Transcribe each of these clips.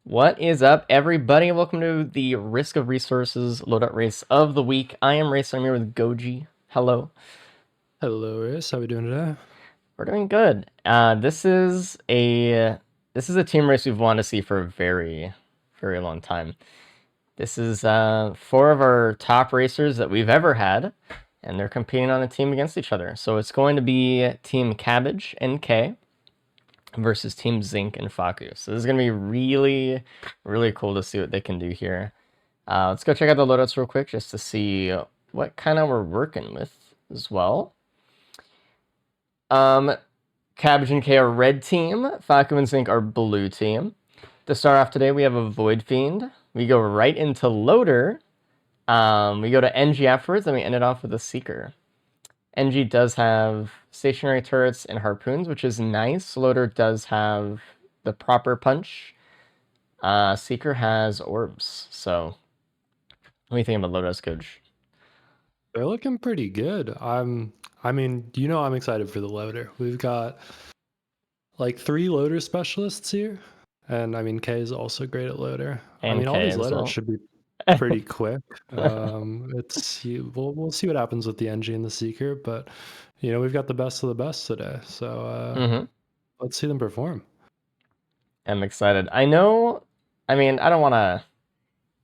What is up, everybody? Welcome to the Risk of Resources Loadout Race of the Week. I am Racer. I'm here with Goji. Hello. Hello, Ace. How we doing today? We're doing good. This is a team race we've wanted to see for a very, very long time. This is four of our top racers that we've ever had, and they're competing on a team against each other. So it's going to be Team Cabbage and K versus Team Zinc and Faku. So this is going to be really, really cool to see what they can do here. Let's go check out the loadouts real quick just to see what kind of we're working with as well. Cabbage and K are red team. Faku and Zinc are blue team. To start off today, we have a Void Fiend. We go right into Loader. We go to NG afterwards, and we end it off with a Seeker. NG does have stationary turrets and harpoons, which is nice. Loader does have the proper punch. Seeker has orbs. So, what do you think about Loader's Coach? They're looking pretty good. I'm excited for the loader. We've got like 3 loader specialists here. And K is also great at loader. And All K these as loadouts well. should be pretty quick. We'll see what happens with the NG and the Seeker, but we've got the best of the best today. So let's see them perform. I'm excited. I don't want to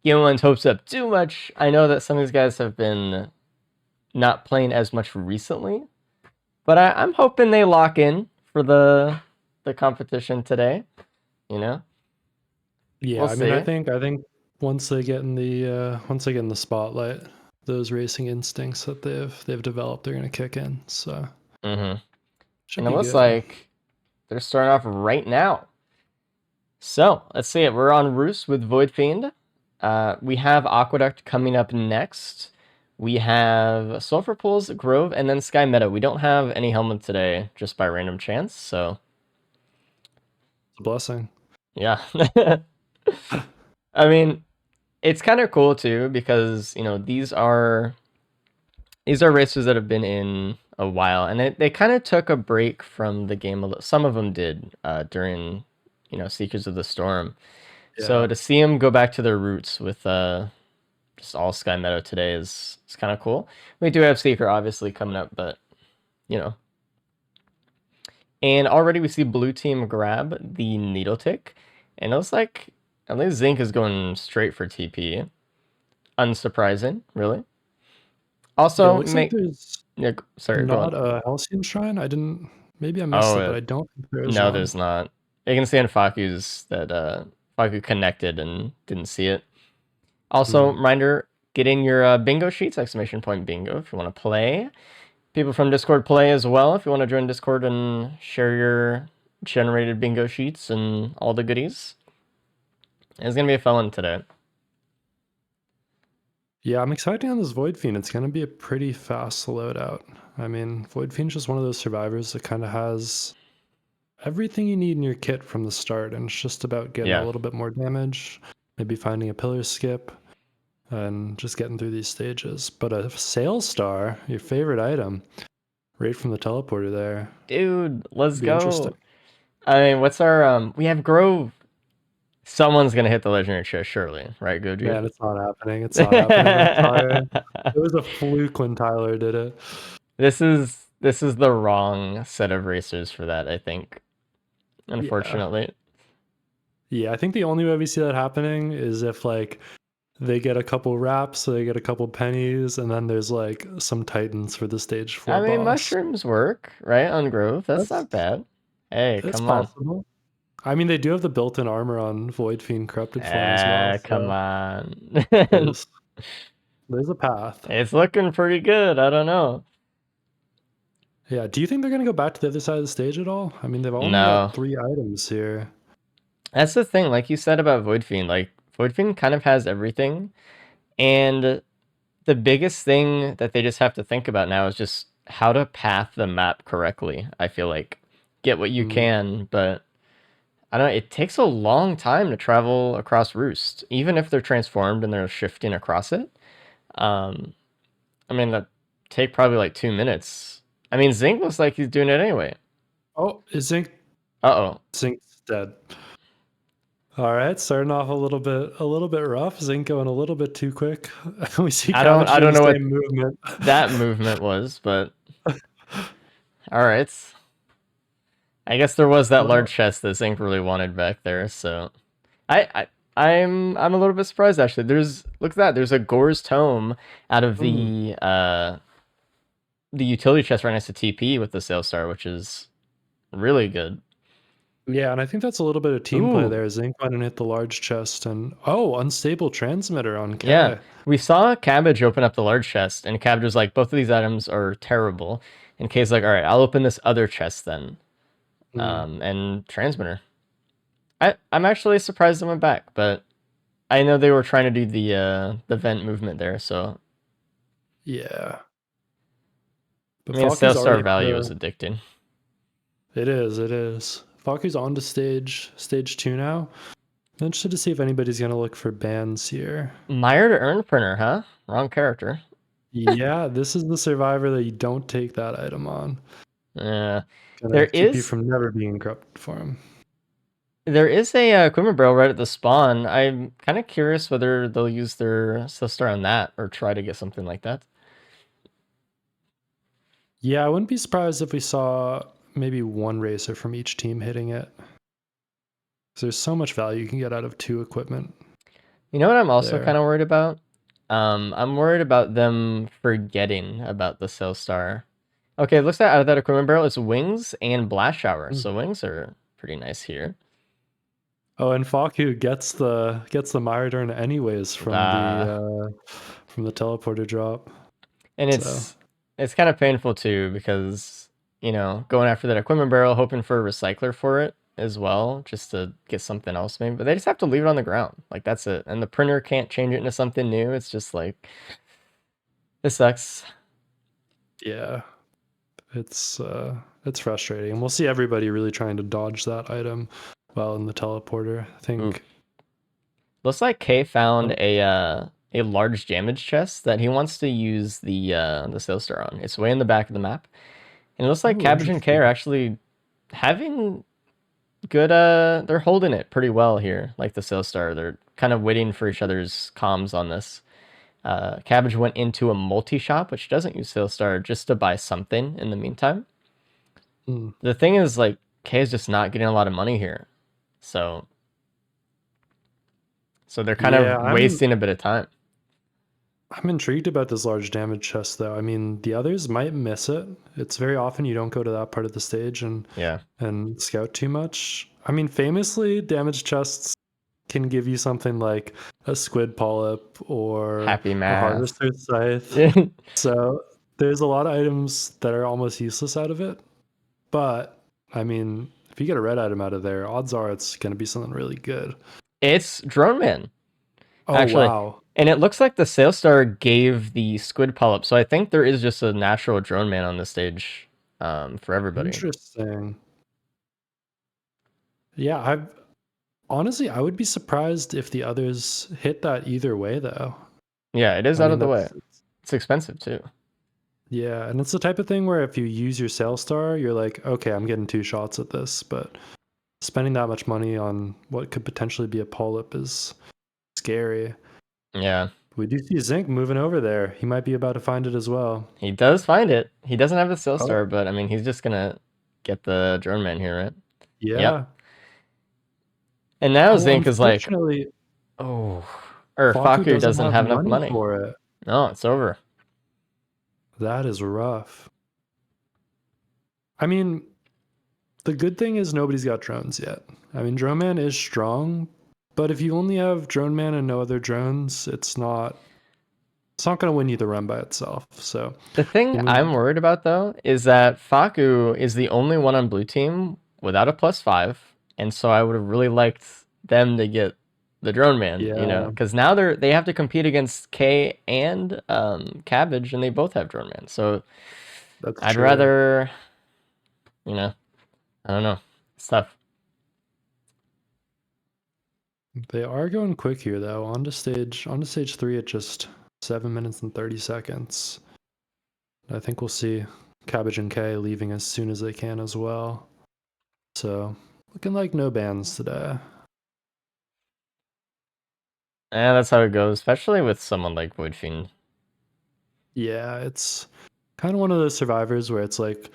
get anyone's hopes up too much. I know that some of these guys have been not playing as much recently, but I'm hoping they lock in for the competition today. Yeah, we'll see. I think once they get in the spotlight, those racing instincts that they've developed, they're gonna kick in. So and should it be looks good. like they're starting off right now. So let's see it. We're on Roost with Void Fiend. We have Aqueduct coming up next. We have Sulfur Pools, Grove, and then Sky Meadow. We don't have any helmet today, just by random chance. So It's a blessing. yeah. I mean, it's kind of cool too because these are races that have been in a while, and they kind of took a break from the game. Some of them did during Seekers of the Storm. Yeah. So to see them go back to their roots with just all Sky Meadow today is kind of cool. We do have Seeker obviously coming up, but And already we see blue team grab the Needle Tick, and it looks like at least Zinc is going straight for TP. Unsurprising, really. Also, like there's sorry, not a Halcyon Shrine. Maybe I missed it, but I don't think there is no, one. there's not. You can see on Faku's that Faku connected and didn't see it. Also, reminder, get in your bingo sheets, ! Bingo, if you want to play. People from Discord play as well if you want to join Discord and share your generated bingo sheets and all the goodies. It's going to be a fun one today. Yeah, I'm excited on this Void Fiend. It's going to be a pretty fast loadout. Void Fiend's just one of those survivors that kind of has everything you need in your kit from the start, and it's just about getting a little bit more damage, maybe finding a pillar skip, and just getting through these stages. But a Sail Star, your favorite item, right from the teleporter there. Dude, let's go. What's our we have Grove. Someone's gonna hit the legendary chest, surely, right, Goji? Man, it's not happening. It's not happening. It was a fluke when Tyler did it. This is the wrong set of racers for that, I think. Unfortunately. Yeah, I think the only way we see that happening is if they get a couple wraps, so they get a couple pennies, and then there's some titans for the stage 4 boss. Mushrooms work, right, on Grove. That's not bad. Hey, come on. Possible. They do have the built-in armor on Void Fiend Corrupted form as well. Come on. There's a path. It's looking pretty good. I don't know. Yeah, do you think they're going to go back to the other side of the stage at all? They've only got 3 items here. That's the thing, like you said about Void Fiend. Void Fiend kind of has everything. And the biggest thing that they just have to think about now is just how to path the map correctly. I feel like get what you can, but I don't know, it takes a long time to travel across Roost, even if they're transformed and they're shifting across it. That take probably 2 minutes. Zinc looks like he's doing it anyway. Oh, is Zinc? Uh-oh. Zinc's dead. All right, starting off a little bit rough. Zinc going a little bit too quick. We see I Cabbage doing don't the know what same movement. that movement was, but all right. I guess there was that large Well, chest that Zink really wanted back there, so I I'm a little bit surprised actually. There's look at that. There's a Gore's Tome out of mm, the utility chest right next to TP with the Sail Star, which is really good. yeah, and I think that's a little bit of team play Ooh, there. Zinc went and hit the large chest, and oh, unstable transmitter on yeah. K. We saw Cabbage open up the large chest, and Cabbage was like, both of these items are terrible. And K's like, all right, I'll open this other chest then. Mm, And Transmitter. I'm actually surprised they went back, but I know they were trying to do the vent movement there, so yeah, I but mean, Falky's Sail Star already value is pro. addicting. It is, it is. Falky's on to stage 2 now. I'm interested to see if anybody's gonna look for bans here. Meyer to Earn Printer, huh? Wrong character. Yeah, this is the survivor that you don't take that item on. Yeah, Gonna there keep you is from never being corrupted for him. there is a equipment barrel right at the spawn. I'm kind of curious whether they'll use their Sail Star on that or try to get something like that. Yeah, I wouldn't be surprised if we saw maybe one racer from each team hitting it. 'Cause there's so much value you can get out of 2 equipment You know what I'm also there. kind of worried about? I'm worried about them forgetting about the Sail Star. Okay, it looks like out of that equipment barrel, it's wings and blast shower. Mm. So wings are pretty nice here. Oh, and Faku gets the Myrodurn anyways Uh, from the teleporter drop. and So it's kind of painful too because going after that equipment barrel, hoping for a recycler for it as well, just to get something else maybe. But they just have to leave it on the ground, like that's it. And the printer can't change it into something new. It's just like this sucks. yeah, it's frustrating. And we'll see everybody really trying to dodge that item while in the teleporter. I Ooh, think looks like Kay found oh, a large damage chest that he wants to use the Sail Star on. It's way in the back of the map, and it looks like ooh, Cabbage and Kay are interesting. actually having good they're holding it pretty well here, like the Sail Star. They're kind of waiting for each other's comms on this. Cabbage went into a multi-shop, which doesn't use Sail Star, just to buy something in the meantime. Mm. The thing is, like, Kay is just not getting a lot of money here. So they're kind Yeah, of wasting a bit of time. I'm intrigued about this large damage chest though. I mean, the others might miss it. It's very often you don't go to that part of the stage Yeah. and scout too much. I mean, famously, damage chests can give you something like a squid polyp or Happy a math. harvester's scythe. Yeah. So there's a lot of items that are almost useless out of it. But I mean, if you get a red item out of there, odds are it's going to be something really good. It's Drone Man, Oh, actually. wow. And it looks like the Sail Star gave the squid polyp, so I think there is just a natural Drone Man on this stage for everybody. Interesting. Yeah, honestly, I would be surprised if the others hit that either way, though. Yeah, it is I out mean, of the way. It's expensive too. yeah, and it's the type of thing where if you use your Sail Star, you're like, okay, I'm getting 2 shots at this, but spending that much money on what could potentially be a polyp is scary. Yeah. We do see Zinc moving over there. He might be about to find it as well. He does find it. He doesn't have the Sail Star, Oh, but I mean, he's just gonna get the Drone Man here, right? Yep. yeah. And now Oh, Zink is like, unfortunately, oh, or Faku Faku doesn't doesn't have have enough money money. for it. No, it's over. That is rough. I mean, the good thing is nobody's got drones yet. I mean, Drone Man is strong, but if you only have Drone Man and no other drones, it's not going to win you the run by itself. So The thing you I'm need, worried about though is that Faku is the only one on blue team without a +5, and so I would have really liked them to get the Drone Man, yeah, because now they have to compete against K and Cabbage, and they both have Drone Man. So that's I'd true. rather, you know, I don't know, it's tough. They are going quick here though. On to stage 3 at just 7 minutes and 30 seconds. I think we'll see Cabbage and K leaving as soon as they can as well. So looking like no bans today. Yeah, that's how it goes, especially with someone like Void Fiend. Yeah, it's kind of one of those survivors where it's like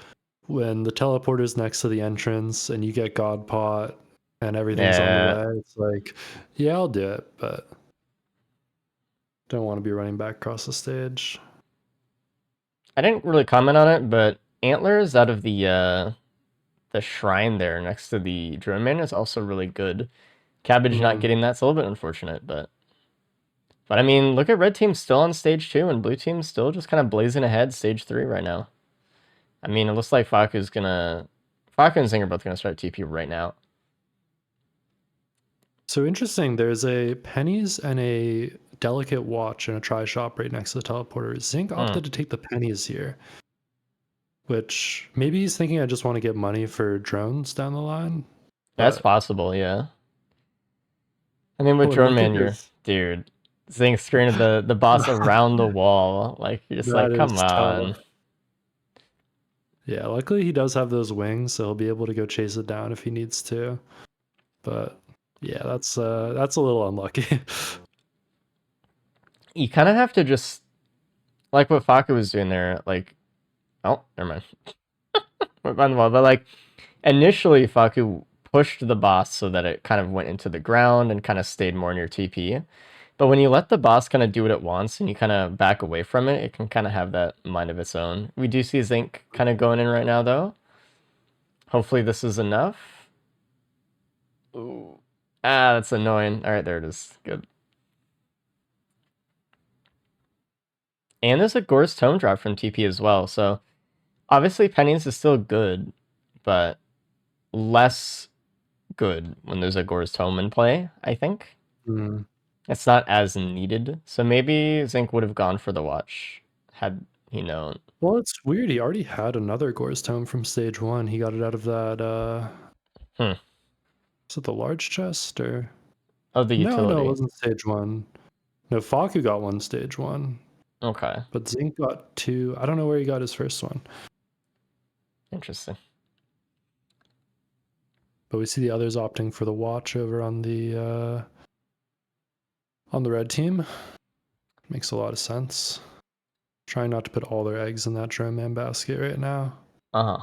when the teleporter's next to the entrance and you get God Pot and everything's on the Yeah, way, it's like, yeah, I'll do it, but don't want to be running back across the stage. I didn't really comment on it, but antlers out of the shrine there next to the drone man is also really good. Cabbage not Mm. getting that's a little bit unfortunate, but I mean, look at red team still on stage 2 and blue team still just kind of blazing ahead stage 3 right now. I mean, it looks like Faku and Zing are both gonna start TP right now. So interesting. There's a pennies and a delicate watch in a try shop right next to the teleporter. Zinc Hmm. opted to take the pennies here, which maybe he's thinking I just want to get money for drones down the line. That's But possible, yeah. I mean, with oh, and drone look at man, you're this. dude. Zing screened the boss around the wall. Like you're just like, That come is on. tough. Yeah, luckily he does have those wings, so he'll be able to go chase it down if he needs to. But yeah, that's a little unlucky. You kind of have to just like what Faku was doing there. Like, oh, never mind. Went on the wall, but like initially, Faku pushed the boss so that it kind of went into the ground and kind of stayed more near TP. But when you let the boss kind of do it at once and you kind of back away from it, it can kind of have that mind of its own. We do see Zinc kind of going in right now, though. Hopefully, this is enough. Ooh. Ah, that's annoying. All right, there it is. Good. And there's a Gore's Tome drop from TP as well. So obviously, Pennies is still good, but less good when there's a Gore's Tome in play, I think. Hmm. It's not as needed. So maybe Zinc would have gone for the watch had he known. Well, it's weird. He already had another Gore's Tome from stage one. He got it out of that Hmm. is it the large chest or Of the no, it utility. wasn't stage one. No, Faku got one stage one, Okay. but Zink got two. I don't know where he got his first one. Interesting. But we see the others opting for the watch over on the red team. Makes a lot of sense. Trying not to put all their eggs in that drone man basket right now. Uh-huh.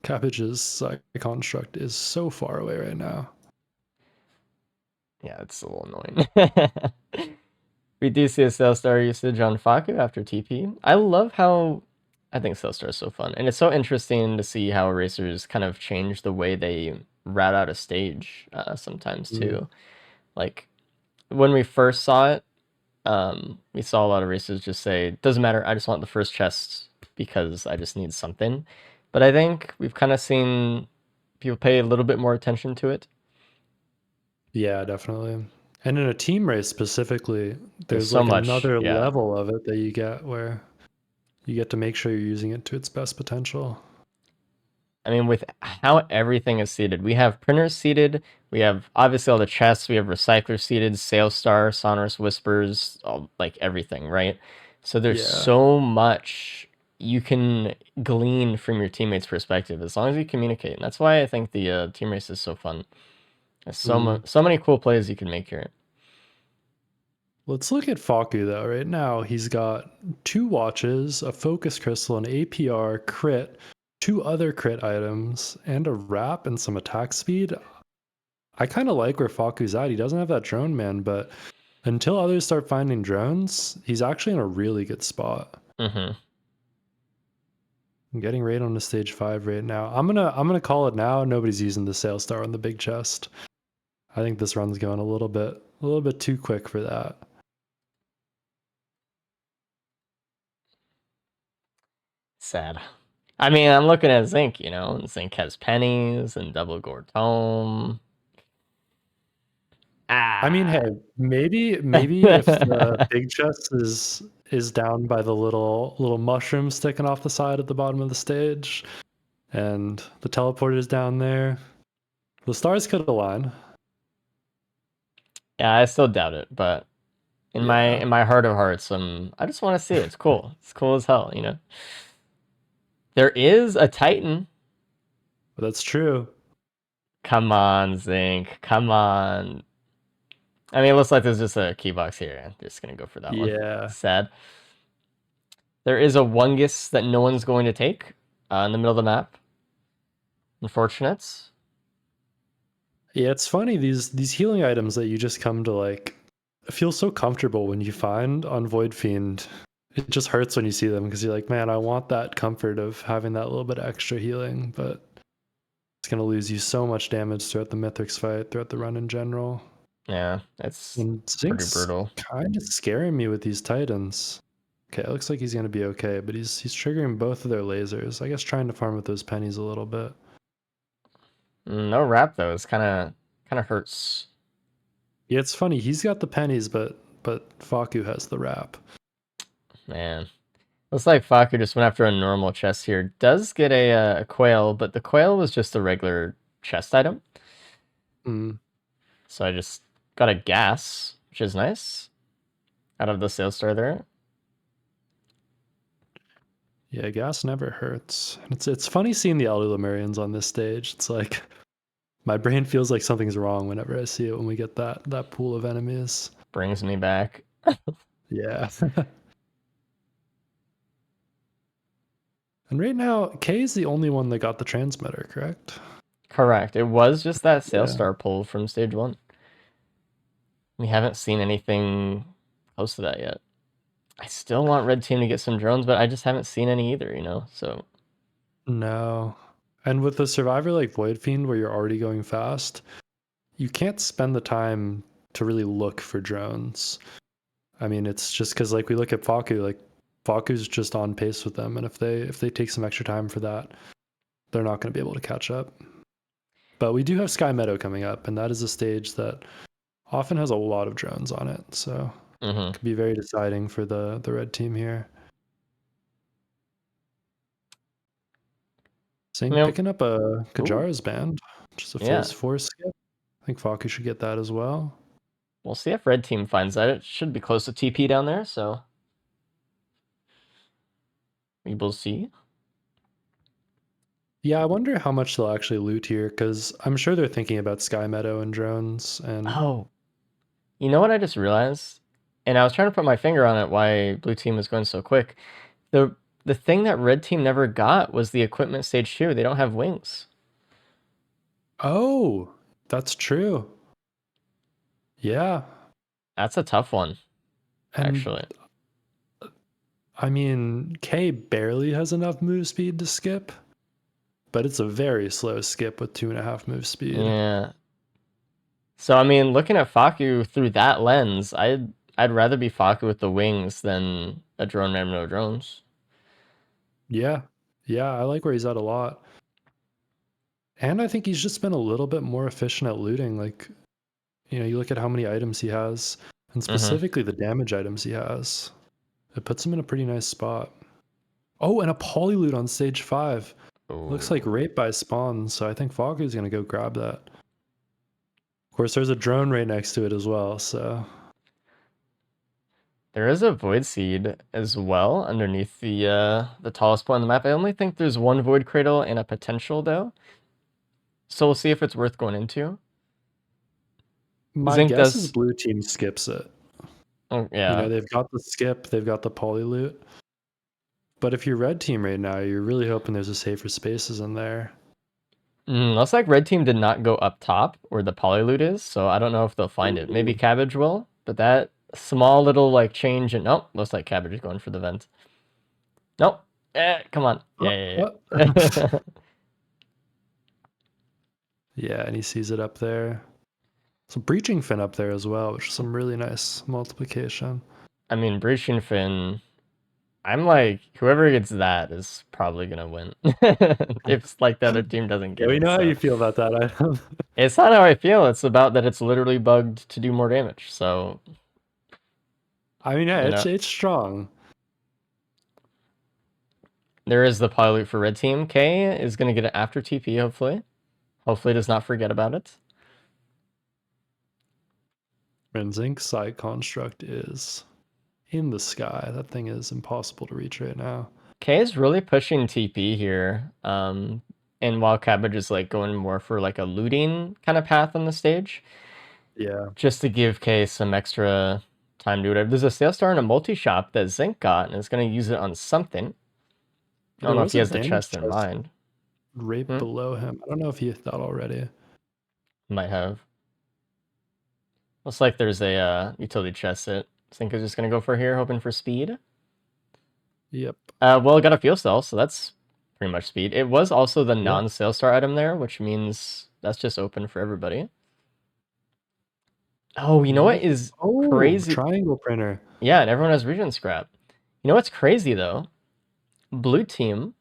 Cabbage's construct is so far away right now. Yeah, it's a little annoying. We do see a Sales Star usage on Faku after TP. I love how I think Sales Star is so fun. And it's so interesting to see how racers kind of change the way they route out a stage sometimes Mm. too. Like when we first saw it, we saw a lot of racers just say, doesn't matter, I just want the first chest because I just need something. But I think we've kind of seen people pay a little bit more attention to it. Yeah, definitely. And in a team race specifically, There's there's so like much, another yeah. level of it that you get where you get to make sure you're using it to its best potential. I mean, with how everything is seated, we have printers seated, we have obviously all the chests, we have recyclers seated, Sales Star, Sonorous Whispers, all, like everything, right? So there's Yeah. so much you can glean from your teammates' perspective as long as you communicate. And that's why I think the team race is so fun. There's Mm. so many cool plays you can make here. Let's look at Faku though. Right now, he's got two watches, a focus crystal, an APR, crit, two other crit items, and a wrap and some attack speed. I kind of like where Faku's at. He doesn't have that drone man, but until others start finding drones, he's actually in a really good spot. Mm-hmm. I'm getting right on the stage 5 right now. I'm gonna call it now. Nobody's using the Sail Star on the big chest. I think this run's going a little bit too quick for that. Sad. I mean, I'm looking at Zinc, and Zinc has pennies and double gore tome. I mean, Ah. hey, maybe if the big chest is down by the little mushroom sticking off the side at the bottom of the stage, and the teleporter's down there, the stars could align. Yeah, I still doubt it, but Yeah, in my heart of hearts, I just want to see it. It's cool. It's cool as hell. There is a Titan. but that's true. Come on, Zinc. Come on. I mean, it looks like there's just a key box here. I'm just gonna go for that one. Yeah. Sad. There is a Wungus that no one's going to take in the middle of the map. Unfortunate. Yeah, it's funny, these healing items that you just come to like feel so comfortable when you find on Void Fiend. It just hurts when you see them because you're like, man, I want that comfort of having that little bit of extra healing, but it's gonna lose you so much damage throughout the Mythics fight, throughout the run in general. Yeah, it's And pretty Zink's brutal. kind of scaring me with these Titans. Okay, it looks like he's gonna be okay, but he's triggering both of their lasers. I guess trying to farm with those pennies a little bit. No wrap though. It's kind of hurts. Yeah, it's funny. He's got the pennies, but Faku has the wrap. Man, looks like Faku just went after a normal chest here. Does get a quail, but the quail was just a regular chest item. Mm. So I just got a gas, which is nice. Out of the sales star there. Yeah, gas never hurts. It's funny seeing the Elder Lemurians on this stage. It's like my brain feels like something's wrong whenever I see it when we get that pool of enemies. Brings me back. Yeah. And right now, Kay is the only one that got the transmitter, correct? Correct. It was just that sales Yeah. star pull from stage 1. We haven't seen anything close to that yet. I still want red team to get some drones, but I just haven't seen any either, you know? So No. And with a survivor like Void Fiend where you're already going fast, you can't spend the time to really look for drones. I mean, it's just because like we look at Faku, like Faku's just on pace with them, and if they take some extra time for that, they're not going to be able to catch up. But we do have Sky Meadow coming up, and that is a stage that often has a lot of drones on it, so it could be very deciding for the red team here. Seeing Yep. picking up a Ooh, Kajara's band, just a yeah. phase 4 skip. I think Faku should get that as well. We'll see if red team finds that. It should be close to TP down there, so we will see. Yeah, I wonder how much they'll actually loot here, because I'm sure they're thinking about Sky Meadow and drones. And Oh, you know what I just realized? And I was trying to put my finger on it why blue team was going so quick. The thing that red team never got was the equipment stage 2. They don't have wings. oh, that's true. Yeah, That's a tough one, and actually. I mean, K barely has enough move speed to skip, but it's a very slow skip with 2.5 move speed. Yeah. So I mean, looking at Faku through that lens, I'd rather be Faku with the wings than a drone man no drones. Yeah, yeah, I like where he's at a lot. And I think he's just been a little bit more efficient at looting. Like, you look at how many items he has, and specifically the damage items he has. It puts him in a pretty nice spot. Oh, and a polyloot on stage 5. Looks like Ooh. rape by spawn, so I think Faku's going to go grab that. Of course, there's a drone right next to it as well, so... There is a void seed as well underneath the tallest point on the map. I only think there's one void cradle and a potential though. So we'll see if it's worth going into. My Zinc guess is does. blue team skips it. Oh, yeah. They've got the skip, they've got the polyloot. But if you're red team right now, you're really hoping there's a safer spaces in there. Looks like red team did not go up top where the polyloot is, so I don't know if they'll find it. Maybe Ooh. Cabbage will, but that small little like change and nope, looks like Cabbage is going for the vent. Nope. Come on. Yeah. Yeah, and he sees it up there. Some breaching fin up there as well, which is some really nice multiplication. I mean, Breaching Fin, I'm like, whoever gets that is probably gonna win. If like the other team doesn't Yeah, get we it. know how So you feel about that item. it's not how I feel. It's about that it's literally bugged to do more damage. So I mean, yeah, you it's know, it's strong. there is the polyloot for red team. K is gonna get it after TP, hopefully. Hopefully does not forget about it. And Zinc's side construct is in the sky. That thing is impossible to reach right now. K is really pushing TP here. And while Cabbage is like going more for like a looting kind of path on the stage. Yeah. just to give K some extra time to do whatever. There's a sales star in a multi-shop that Zinc got, and it's going to use it on something. I don't There know if was he a has the damage chest in chest mind. right Hmm? below him. I don't know if he hit that already. Might have. Looks like there's a utility chest that Zinc is just going to go for here, hoping for speed. Yep. Well, it got a fuel cell, so that's pretty much speed. It was also the Yeah. non-sales star item there, which means that's just open for everybody. Oh, you know what Nope. is Oh, crazy? triangle printer. Yeah, and everyone has regen scrap. You know what's crazy though? Blue team,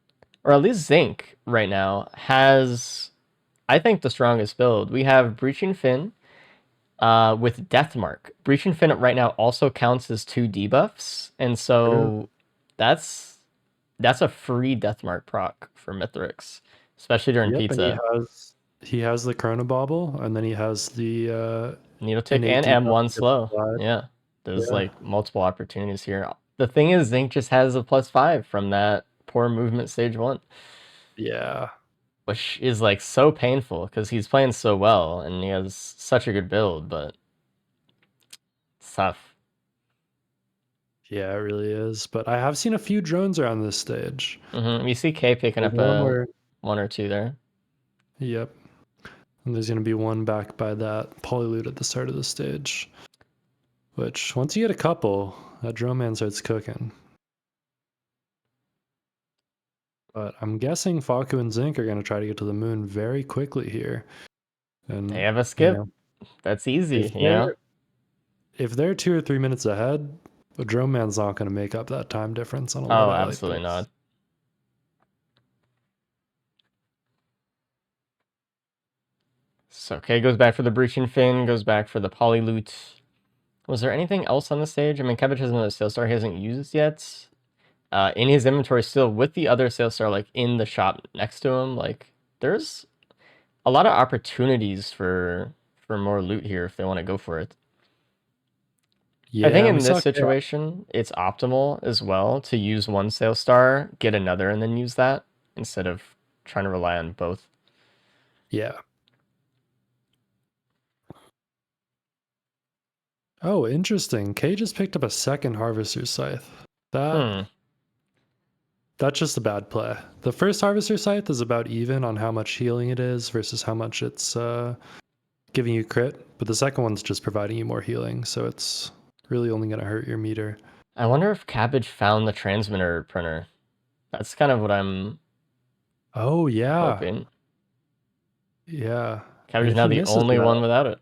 or at least Zinc right now, has I think the strongest build. We have Breaching Fin with Deathmark. Breaching Fin right now also counts as 2 debuffs, and True. so that's that's a free Deathmark proc for Mithrix, especially during Yep, and pizza. he has the Chrono Bauble, and then he has the Needle tick innate and debuff M1 to get the slow. slide. Yeah. There's Yeah. like multiple opportunities here. The thing is, Zinc just has a +5 from that poor movement stage 1, Yeah. which is like so painful because he's playing so well and he has such a good build, but it's tough. Yeah, it really is. But I have seen a few drones around this stage. You see K picking There's up one a where, 1 or 2 there. yep. And there's going to be one back by that polyloot at the start of the stage. Which, once you get a couple, that drone man starts cooking. But I'm guessing Faku and Zinc are going to try to get to the moon very quickly here. They And, have a you skip. know, That's if easy, you know? they're if they're 2 or 3 minutes ahead, the drone man's not going to make up that time difference on a Oh, loadout like absolutely this. not. So K goes back for the Breaching Fin, goes back for the Polyloot. Was there anything else on the stage? I mean, Kevich has another Sales Star he hasn't used yet. In his inventory still with the other Sales Star, like in the shop next to him. Like, there's a lot of opportunities for more loot here if they want to go for it. I think Yeah, we in this saw. situation, it's optimal as well to use one Sales Star, get another, and then use that instead of trying to rely on both. Yeah. Oh, interesting. Kay just picked up a second Harvester's Scythe. That Hmm. that's just a bad play. The first Harvester's Scythe is about even on how much healing it is versus how much it's giving you crit, but the second one's just providing you more healing, so it's really only going to hurt your meter. I wonder if Cabbage found the transmitter printer. That's kind of what I'm Oh yeah, hoping. yeah. Cabbage And is if now he the misses only that, one without it.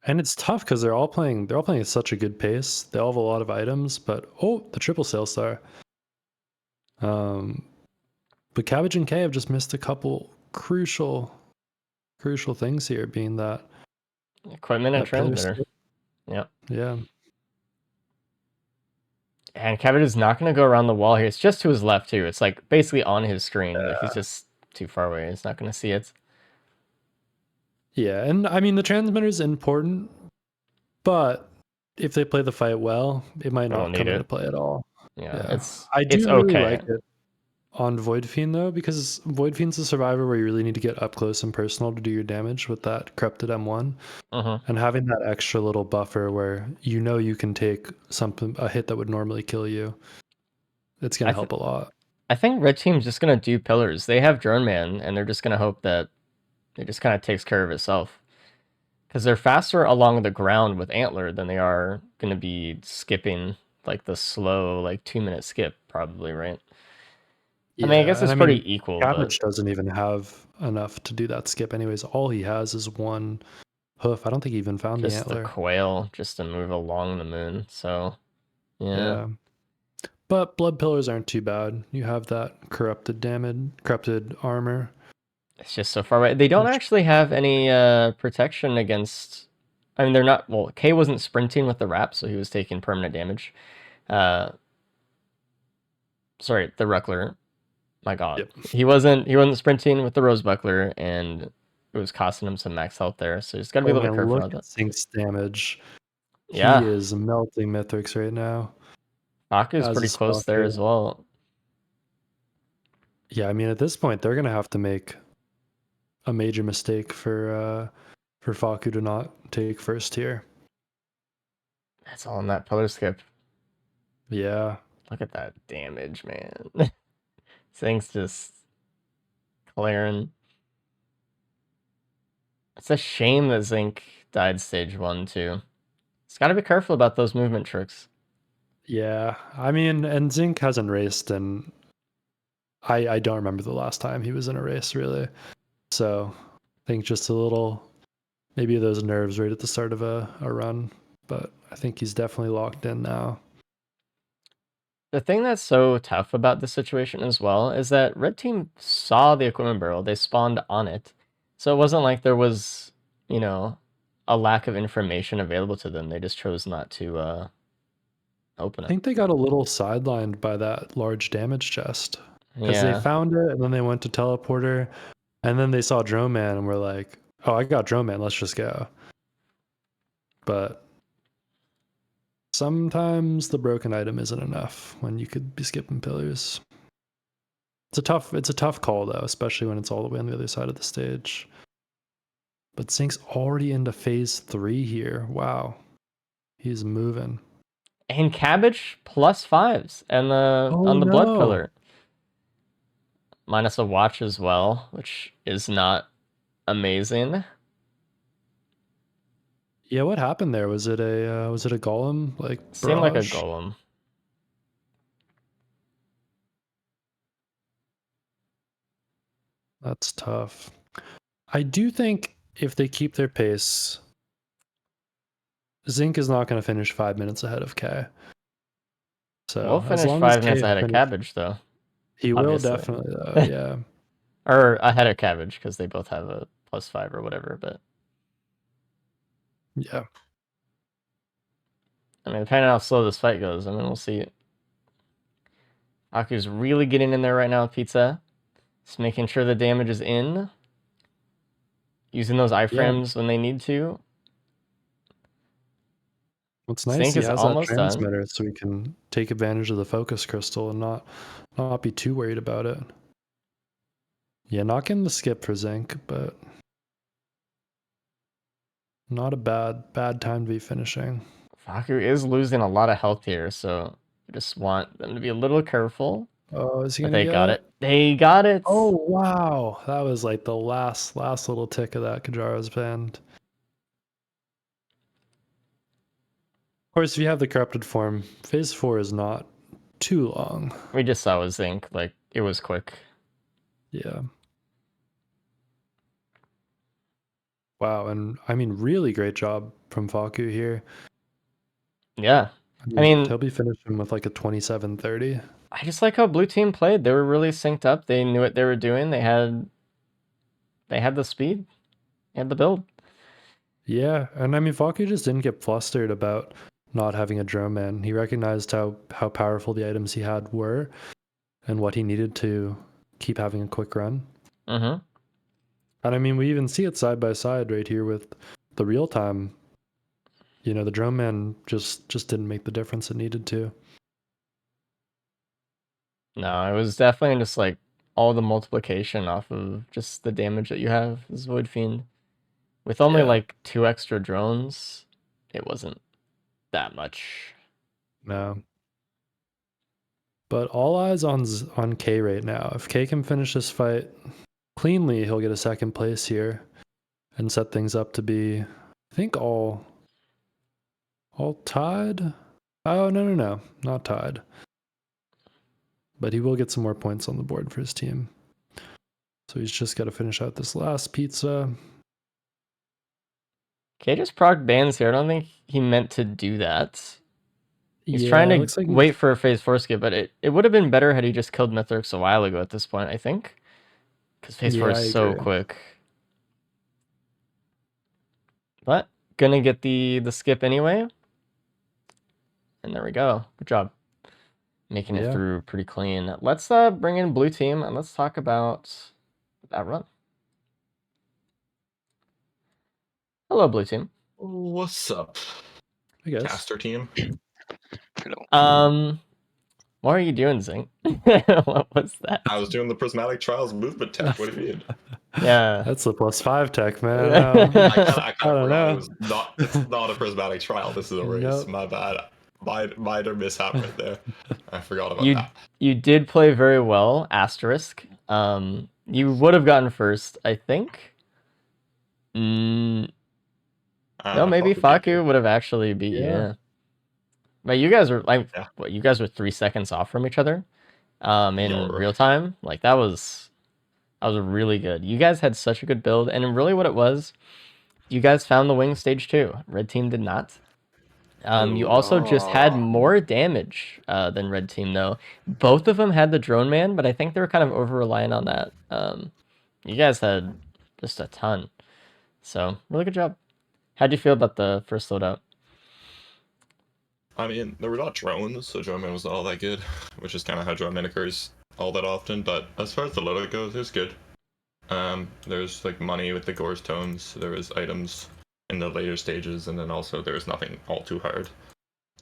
and it's tough because they're all playing at such a good pace. They all have a lot of items, but oh, the triple sale star. Um, but Cabbage and K have just missed a couple crucial things here, being Equipment and that pillar transmitter. skip. Yep. Yeah, And Cabbage is not going to go around the wall here. It's just to his left, too. It's like basically on his screen, but he's just too far away. He's not going to see it. yeah, and I mean the transmitter is important, but if they play the fight well, it might I don't not need come into it. play at all. Yeah, Yeah, I it's do really okay. like it on Void Fiend though, because Void Fiend's a survivor where you really need to get up close and personal to do your damage with that corrupted M1, Mm-hmm. and having that extra little buffer where you know you can take a hit that would normally kill you, it's gonna I th help a lot. I think Red Team's just going to do pillars. They have Drone Man, and they're just going to hope that it just kind of takes care of itself. Because they're faster along the ground with Antler than they are going to be skipping like the slow, like 2 minute skip, probably, right? I mean, I guess Yeah, and it's I mean, pretty equal, but Cabbage doesn't even have enough to do that skip anyways. All he has is one hoof. I don't think he even found the just the antler. quail just to move along the moon. So, yeah. Yeah. But blood pillars aren't too bad. You have that corrupted armor. It's just so far away. They don't Which, actually have any protection against. I mean, they're not. Well, K wasn't sprinting with the wrap, so he was taking permanent damage. Uh, sorry, the Ruckler. My God, yep. he wasn't sprinting with the Rose Buckler, and it was costing him some max health there. So he's got to be a Oh little bit man, careful look of at that. Sync's damage. He Yeah, is melting Mithrix right now. Baku is As pretty is close there Faku. as well. Yeah, I mean at this point they're gonna have to make a major mistake for Faku to not take first here. That's all in that pillar skip. Yeah. Look at that damage, man. Thing's just clearing. It's a shame that Zinc died stage 1 too. It's got to be careful about those movement tricks. Yeah. I mean, and Zink hasn't raced, and I don't remember the last time he was in a race, really. So I think just a little, maybe those nerves right at the start of a run. But I think he's definitely locked in now. The thing that's so tough about this situation as well is that red team saw the equipment barrel, they spawned on it. So it wasn't like there was, you know, a lack of information available to them. They just chose not to open I it. think they got a little sidelined by that large damage chest because they Yeah. found it and then they went to teleporter and then they saw Drone Man and were like, oh, I got Drone Man, let's just go. But sometimes the broken item isn't enough when you could be skipping pillars. It's a tough call though, especially when it's all the way on the other side of the stage. But Zink's already into phase 3 here. Wow. He's moving. And Cabbage plus 5s and Oh on the blood no. pillar. Minus a watch as well, which is not amazing. Yeah, what happened there? Was it a golem like Seemed like a barrage? golem. That's tough. I do think if they keep their pace, Zink is not going to finish 5 minutes ahead of K. We'll So as finish long as 5 minutes K ahead of finish, Cabbage though, he will obviously. definitely though. Yeah, Or ahead of Cabbage because they both have a plus 5 or whatever. But yeah. I mean, depending on how slow this fight goes, I mean, we'll see. Aku's really getting in there right now with Pizza. Just making sure the damage is in. Using those Yeah. iframes when they need to. What's nice, Sync he is has that almost done. transmitter, so he can take advantage of the focus crystal and not be too worried about it. Yeah, not getting the skip for Zinc, but not a bad time to be finishing. Faku is losing a lot of health here, so I just want them to be a little careful. Oh, is he But gonna they get got it? it. They got it! Oh wow, that was like the last little tick of that Kajara's band. Of course, if you have the corrupted form, phase 4 is not too long. We just saw with Zinc, like, it was quick. Yeah. Wow, and I mean, really great job from Faku here. Yeah. I mean, He'll be finishing with like a 27-30. I just like how blue team played. They were really synced up. They knew what they were doing. They had the speed. They had the build. Yeah, and I mean, Faku just didn't get flustered about not having a drone man. He recognized how powerful the items he had were and what he needed to keep having a quick run. Mm-hmm. And I mean, we even see it side by side right here with the real time. You know, the drone man just didn't make the difference it needed to. No, it was definitely just like all the multiplication off of just the damage that you have as Void Fiend. With only Yeah, like 2 extra drones, it wasn't that much. no. But all eyes on K right now. If K can finish this fight cleanly, he'll get a second place here and set things up to be, I think, all tied. Oh no, not tied. But he will get some more points on the board for his team. So he's just got to finish out this last pizza. K just proc bans here. I don't think he meant to do that. He's trying Yeah, it to looks like wait for a phase 4 skip, but it would have been better had he just killed Mithrix a while ago at this point, I think. Because phase 4 yeah, is I so agree. quick. But gonna get the skip anyway. And there we go. Good job. Making it Yeah. through pretty clean. Let's bring in blue team and let's talk about that run. Hello, blue team. What's up, I guess. caster team? What are you doing, Zing? What was that? I was doing the prismatic trials movement tech. What do you mean? Yeah. That's the +5 tech, man. I I kind of don't forgot it know. was not. It's not a prismatic trial. This is a race. Nope. My bad. Minor mishap right there. I forgot about You that. you did play very well, asterisk. You would have gotten first, I think. No, maybe Fuck beat Faku you. would have actually beat you. Yeah. Yeah. But you guys were like, Yeah. what? You guys were 3 seconds off from each other. In Yor. real time, like that was really good. You guys had such a good build, and really what it was, you guys found the wing stage 2. Red team did not. You also just had Oh. more damage than red team though. Both of them had the drone man, but I think they were kind of over reliant on that. You guys had just a ton. So really good job. How'd you feel about the first loadout? I mean, there were not drones, so drone man was not all that good, which is kind of how drone man occurs all that often. But as far as the loadout goes, it was good. There's like money with the Gore's tones. There was items in the later stages, and then also there was nothing all too hard.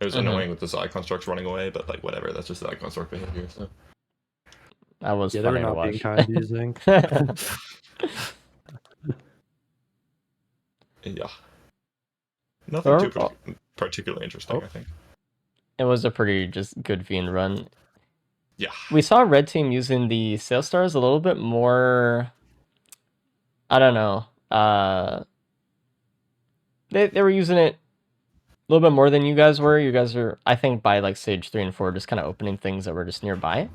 It was annoying with the side constructs running away, but like whatever, that's just side construct behavior. So That was Yeah, they were funny to not being watch. kind, do you think? yeah, nothing too Or- particularly interesting. Oh. I think. It was a pretty just good fiend run. Yeah. We saw red team using the sail stars a little bit more. I don't know. They were using it a little bit more than you guys were. You guys are, I think, by like stage 3 and 4, just kind of opening things that were just nearby.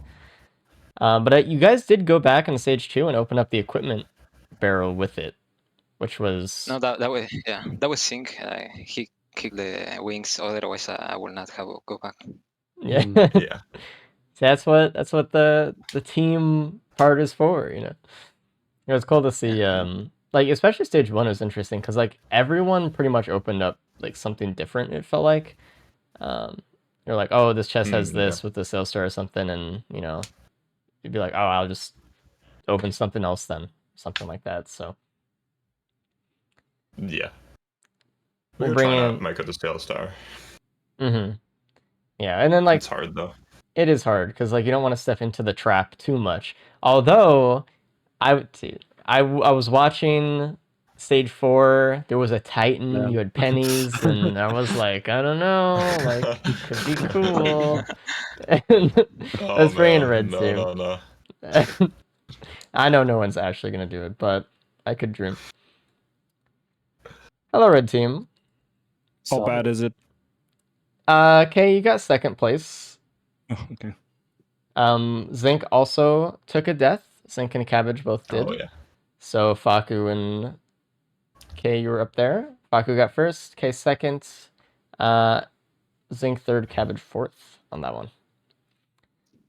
But you guys did go back in stage 2 and open up the equipment barrel with it, which was No, that was Sync. He kicked the wings. Otherwise, I will not have go back. yeah. Yeah. That's what the team part is for, you know. It was cool to see, like especially stage 1 was interesting because like everyone pretty much opened up like something different. It felt like, you're like, oh, this chest has this with the sail star or something, and you know, you'd be like, oh, I'll just open something else then, something like that. So Yeah. we'll We're bring trying in. to make it a sail star. Yeah, and then like It's hard though. it is hard because like you don't want to step into the trap too much. Although I was watching stage 4. There was a Titan. Yeah. You had pennies, and I was like, I don't know, like could be cool. And Oh that's bringing man, red no, team. no. I know no one's actually gonna do it, but I could dream. Hello, red team. How bad is it? Okay, you got second place. Oh, okay. Zinc also took a death. Zinc and Cabbage both did. Oh yeah. So Faku and K, you were up there. Faku got first, K second, Zinc third, Cabbage fourth on that one.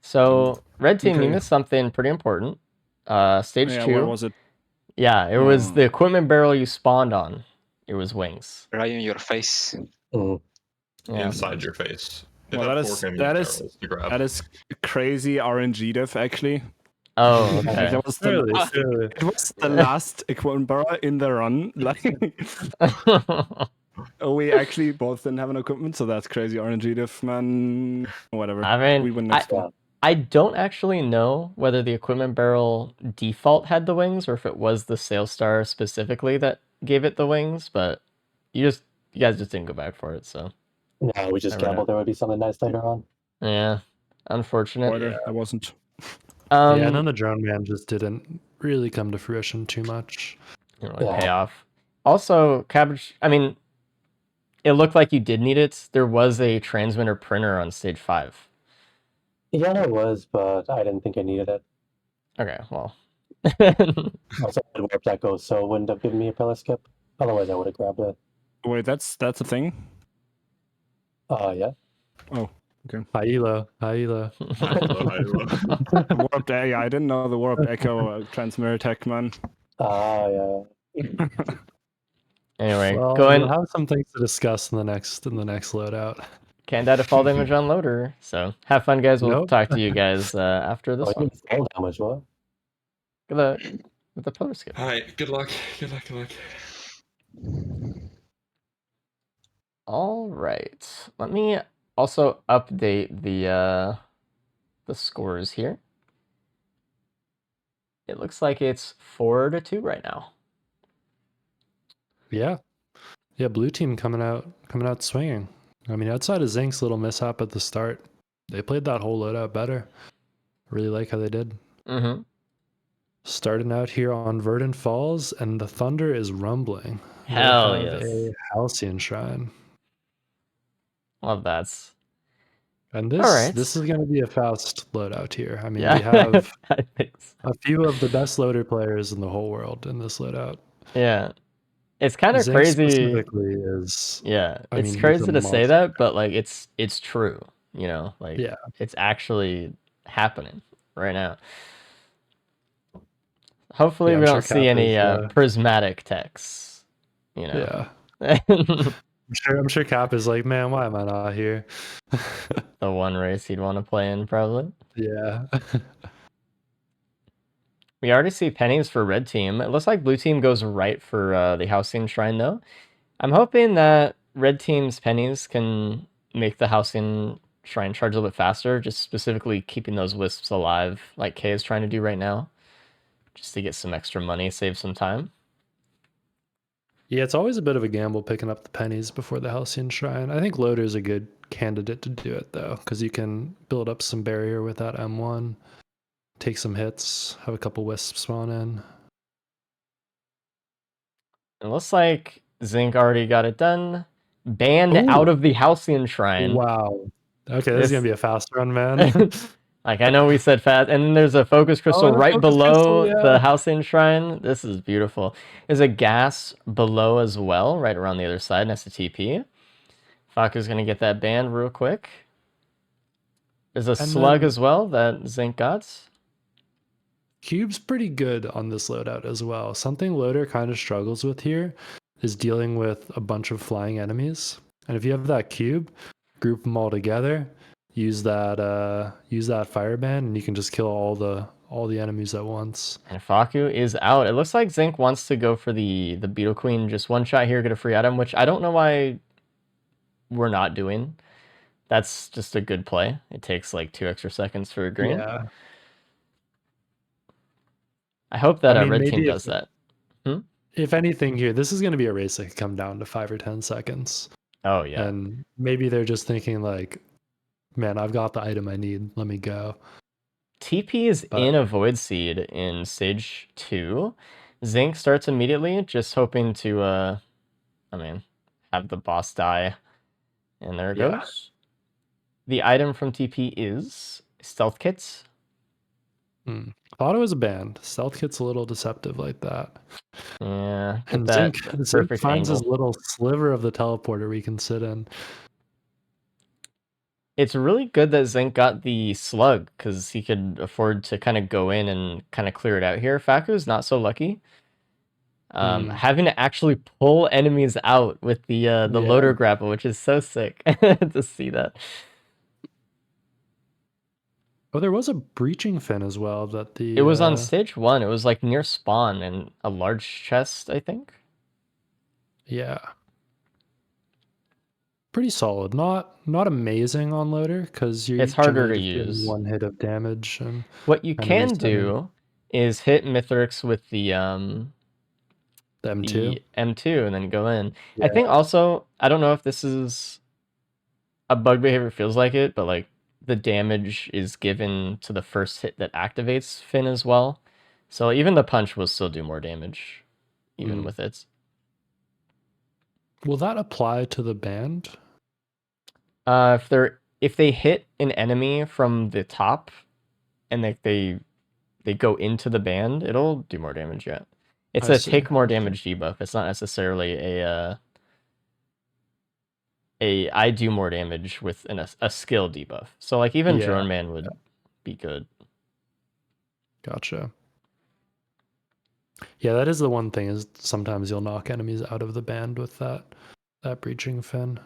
So red team, you Okay. missed something pretty important. Stage Yeah, 2. where was it? Yeah, it was Oh. the equipment barrel you spawned on. It was wings. Right in your face. Yeah. Inside your face. They Well, have that four is- enemies that is- barrels to grab. That is crazy RNG diff, actually. Oh, Like, okay. that was the Surely, last, surely. it was the last equipment barrel in the run. Like, we actually both didn't have an equipment, so that's crazy RNG diff, man. Whatever. I mean, we win next one. I don't actually know whether the equipment barrel default had the wings or if it was the sail star specifically that gave it the wings, but you guys just didn't go back for it, so Yeah, we just Never know. gambled there would be something nice later on. yeah, unfortunate. Spoiler, I wasn't. Yeah, and then the drone man just didn't really come to fruition too much. didn't really Yeah. pay off. Also, Cabbage, I mean, it looked like you did need it. There was a transmitter printer on stage 5. Yeah, there was, but I didn't think I needed it. Okay, well. Also, I had warped echo, so it wouldn't have given me a pillar skip. Otherwise, I would have grabbed it. Wait, that's a thing? Yeah. Oh, okay. Hi, Elo. Hi, Elo. Warped, yeah, I didn't know the warped echo transmitter tech, man. Yeah. Anyway, Well, go we'll in. have some things to discuss in the next loadout. Can't die to fall damage on loader. So have fun, guys. We'll Nope. talk to you guys after this Oh, one. you fall damage, what? Good luck with the pillar skip. Alright, good luck. Good luck, good luck. All right. Let me also update the scores here. It looks like it's 4-2 right now. Yeah. Yeah, blue team coming out swinging. I mean, outside of Zink's little mishap at the start, they played that whole loadout better. Really like how they did. Mm-hmm. Starting out here on Verdant Falls, and the thunder is rumbling. Hell they have yes. a Halcyon Shrine. Love that. And All right. this is going to be a fast loadout here. I mean, Yeah, we have I think so. a few of the best loader players in the whole world in this loadout. Yeah. It's kind of Zink crazy. specifically is, Yeah, I it's mean, he's crazy a to say monster. that, but like it's true, you know, like Yeah. it's actually happening right now. Hopefully Yeah, we I'm don't sure see Cap any is, prismatic techs, you know. yeah. I'm sure Cap is like, man, why am I not here? The one race he'd want to play in, probably. Yeah. We already see pennies for red team. It looks like blue team goes right for the Halcyon Shrine, though. I'm hoping that red team's pennies can make the Halcyon Shrine charge a little bit faster, just specifically keeping those wisps alive, like Kay is trying to do right now, just to get some extra money, save some time. Yeah, it's always a bit of a gamble picking up the pennies before the Halcyon Shrine. I think Loader's a good candidate to do it, though, because you can build up some barrier with that M1, take some hits, have a couple wisps spawn in. It looks like Zink already got it done. Banned Ooh. out of the Halcyon Shrine. Wow. Okay, this is going to be a fast run, man. Like, I know we said fast, and then there's a focus crystal right focus below crystal, the yeah. Halcyon Shrine. This is beautiful. There's a gas below as well, right around the other side next to TP. Faku's going to get that banned real quick. There's a slug as well that Zink got. Cube's pretty good on this loadout as well. Something Loader kind of struggles with here is dealing with a bunch of flying enemies. And if you have that cube, group them all together, use that fireband, and you can just kill all the enemies at once. And Faku is out. It looks like Zink wants to go for the Beetle Queen, just one shot here, get a free item, which I don't know why we're not doing. That's just a good play. It takes like 2 extra seconds for a green. Yeah. I hope that I mean, red team maybe does that. If anything here, this is going to be a race that could come down to 5 or 10 seconds. Oh, yeah. And maybe they're just thinking like, man, I've got the item I need. Let me go. TP is in a Void Seed in stage 2. Zink starts immediately, just hoping to, have the boss die. And there it goes. The item from TP is Stealth Kits. Thought it was a band. Stealth Kit's a little deceptive like that. Yeah, And that Zink perfect finds angle. his little sliver of the teleporter we can sit in. It's really good that Zink got the slug, because he could afford to kind of go in and kind of clear it out here. Faku's not so lucky. Having to actually pull enemies out with the loader grapple, which is so sick to see that. Oh, there was a breaching fin as well. It was on stage 1. It was like near spawn in a large chest, I think. Yeah. Pretty solid. Not amazing on loader because It's harder to use. One hit of damage. And what you can do is hit Mithrix with the M2. The M2 and then go in. Yeah. I think also, I don't know if this is a bug behavior feels like it, but like the damage is given to the first hit that activates Finn as well. So even the punch will still do more damage, even with it. Will that apply to the band? If they hit an enemy from the top and they go into the band, it'll do more damage. Yeah, it's a take more damage debuff. It's not necessarily a I do more damage with a skill debuff. So like even Drone Man would be good. Gotcha. Yeah, that is the one thing is sometimes you'll knock enemies out of the band with that breaching fin.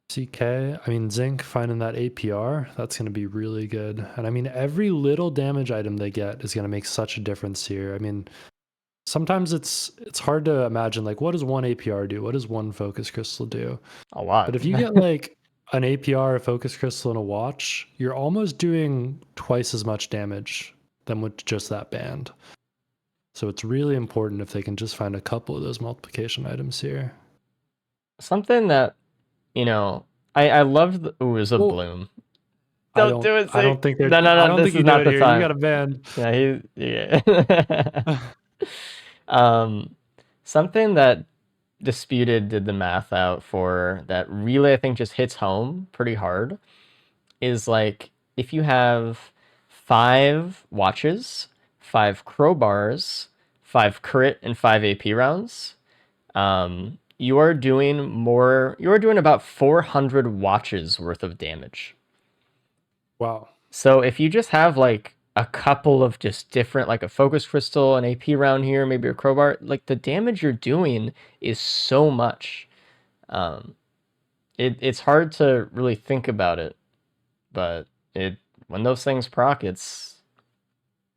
CK, I mean Zink finding that APR, that's going to be really good. And I mean every little damage item they get is going to make such a difference here. I mean sometimes it's hard to imagine like what does one APR do? What does one focus crystal do? A lot. But if you get like an APR, a Focus Crystal, and a Watch, you're almost doing twice as much damage than with just that band. So it's really important if they can just find a couple of those multiplication items here. Something that, you know, I loved the ooze of Well, Bloom. I Don't do it, I don't Zeke. think they're. No, I no, don't this think is you do not it the here. You time. got a ban. Yeah. Something that Disputed did the math out for that really I think just hits home pretty hard is like if you have 5 watches, 5 crowbars, 5 crit, and 5 AP rounds, you are doing more. You are doing about 400 watches worth of damage. Wow. So if you just have like a couple of just different, like a focus crystal, an AP round here, maybe a crowbar, like the damage you're doing is so much. It's hard to really think about it, but when those things proc, it's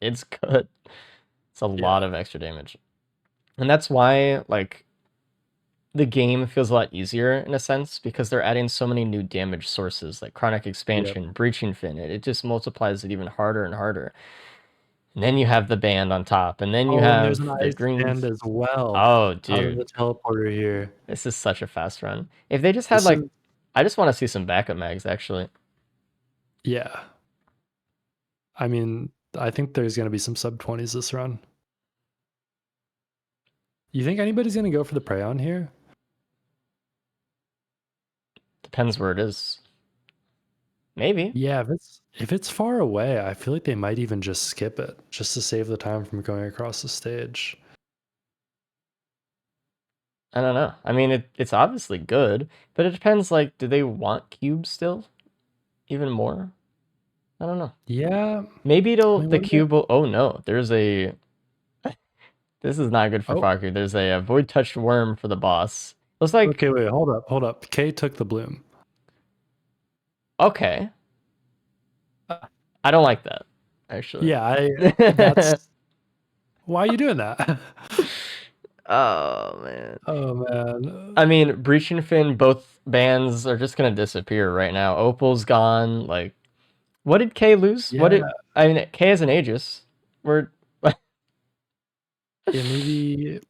good. It's a lot of extra damage, and that's why like the game feels a lot easier in a sense because they're adding so many new damage sources like chronic expansion, breaching fin. It just multiplies it even harder and harder. And then you have the band on top, and then you and there's have an the ice greens. band as well. Oh, Out of dude, the teleporter here. this is such a fast run. If they just had This like, is- I just want to see some backup mags actually. yeah. I mean, I think there's going to be some sub 20s this run. You think anybody's going to go for the Prayon here? Depends where it is. Maybe. Yeah, if it's far away, I feel like they might even just skip it just to save the time from going across the stage. I don't know. I mean, it's obviously good, but it depends. Like, do they want cubes still? Even more? I don't know. Yeah. Maybe I mean, the what cube will. Oh no, there's a. This is not good for Faku. There's a void touched worm for the boss. Looks like Okay, wait, hold up. K took the bloom. okay. I don't like that, actually. Yeah, that's why are you doing that? Oh man. Oh man. I mean, Breach and Fin, both bands are just gonna disappear right now. Opal's gone. Like, what did K lose? Yeah. What did I mean? K has an Aegis. We're Yeah, maybe.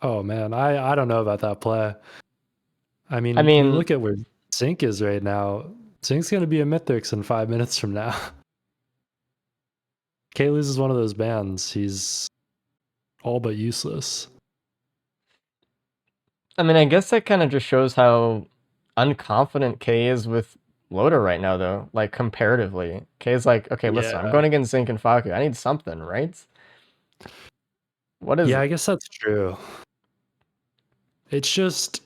Oh man, I don't know about that play. I mean, you look at where Zinc is right now. Zinc's gonna be a Mythics in 5 minutes from now. K loses one of those bands. He's all but useless. I mean, I guess that kind of just shows how unconfident K is with Loader right now, though. Like comparatively, K is like, okay, listen, I'm going against Zinc and Faku. I need something, right? What is? Yeah, I guess that's true. It's just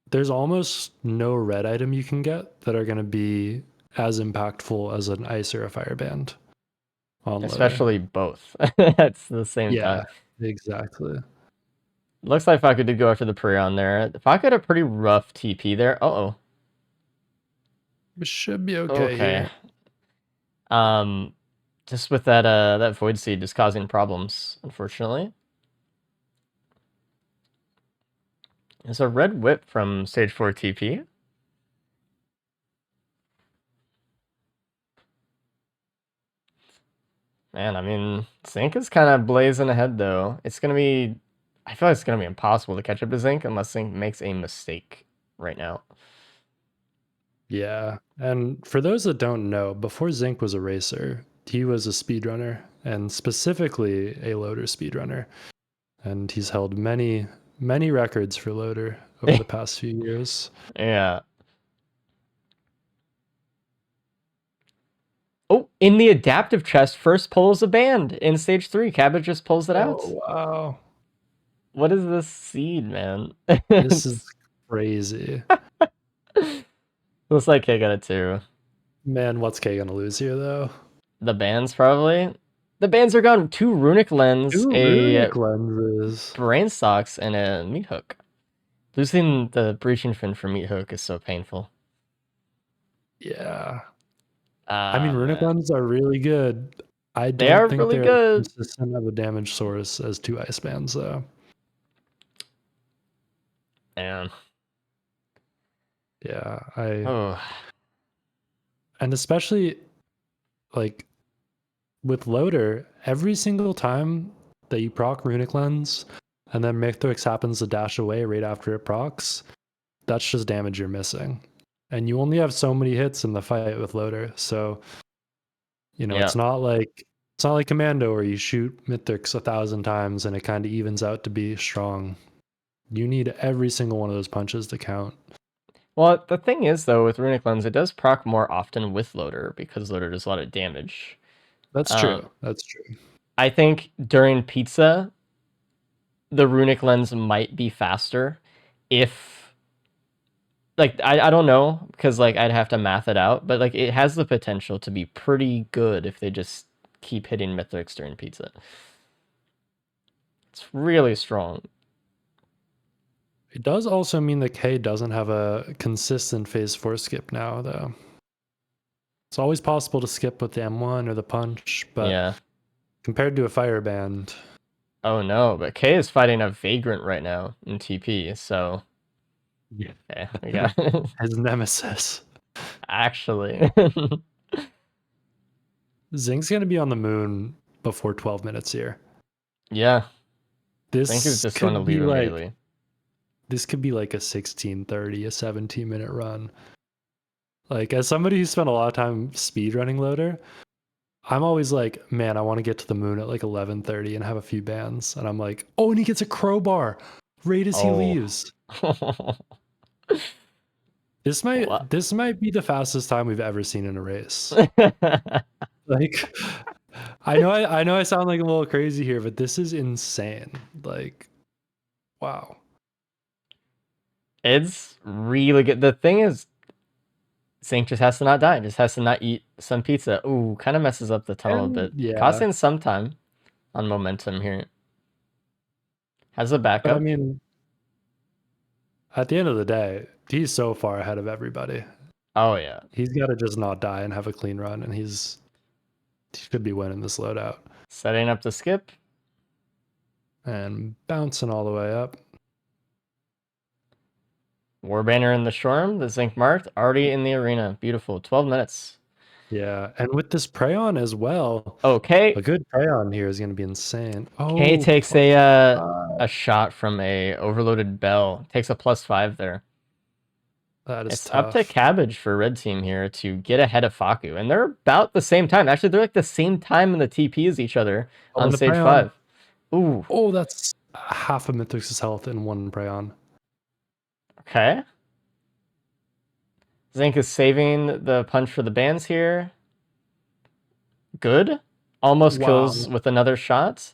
there's almost no red item you can get that are going to be as impactful as an ice or a fire band. Especially both at the same time. Yeah, exactly. Looks like Faku did go after the Prion there. Faku had a pretty rough TP there. Uh-oh. It should be okay here. Just with that that Void Seed just causing problems, unfortunately. There's a red whip from stage 4 TP. Man, I mean, Zinc is kind of blazing ahead, though. It's going to be... I feel like it's going to be impossible to catch up to Zinc unless Zinc makes a mistake right now. Yeah, and for those that don't know, before Zinc was a racer, he was a speedrunner, and specifically a loader speedrunner. And he's held many, many records for loader over the past few years. Yeah. Oh, in the adaptive chest, first pull is a band in stage 3. Cabbage just pulls it out. Oh, wow. What is this seed, man? This is crazy. Looks like K got it too. Man, what's K gonna lose here, though? The bands, probably. The bands are gone. 2 runic lens, runic lenses, brain socks, and a meat hook. Losing the breaching fin for meat hook is so painful. Yeah. I mean, runic lenses are really good. I don't they are think really they're good. consistent of a damage source as 2 ice bands, though. Man. Yeah, Oh, and especially like with Loader, every single time that you proc Runic Lens and then Mythrix happens to dash away right after it procs, that's just damage you're missing. And you only have so many hits in the fight with Loader. So, yeah. it's not like Commando where you shoot Mythrix 1,000 times and it kind of evens out to be strong. You need every single one of those punches to count. Well, the thing is, though, with Runic Lens, it does proc more often with Loader because Loader does a lot of damage. That's true. That's true. I think during Pizza, the Runic Lens might be faster if, like, I don't know, because, like, I'd have to math it out, but, like, it has the potential to be pretty good if they just keep hitting Mythrix during Pizza. It's really strong. It does also mean that K doesn't have a consistent phase 4 skip now, though. It's always possible to skip with the M1 or the punch, but Yeah. compared to a fireband, Oh, no, but K is fighting a Vagrant right now in TP, so... yeah, Okay, we got... his nemesis. Actually. Zink's going to be on the moon before 12 minutes here. Yeah. This Zink is just going to could leave be like immediately. this could be like a 16:30, a 17-minute run. Like, as somebody who spent a lot of time speedrunning Loader, I'm always like, man, I want to get to the moon at like 11:30 and have a few bands. And I'm like, oh, and he gets a crowbar right as he Oh. leaves. This What? might be the fastest time we've ever seen in a race. Like, I know I sound like a little crazy here, but this is insane. Like, wow. It's really good. The thing is, Zink just has to not die. Just has to not eat some pizza. Ooh, kind of messes up the tunnel a bit. Yeah. Costing some time on momentum here. Has a But backup. I mean, at the end of the day, he's so far ahead of everybody. Oh, yeah. He's got to just not die and have a clean run, and he could be winning this loadout. Setting up the skip. And bouncing all the way up. Warbanner in the Shorm, the Zink marked, already in the arena. Beautiful. 12 minutes. Yeah, and with this Prayon as well. Okay. A good Prayon here is going to be insane. Oh, K takes a shot from a overloaded bell. Takes a +5 there. that is It's tough. up to Cabbage for Red Team here to get ahead of Faku. And they're about the same time. Actually, they're like the same time in the TP as each other on stage 5. Ooh. Oh, that's half of Mythrix's health in one Prayon. Okay. Zink is saving the punch for the bands here. Good. Almost kills with another shot.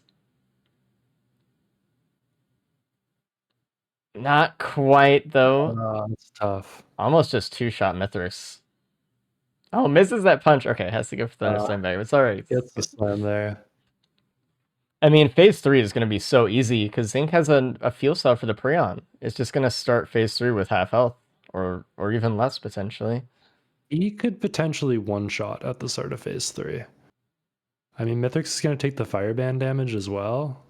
Not quite, though. It's tough. Almost just two-shot Mythrix. Oh, misses that punch. Okay, has to go for the understand bag. It's alright. Gets the slam there. I mean, phase 3 is going to be so easy because Zink has a feel cell for the Prion. It's just going to start phase 3 with half health or even less potentially. He could potentially one-shot at the start of phase 3. I mean, Mythrix is going to take the fireband damage as well.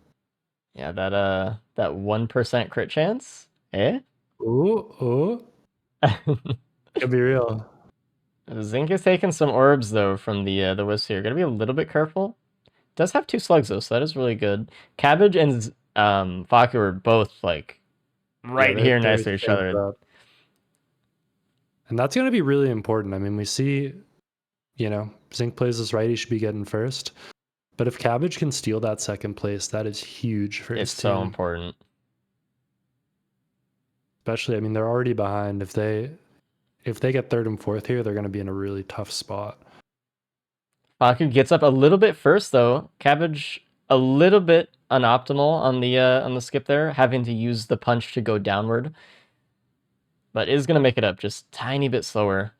Yeah, that 1% crit chance. Eh? Ooh. Could be real. Zink is taking some orbs though from the wisp here. Gotta be a little bit careful. Does have 2 slugs though, so that is really good. Cabbage and Faku are both like right here next to each other. And that's going to be really important. I mean, we see, Zink plays this right, he should be getting first. But if Cabbage can steal that second place, that is huge for his It's team. so important. Especially, I mean, they're already behind. If they get third and fourth here, they're going to be in a really tough spot. Faku gets up a little bit first though. Cabbage a little bit unoptimal on the skip there, having to use the punch to go downward. But is gonna make it up just tiny bit slower.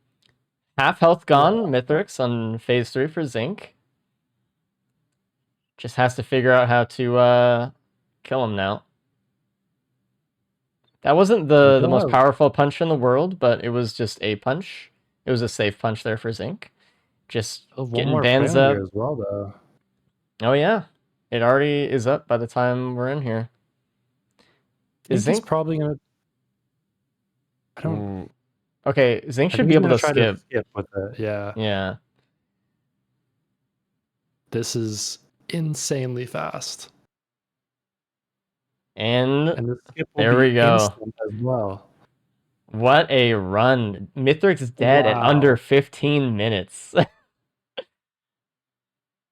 Half health gone, Mythrix on phase 3 for Zink. Just has to figure out how to kill him now. That wasn't the most powerful punch in the world, but it was just a punch. It was a safe punch there for Zink. Just getting bands up. As well, though. Oh yeah, it already is up by the time we're in here. Is Zink probably gonna? I don't. Okay, Zinc I should think be he's able gonna to try to skip. skip with it. Yeah. Yeah. This is insanely fast. And And the skip will there be we go. instant as well. What a run. Mithric's dead at under Wow. 15 minutes.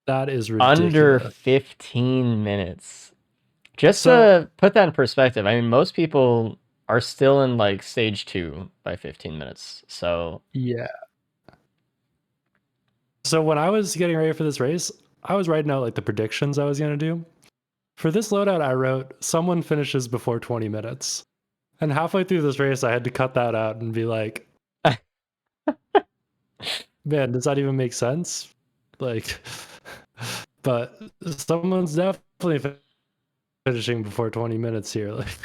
That is Under ridiculous. 15 minutes. Just So- to put that in perspective, I mean, most people are still in like stage 2 by 15 minutes. So, Yeah. So when I was getting ready for this race, I was writing out like the predictions I was going to do. For this loadout, I wrote someone finishes before 20 minutes. And halfway through this race, I had to cut that out and be like, man, does that even make sense? Like, but someone's definitely finishing before 20 minutes here. Like,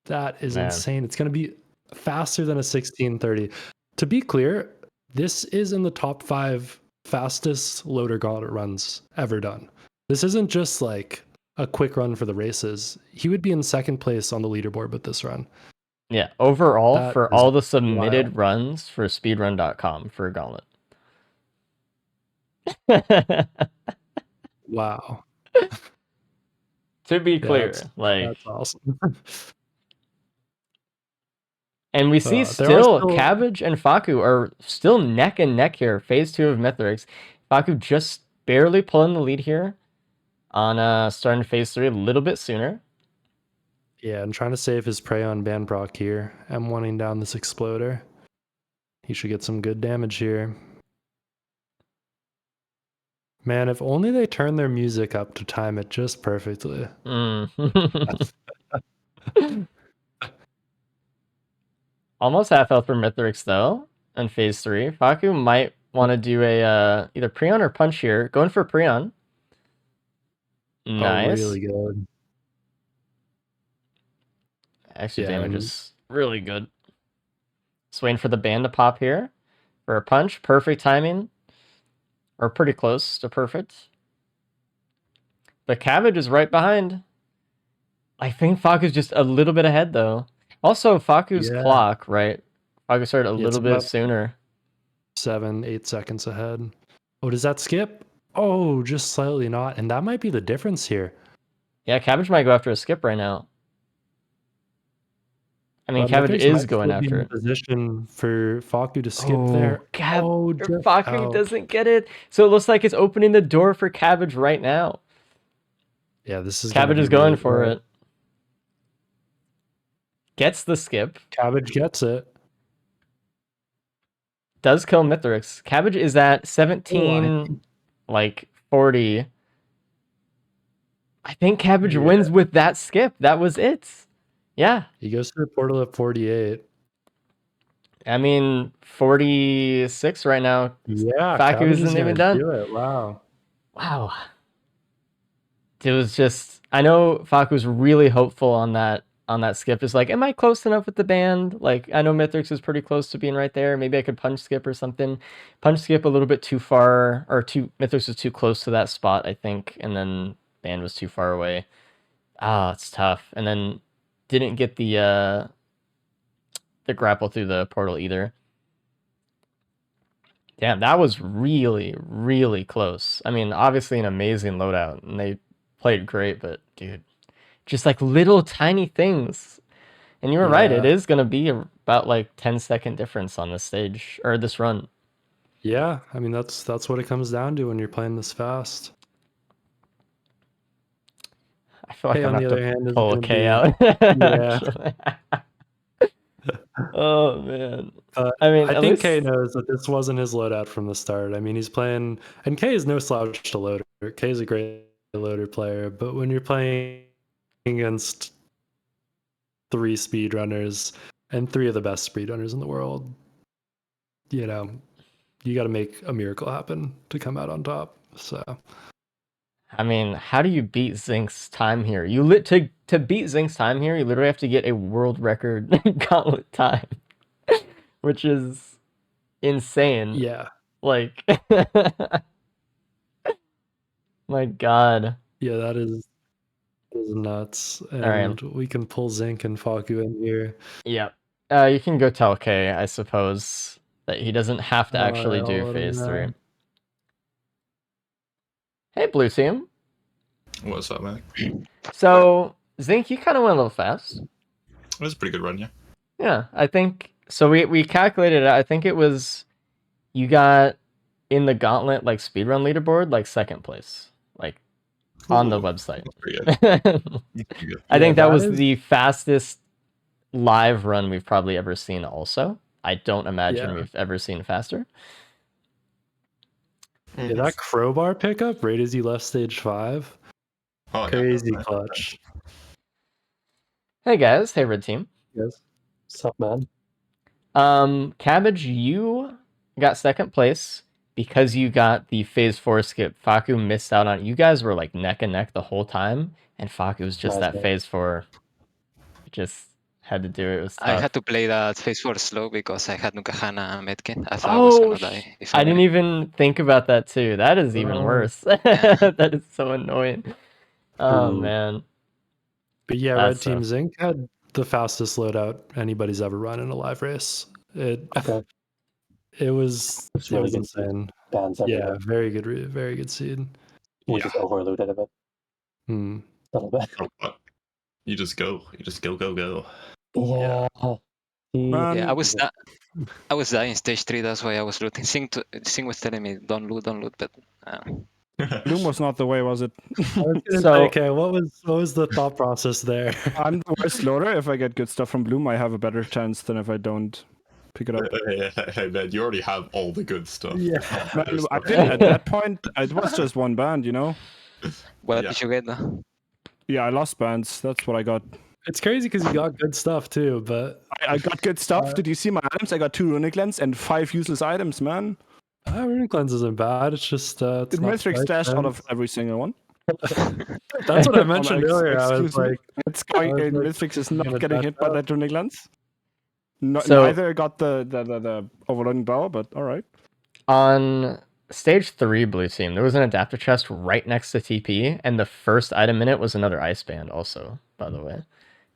that is Man. insane. It's going to be faster than a 1630. To be clear, this is in the top 5 fastest loader gauntlet runs ever done. This isn't just like a quick run for the races. He would be in second place on the leaderboard with this run. yeah, overall, That for is all the submitted wild. runs for speedrun.com for Gauntlet. Wow. To be Yeah, clear, like, that's awesome. and we see There are still still- Cabbage and Faku are still neck and neck here. Phase 2 of Mithrix. Faku just barely pulling the lead here on starting phase 3 a little bit sooner. Yeah, and trying to save his prey on Banbrock here. M1ing down this Exploder. He should get some good damage here. Man, if only they turn their music up to time it just perfectly. Almost half health for Mithrix though in phase 3. Faku might want to do a either Prion or Punch here. Going for Prion. Nice. Oh, really good. Extra Yeah, damage and- is really good. Just waiting for the band to pop here for a punch. Perfect timing. Or pretty close to perfect. But Cabbage is right behind. I think Faku's just a little bit ahead though. Also, Faku's Yeah. clock, right? Faku started a Yeah, it's little bit about- sooner. 7-8 seconds ahead. Oh, does that skip? Oh, just slightly not. And that might be the difference here. Yeah, Cabbage might go after a skip right now. I mean, But Cabbage Mithrix is might going still be after in it. Position for Faku to skip there. Oh, just Faku out. doesn't get it. So it looks like it's opening the door for Cabbage right now. Yeah, this is Cabbage gonna is be going really for hard. it. Gets the skip. Cabbage gets it. Does kill Mithrix. Cabbage is at Oh, 17, like 40. I think Cabbage Yeah. wins with that skip. That was it. Yeah. He goes to the portal at 48. I mean, 46 right now. Yeah, Faku Cabbage isn't is even gonna done. do it. Wow. Wow. It was just, I know Faku's really hopeful on that skip. Is like, am I close enough with the band? Like, I know Mithrix is pretty close to being right there. Maybe I could punch skip or something. Punch skip a little bit too far, or Mithrix was too close to that spot, I think, and then band was too far away. Ah, it's tough. And then didn't get the grapple through the portal either. Damn, that was really, really close. I mean, obviously an amazing loadout, and they played great, but dude, just like little tiny things. And you were right, it Yeah. is going to be about like 10-second difference on this stage, or this run. Yeah, I mean that's what it comes down to when you're playing this fast. I feel like K, I'm on going the to other have hand, to is pull a gonna K be- out. Yeah. Oh, man. But I mean, I at think least... K knows that this wasn't his loadout from the start. I mean, he's playing, and K is no slouch to loader. K is a great loader player, but when you're playing against 3 speedrunners and 3 of the best speedrunners in the world, you know, you got to make a miracle happen to come out on top. So I mean, how do you beat Zinc's time here? To beat Zinc's time here, you literally have to get a world record gauntlet time, which is insane. yeah, Like, my God. yeah, that is nuts. And right. we can pull Zinc and Faku in here. Yep. You can go tell Kay, I suppose, that he doesn't have to actually Alright, do I'll let him phase 3. know. Hey, blue team. What's up, man? So, Zink, you kind of went a little fast. It was a pretty good run, yeah. Yeah, I think so. We calculated it. I think it was you got in the gauntlet like speedrun leaderboard like second place, like on the Ooh, website. that's pretty good. That's pretty good. I think Yeah, that was is- the fastest live run we've probably ever seen. Also, I don't imagine Yeah. we've ever seen faster. Yeah, that crowbar pickup right as you left stage 5. Oh, yeah. Crazy clutch. Hey guys, hey red team. Yes. What's up, man? Cabbage, you got second place because you got the phase 4 skip. Faku missed out on it. You guys were like neck and neck the whole time, and Faku was just Nice, that man. phase 4. Just had to do it. It was tough. I had to play that phase 4 slow because I had Nukahana and Medkit. I thought I was gonna die. If I didn't win. even think about that too. That is even Oh. worse. That is so annoying. Oh Hmm. man. But yeah, That's Red Team tough. Zinc had the fastest loadout anybody's ever run in a live race. It Okay. it was It's really good insane. Bands Yeah, everywhere. very good seed. We Yeah. just overlooted a bit. Hmm. A little bit. Oh, but you just go. You just go, go, go. Yeah. Man, Yeah, I was dying stage 3. That's why I was looting. Sing was telling me don't loot, but Bloom was not the way, was it? I was gonna So- say, okay, what was the thought process there? I'm the worst loader. If I get good stuff from Bloom, I have a better chance than if I don't pick it up. Hey, man, you already have all the good stuff. Yeah. Man, There's I no- didn't at that point. It was just one band, you know. what Yeah. did you get? Though? Yeah, I lost bands. That's what I got. It's crazy because you got good stuff too, but I got good stuff. Did you see my items? I got 2 runic lens and 5 useless items, man. Runic Lens isn't bad. It's just it's Did not Mythic spike stash out lens. of every single one? That's what I mentioned earlier. I was Excuse me. like, It's going. I was like, Mythic is I'm not gonna getting back hit by up. that runic lens. So- Neither got the overloading bow, but all right. On stage 3 blue team, there was an adapter chest right next to TP, and the first item in it was another ice band also, by the way.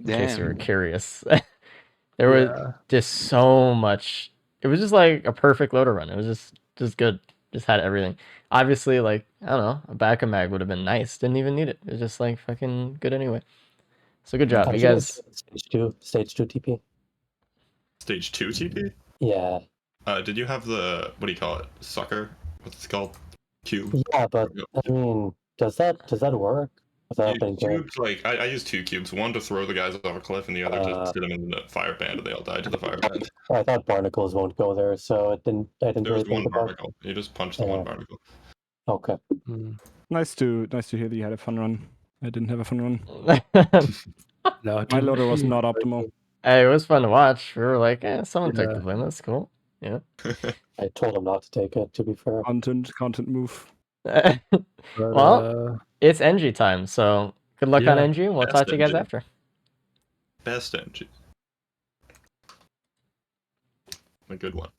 In case you were Damn. curious. There was Yeah. just so much. It was just like a perfect loader run. It was just good. Just had everything. Obviously, like, I don't know, a back mag would have been nice. Didn't even need it. It was just like fucking good anyway. So good job. How You did you guys do stage 2 TP? Stage 2 TP? Yeah. Did you have the, what do you call it? Sucker? What's it called? Cube? Yeah, but I mean, does that work without being good? Cubes, like, I used 2 cubes. One to throw the guys off a cliff, and the other to sit them in the fire band, and they all died to the fire band. I thought barnacles won't go there, so I didn't There really was think one about. barnacle. You just punched the one barnacle. Okay. Nice to hear that you had a fun run. I didn't have a fun run. No, My loader was not optimal. Hey, it was fun to watch. We were like, someone took Yeah. the blame. That's cool. Yeah. I told him not to take it, to be fair. Content move. But, Well, it's NG time, so good luck on Yeah. NG. We'll Best talk to you guys NG. after. Best engine. A good one.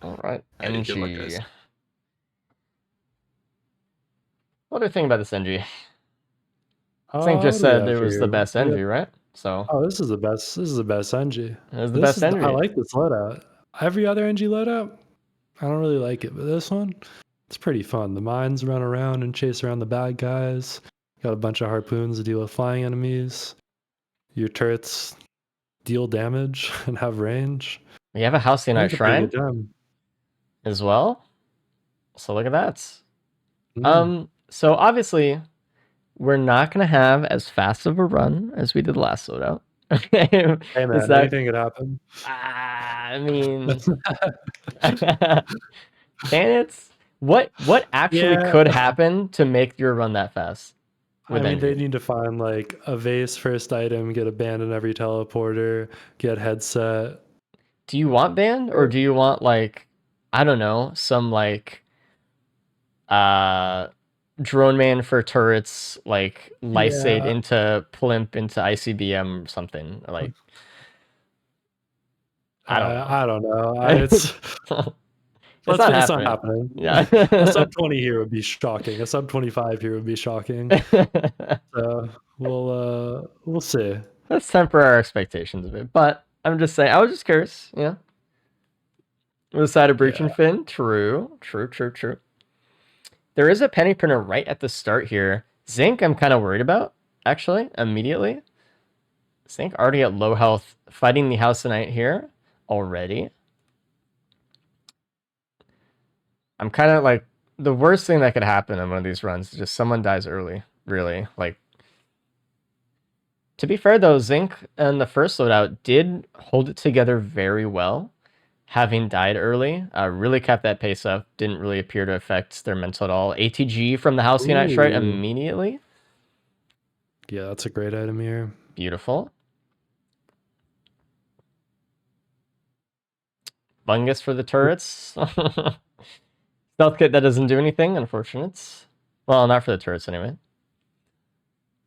All right, Hey, good luck, NG. guys. What do you think about this NG? oh, Zink just what do we said it have was the here? best We got- NG, right? So Oh, this is the best. This is the best NG. it was the best NG. I like this loadout. Every other NG loadout, I don't really like it, but this one, it's pretty fun. The mines run around and chase around the bad guys. Got a bunch of harpoons to deal with flying enemies. Your turrets deal damage and have range. We have a Halcyon It's a pretty Shrine good time. as well. So look at that. Mm. So obviously, we're not gonna have as fast of a run as we did last loadout. Hey man, Is that- anything could happen. I mean, can it? What actually Yeah. could happen to make your run that fast? I with mean, they NG? need to find like a vase first item, get a band in every teleporter, get headset. Do you want band or do you want like, I don't know, some like drone man for turrets, like lysate Yeah. into plimp into ICBM or something like. I don't know. I don't know. It's It's not happening. happening. Yeah. A sub 20 here would be shocking. A sub 25 here would be shocking. So we'll see. let's temper our expectations a bit. But I'm just saying, I was just curious, you know. With a side of breach and fin, true. There is a penny printer right at the start here. Zinc, I'm kind of worried about, actually, immediately. Zinc already at low health, fighting the House Knight here already. I'm kind of like, the worst thing that could happen in one of these runs is just someone dies early, really. Like, to be fair though, Zinc in the first loadout did hold it together very well, having died early. Really kept that pace up, didn't really appear to affect their mental at all. ATG from the House Knight right immediately. Yeah, that's a great item here. Beautiful. Bungus for the turrets. Stealth kit that doesn't do anything, unfortunate. Well, not for the turrets anyway.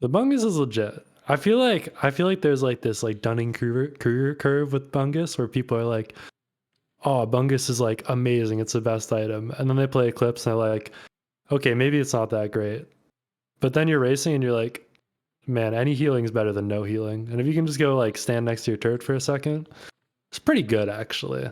The Bungus is legit. I feel like there's like this like Dunning-Kruger curve with Bungus where people are like, oh, Bungus is like amazing, it's the best item. And then they play Eclipse and they're like, okay, maybe it's not that great. But then you're racing and you're like, man, any healing is better than no healing. And if you can just go like stand next to your turret for a second, it's pretty good actually.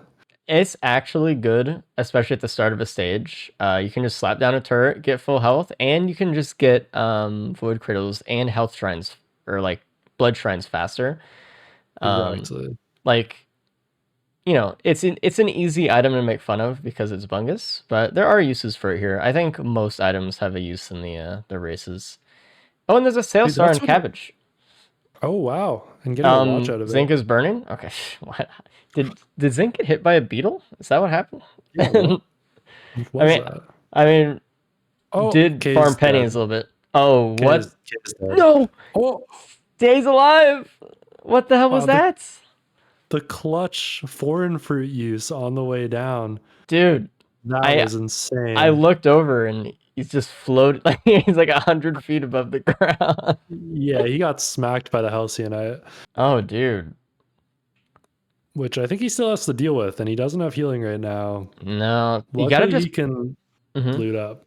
It's actually good, especially at the start of a stage. You can just slap down a turret, get full health, and you can just get void cradles and health shrines, or like blood shrines faster. Exactly. Like, you know, it's an easy item to make fun of because it's Bungus, but there are uses for it here. I think most items have a use in the races. Oh, and there's a Sail Star and Cabbage. Oh wow! And getting a watch out of Zinc it. is burning. Okay, what? Did Zinc get hit by a beetle? Is that what happened? Yeah, what was that? I mean, Oh, did Kay's farm pennies dead. a little bit. Oh, what? Kay's dead. No, Oh, stays alive. What the hell was that? The clutch foreign fruit use on the way down. Dude, That was insane. I looked over and he's just floating. Like he's like 100 feet above the ground. Yeah, he got smacked by the Halcyon. Oh, dude. Which I think he still has to deal with, and he doesn't have healing right now. No, you Luckily, gotta just he can loot up.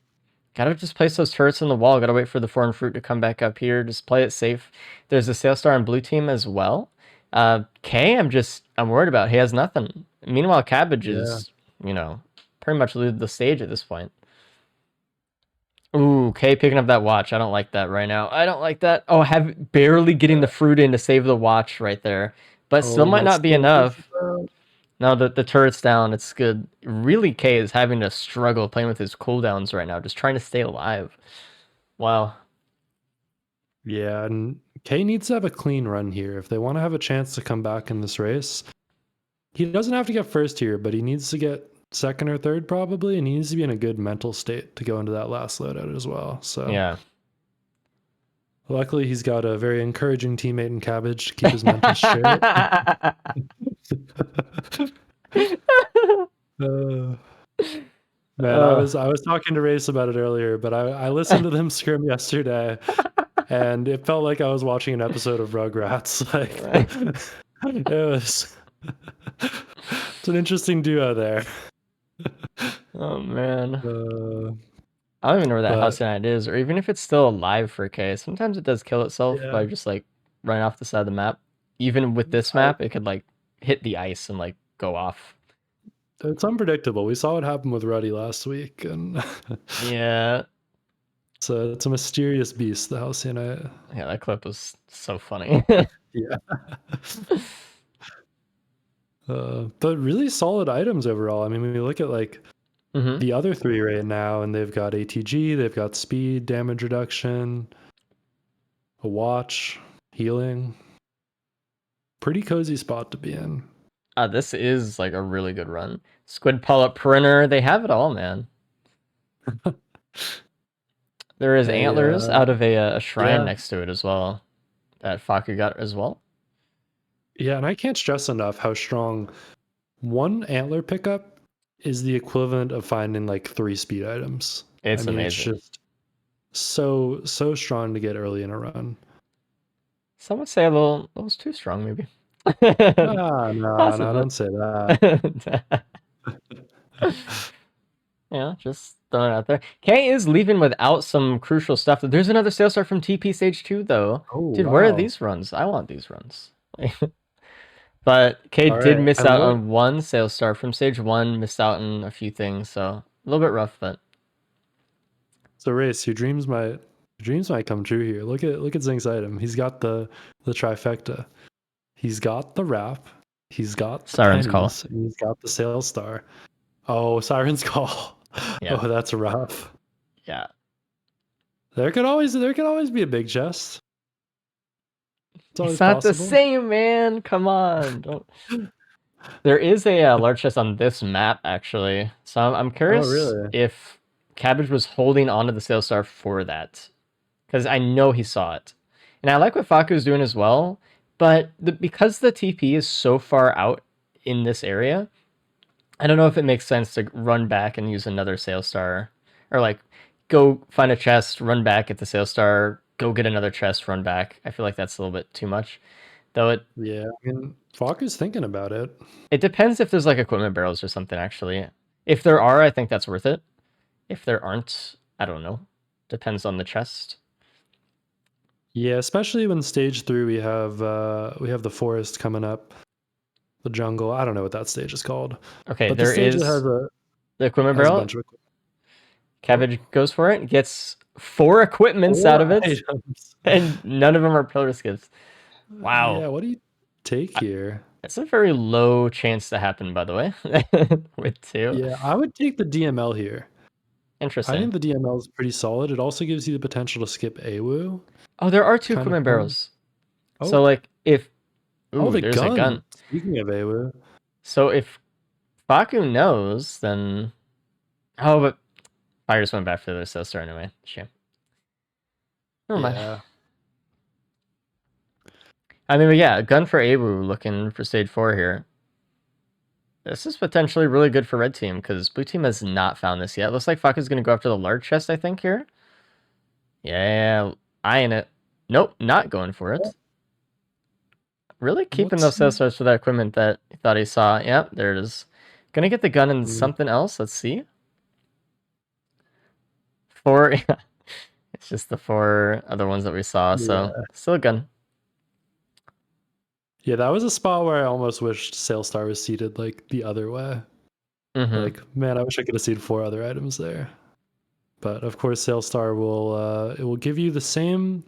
Gotta just place those turrets in the wall. Gotta wait for the foreign fruit to come back up here. Just play it safe. There's a Sail Star on blue team as well. K, I'm worried about. He has nothing. Meanwhile, Cabbage is, you know, pretty much looted the stage at this point. Ooh, K picking up that watch. I don't like that right now. I don't like that. Oh, barely getting the fruit in to save the watch right there. But still might not be enough. No, the turret's down. It's good. Really, K is having to struggle playing with his cooldowns right now, just trying to stay alive. Wow. Yeah, and K needs to have a clean run here if they want to have a chance to come back in this race. He doesn't have to get first here, but he needs to get second or third probably, and he needs to be in a good mental state to go into that last loadout as well. So yeah. Luckily, he's got a very encouraging teammate in Cabbage to keep his mental straight. Man, I was talking to Race about it earlier, but I listened to them scrim yesterday, and it felt like I was watching an episode of Rugrats. Like it was, it's an interesting duo there. Oh man, I don't even know where that house tonight is, or even if it's still alive for K. Sometimes it does kill itself by just like running off the side of the map. Even with this map, it could like hit the ice and like go off. It's unpredictable. We saw what happened with Ruddy last week, and yeah, so it's a mysterious beast, the Halcyon. Yeah, that clip was so funny. Yeah. But really solid items overall. I mean, when you look at like the other three right now, and they've got ATG, they've got speed, damage reduction, a watch, healing. Pretty cozy spot to be in. This is like a really good run. Squid Polyp Printer, they have it all, man. There is antlers out of a shrine next to it as well. That Faku got as well. Yeah, and I can't stress enough how strong one antler pickup is the equivalent of finding like 3 speed items. It's amazing. It's just so strong to get early in a run. Some would say a little too strong, maybe. No, don't say that. Yeah, just throwing it out there. K is leaving without some crucial stuff. There's another sales star from TP Stage 2, though. Oh, Dude, where are wow. these runs? I want these runs. But K All did right, miss and out what? on one sales star from Stage 1, missed out on a few things, so a little bit rough, but So Race, your dreams might come true here. Look at Zink's item. He's got the trifecta. He's got the wrap. He's got the Siren's Call. pennies. And he's got the sales star. Oh, Siren's Call. Yeah. Oh, that's rough. Yeah. There could always be a big chest. It's always It's not the possible. same, man. Come on. Don't... There is a large chest on this map, actually. So I'm curious really? if Cabbage was holding onto the sales star for that. Because I know he saw it. And I like what Faku's doing as well. But because the TP is so far out in this area, I don't know if it makes sense to run back and use another sales star. Or like go find a chest, run back, get the sales star, go get another chest, run back. I feel like that's a little bit too much. Though Yeah, I mean, Faku's thinking about it. it depends if there's like equipment barrels or something actually. If there are, I think that's worth it. If there aren't, I don't know. Depends on the chest. Yeah, especially when stage 3 we have the forest coming up, the jungle. I don't know what that stage is called, Okay, but the there stage is that has a equipment barrel. bunch of Cabbage goes for it, gets 4 equipments out of it, items. and none of them are pillar skips. Wow. Yeah, what do you take here? It's a very low chance to happen, by the way, with 2. Yeah, I would take the DML here. I Interesting. think the DML is pretty solid. It also gives you the potential to skip AWU. Oh, there are 2 Kind of equipment fun. barrels. Oh. So, like, if... Oh, Ooh, the there's a gun. Speaking of AWU. So, if Baku knows, then... Oh, but I just went back for the sales star anyway. Shame. Never mind. Yeah. I mean, but yeah, gun for Awu looking for stage 4 here. This is potentially really good for red team because blue team has not found this yet. Looks like Faka's going to go after the large chest, I think, here. Yeah, eyeing it. Nope, not going for it. Really keeping those sales stars for that equipment that he thought he saw. Yep, there it is. Gonna get the gun and something else. Let's see. 4. It's just the 4 other ones that we saw. So still a gun. Yeah, that was a spot where I almost wished Sailstar was seated like the other way. Mm-hmm. Like, man, I wish I could have seen 4 other items there. But of course, Sailstar will give you the same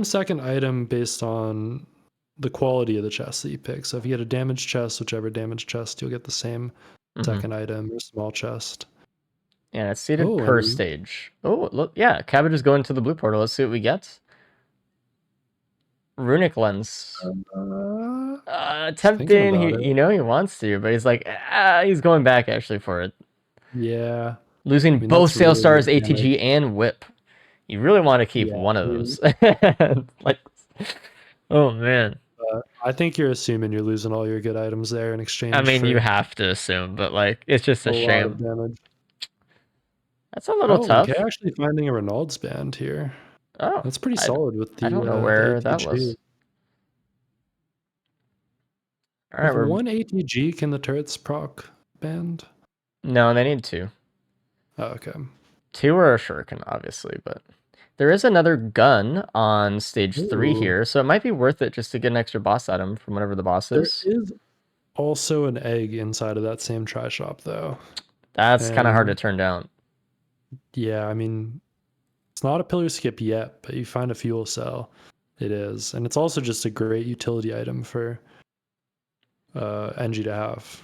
second item based on the quality of the chest that you pick. So if you get a damaged chest, whichever damaged chest, you'll get the same second item or small chest. Yeah, it's seated per stage. Oh, look, yeah, Cabbage is going to the blue portal. Let's see what we get. Runic lens. Tempting. He wants to, but he's like, he's going back actually for it. Yeah. Losing both sales stars, ATG and whip. You really want to keep one of those. Like, oh man. I think you're assuming you're losing all your good items there in exchange. I mean, you have to assume, but like, it's just a shame. Lot of damage. That's a little tough. Okay, actually finding a Renault's band here. Oh, that's pretty solid with the. I don't know where that was. All right, one ATG, can the turrets proc band? No, they need 2. Oh, okay. 2 or a shuriken, obviously, but there is another gun on stage 3 here, so it might be worth it just to get an extra boss item from whatever the boss is. There is also an egg inside of that same try shop, though. That's kind of hard to turn down. Yeah, I mean, it's not a pillar skip yet, but you find a fuel cell. It is, and it's also just a great utility item for NG to have.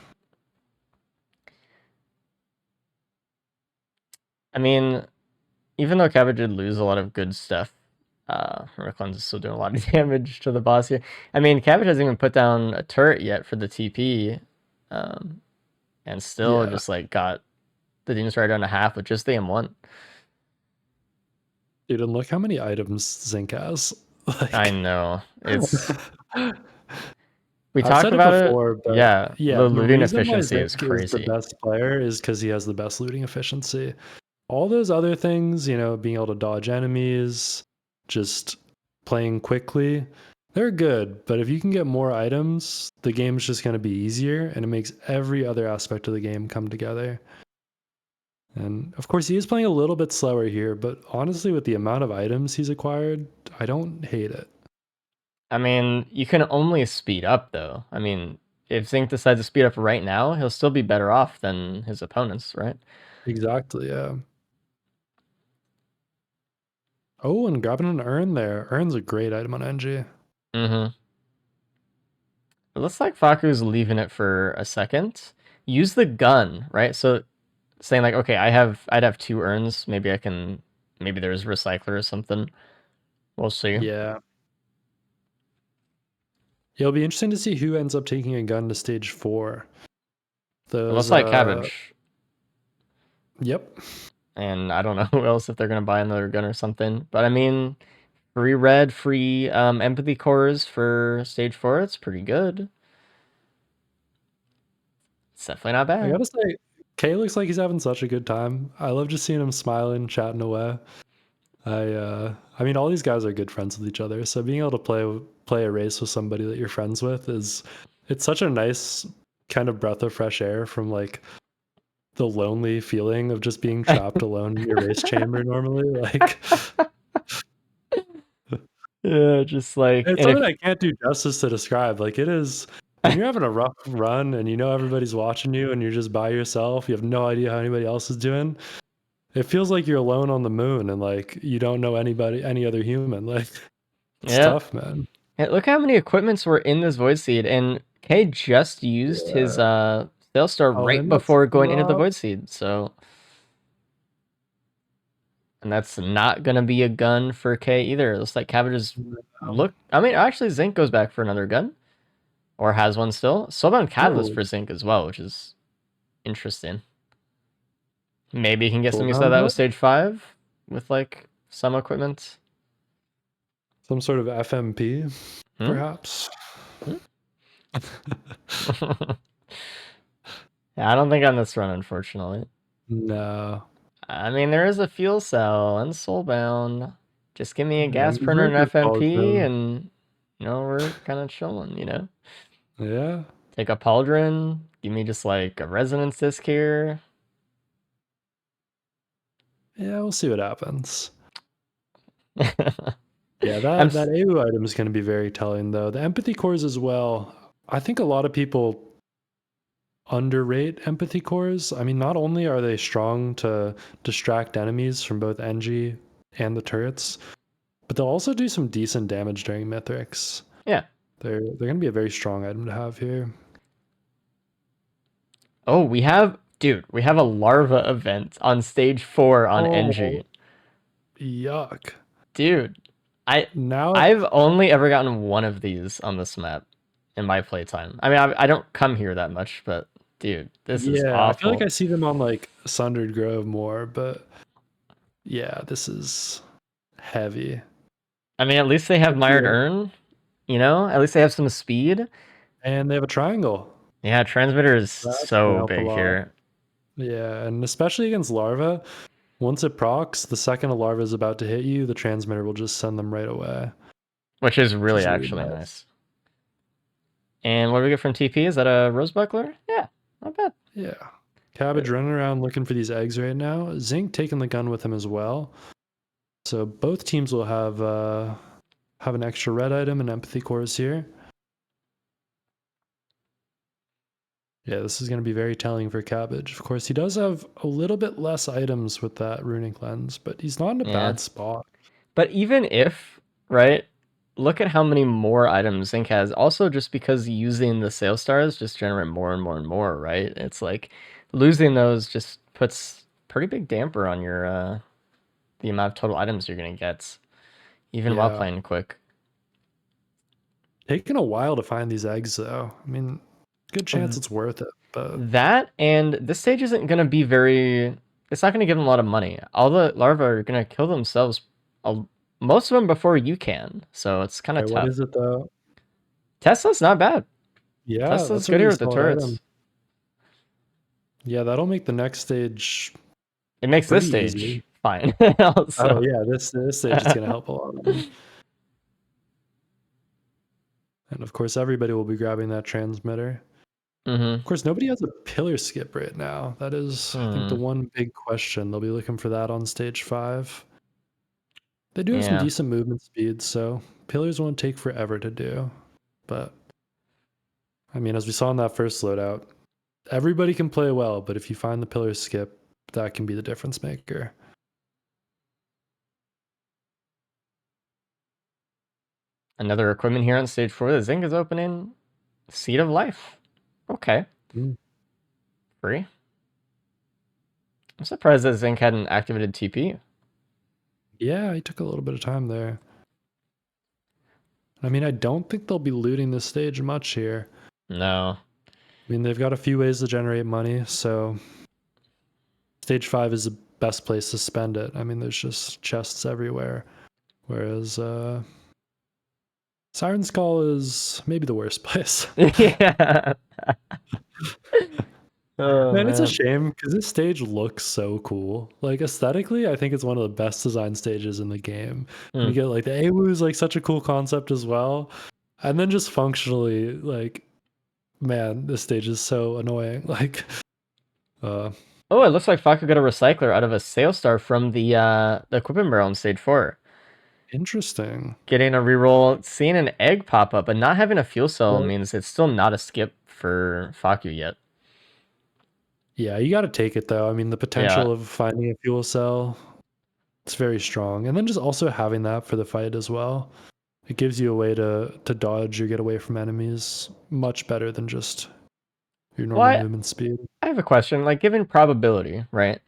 I mean, even though Cabbage did lose a lot of good stuff, Reclens is still doing a lot of damage to the boss here. I mean, Cabbage hasn't even put down a turret yet for the TP, and still just like got the Demon Rider down to half with just the M1. Dude, and look how many items Zink has. Like... I know. It's... We talked about it before, but yeah, the looting efficiency is crazy. The best player is because he has the best looting efficiency. All those other things, being able to dodge enemies, just playing quickly, they're good. But if you can get more items, the game's just going to be easier, and it makes every other aspect of the game come together. And of course, he is playing a little bit slower here, but honestly, with the amount of items he's acquired, I don't hate it. I mean, you can only speed up though. I mean, if Zinc decides to speed up right now, he'll still be better off than his opponents, right? Exactly, yeah. Oh, and grabbing an urn there. Urn's a great item on NG. Mm-hmm. It looks like Faku's leaving it for a second. Use the gun, right? So saying like, okay, I'd have 2 urns. Maybe there's recycler or something. We'll see. Yeah. It'll be interesting to see who ends up taking a gun to stage 4. It looks like Cabbage. Yep. And I don't know who else if they're gonna buy another gun or something. But I mean, free red, free empathy cores for stage 4. It's pretty good. It's definitely not bad. I gotta say, Kay looks like he's having such a good time. I love just seeing him smiling, chatting away. I mean, all these guys are good friends with each other, so being able to play a race with somebody that you're friends with it's such a nice kind of breath of fresh air from like the lonely feeling of just being trapped alone in your race chamber normally. Like, Yeah, just like it's something I can't do justice to describe. Like, it is when you're having a rough run and you know everybody's watching you and you're just by yourself, you have no idea how anybody else is doing. It feels like you're alone on the moon and like you don't know any other human. Like, it's tough, man. Hey, look how many equipments were in this Void Seed, and Kay just used his Sales Star right before going into the Void Seed, so... And that's not gonna be a gun for Kay either. It looks like Cabbage's look... I mean, actually, Zinc goes back for another gun. Or has one still. Soulbound Catalyst for Zinc as well, which is interesting. Maybe he can get some use of that with stage 5 with like some equipment. Some sort of FMP, perhaps. Yeah, I don't think on this run, unfortunately. No. I mean, there is a fuel cell and Soulbound. Just give me a gas printer and FMP, and you know, we're kind of chilling, you know? Yeah. Take a Pauldron, give me just like a resonance disc here. Yeah, we'll see what happens. Yeah, that AU item is going to be very telling, though. The empathy cores as well. I think a lot of people underrate empathy cores. I mean, not only are they strong to distract enemies from both NG and the turrets, but they'll also do some decent damage during Mythics. Yeah. They're going to be a very strong item to have here. Oh, we have a larva event on stage 4 on NG. Yuck. Dude, I've only ever gotten one of these on this map in my playtime. I mean, I don't come here that much, but dude, this is awful. I feel like I see them on like Sundered Grove more, but yeah, this is heavy. I mean, at least they have Mired Urn, you know? At least they have some speed. And they have a triangle. Yeah, Transmitter is so big here. Yeah, and especially against Larva, once it procs, the second a Larva is about to hit you, the Transmitter will just send them right away. Which is really actually nice. And what do we get from TP? Is that a Rose Buckler? Yeah, not bad. Yeah. Cabbage running around looking for these eggs right now. Zinc taking the gun with him as well. So both teams will have an extra red item and empathy cores here. Yeah, this is going to be very telling for Cabbage. Of course, he does have a little bit less items with that Runic Lens, but he's not in a bad spot. But even if, right, look at how many more items Zinc has. Also, just because using the Sales Stars just generate more and more and more, right? It's like losing those just puts pretty big damper on your the amount of total items you're going to get, even while playing quick. Taking a while to find these eggs, though. I mean, good chance it's worth it. But that, and this stage isn't going to be it's not going to give them a lot of money. All the larvae are going to kill themselves, most of them before you can. So it's kind of tough. What is it, though? Tesla's not bad. Yeah, Tesla's good here with the turrets. Item. Yeah, that'll make the next stage... It makes this stage fine. Also. Oh, yeah, this stage is going to help a lot. And of course, everybody will be grabbing that transmitter. Mm-hmm. Of course, nobody has a pillar skip right now. That is, I think, the one big question. They'll be looking for that on stage 5. They do have some Yeah. decent movement speed, so pillars won't take forever to do. But, I mean, as we saw in that first loadout, everybody can play well, but if you find the pillar skip, that can be the difference maker. Another equipment here on stage 4. The Zinc is opening Seed of Life. Okay. Free. I'm surprised that Zinc hadn't activated TP. Yeah, he took a little bit of time there. I mean, I don't think they'll be looting this stage much here. No. I mean, they've got a few ways to generate money, so stage 5 is the best place to spend it. I mean, there's just chests everywhere. Whereas Siren's Call is maybe the worst place. Yeah. Oh, Man, it's a shame because this stage looks so cool. Like aesthetically, I think it's one of the best designed stages in the game. You get like the AWU is like such a cool concept as well. And then just functionally, like, man, this stage is so annoying. Like Oh, it looks like Faku got a recycler out of a sales star from the equipment barrel on stage 4. interesting. Getting a reroll, seeing an egg pop up, but not having a fuel cell Well- means it's still not a skip for Faku yet. Yeah, you got to take it though. I mean, the potential of finding a fuel cell, it's very strong. And then just also having that for the fight as well. It gives you a way to dodge or get away from enemies much better than just your normal movement speed. I have a question. Like, given probability, right?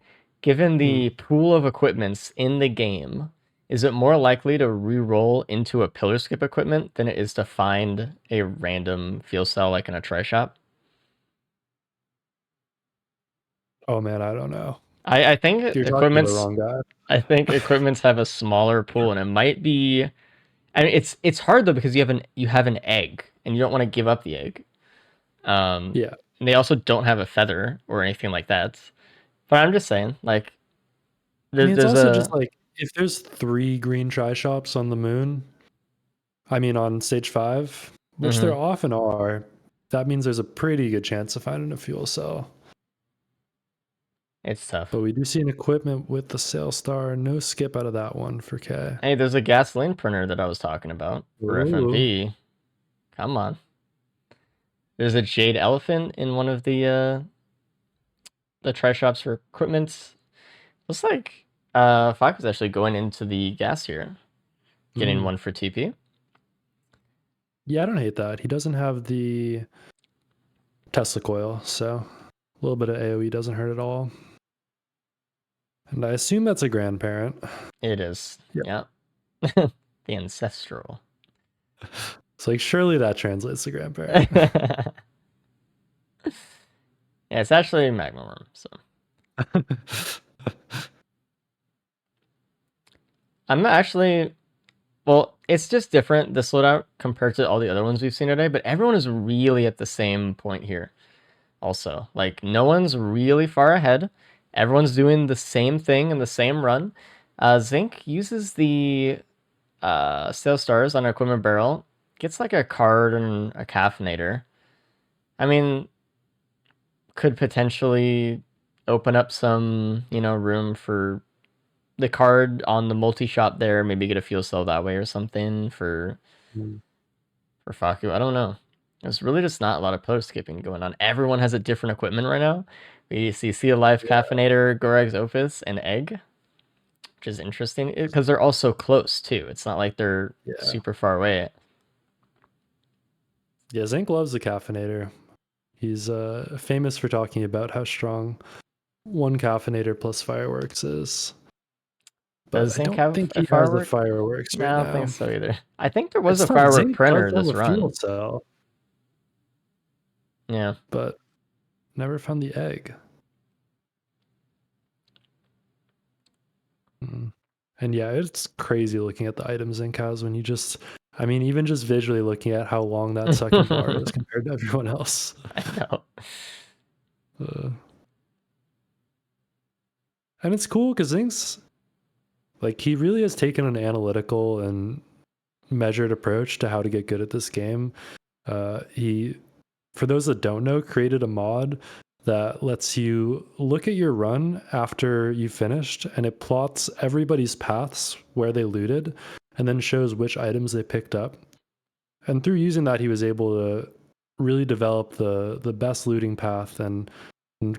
Given the pool of equipments in the game, is it more likely to re-roll into a pillar skip equipment than it is to find a random fuel cell like in a tri shop? Oh man, I don't know. I think You're talking to the equipments. wrong guy. I think equipments have a smaller pool, and it might be. I mean, it's hard though because you have an egg, and you don't want to give up the egg. Yeah. And they also don't have a feather or anything like that. But I'm just saying, like, I mean, it's there's also a just like if there's 3 green tri shops on the moon, I mean on stage 5, which there often are, that means there's a pretty good chance of finding a fuel cell. It's tough. But we do see an equipment with the sail star. No skip out of that one for K. Hey, there's a gasoline printer that I was talking about for FMP. Come on. There's a jade elephant in one of the tri shops for equipment. Looks like Fox is actually going into the gas here, getting one for TP. Yeah, I don't hate that. He doesn't have the Tesla coil, so a little bit of AoE doesn't hurt at all. And I assume that's a grandparent. It is. Yep. Yeah. The ancestral. It's like surely that translates to grandparent. Yeah, it's actually Magma Worm, so. I'm actually, well, it's just different, this loadout, compared to all the other ones we've seen today, but everyone is really at the same point here also. Like, no one's really far ahead. Everyone's doing the same thing in the same run. Zinc uses the Sail Stars on equipment barrel, gets like a card and a caffeinator. I mean, could potentially open up some, room for the card on the multi-shop there, maybe get a fuel cell that way or something for Faku. I don't know. There's really just not a lot of pillar skipping going on. Everyone has a different equipment right now. We see a live caffeinator, Goreg's Opus, and Egg, which is interesting because they're all so close too. It's not like they're super far away. Yeah, Zinc loves the caffeinator. He's famous for talking about how strong one caffeinator plus fireworks is. But Does Zinc I don't think he has the fireworks right now. I don't think so either. I think there was a firework printer this run. Fuel cell, yeah, but never found the egg. And yeah, it's crazy looking at the items Zinc has when you just, I mean, even just visually looking at how long that second bar is compared to everyone else. I know. And it's cool because Zinc's, like, he really has taken an analytical and measured approach to how to get good at this game. He for those that don't know, created a mod that lets you look at your run after you finished, and it plots everybody's paths where they looted, and then shows which items they picked up. And through using that, he was able to really develop the best looting path and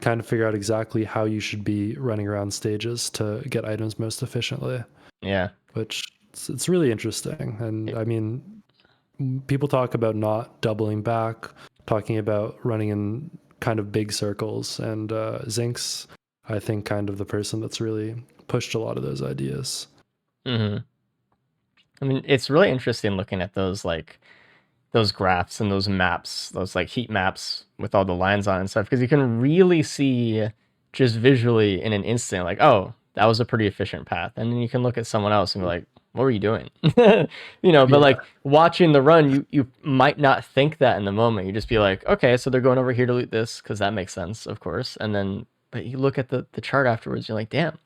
kind of figure out exactly how you should be running around stages to get items most efficiently. Yeah. Which it's really interesting. And I mean, people talk about not doubling back, talking about running in kind of big circles, and Zink's, I think, kind of the person that's really pushed a lot of those ideas. I mean, it's really interesting looking at those those graphs and those maps, those like heat maps with all the lines on and stuff, because you can really see just visually in an instant, like, oh, that was a pretty efficient path. And then you can look at someone else and be like, what were you doing? But like watching the run, you might not think that in the moment. You just be like, okay, so they're going over here to loot this, because that makes sense, of course. And then, but you look at the chart afterwards, you're like, damn,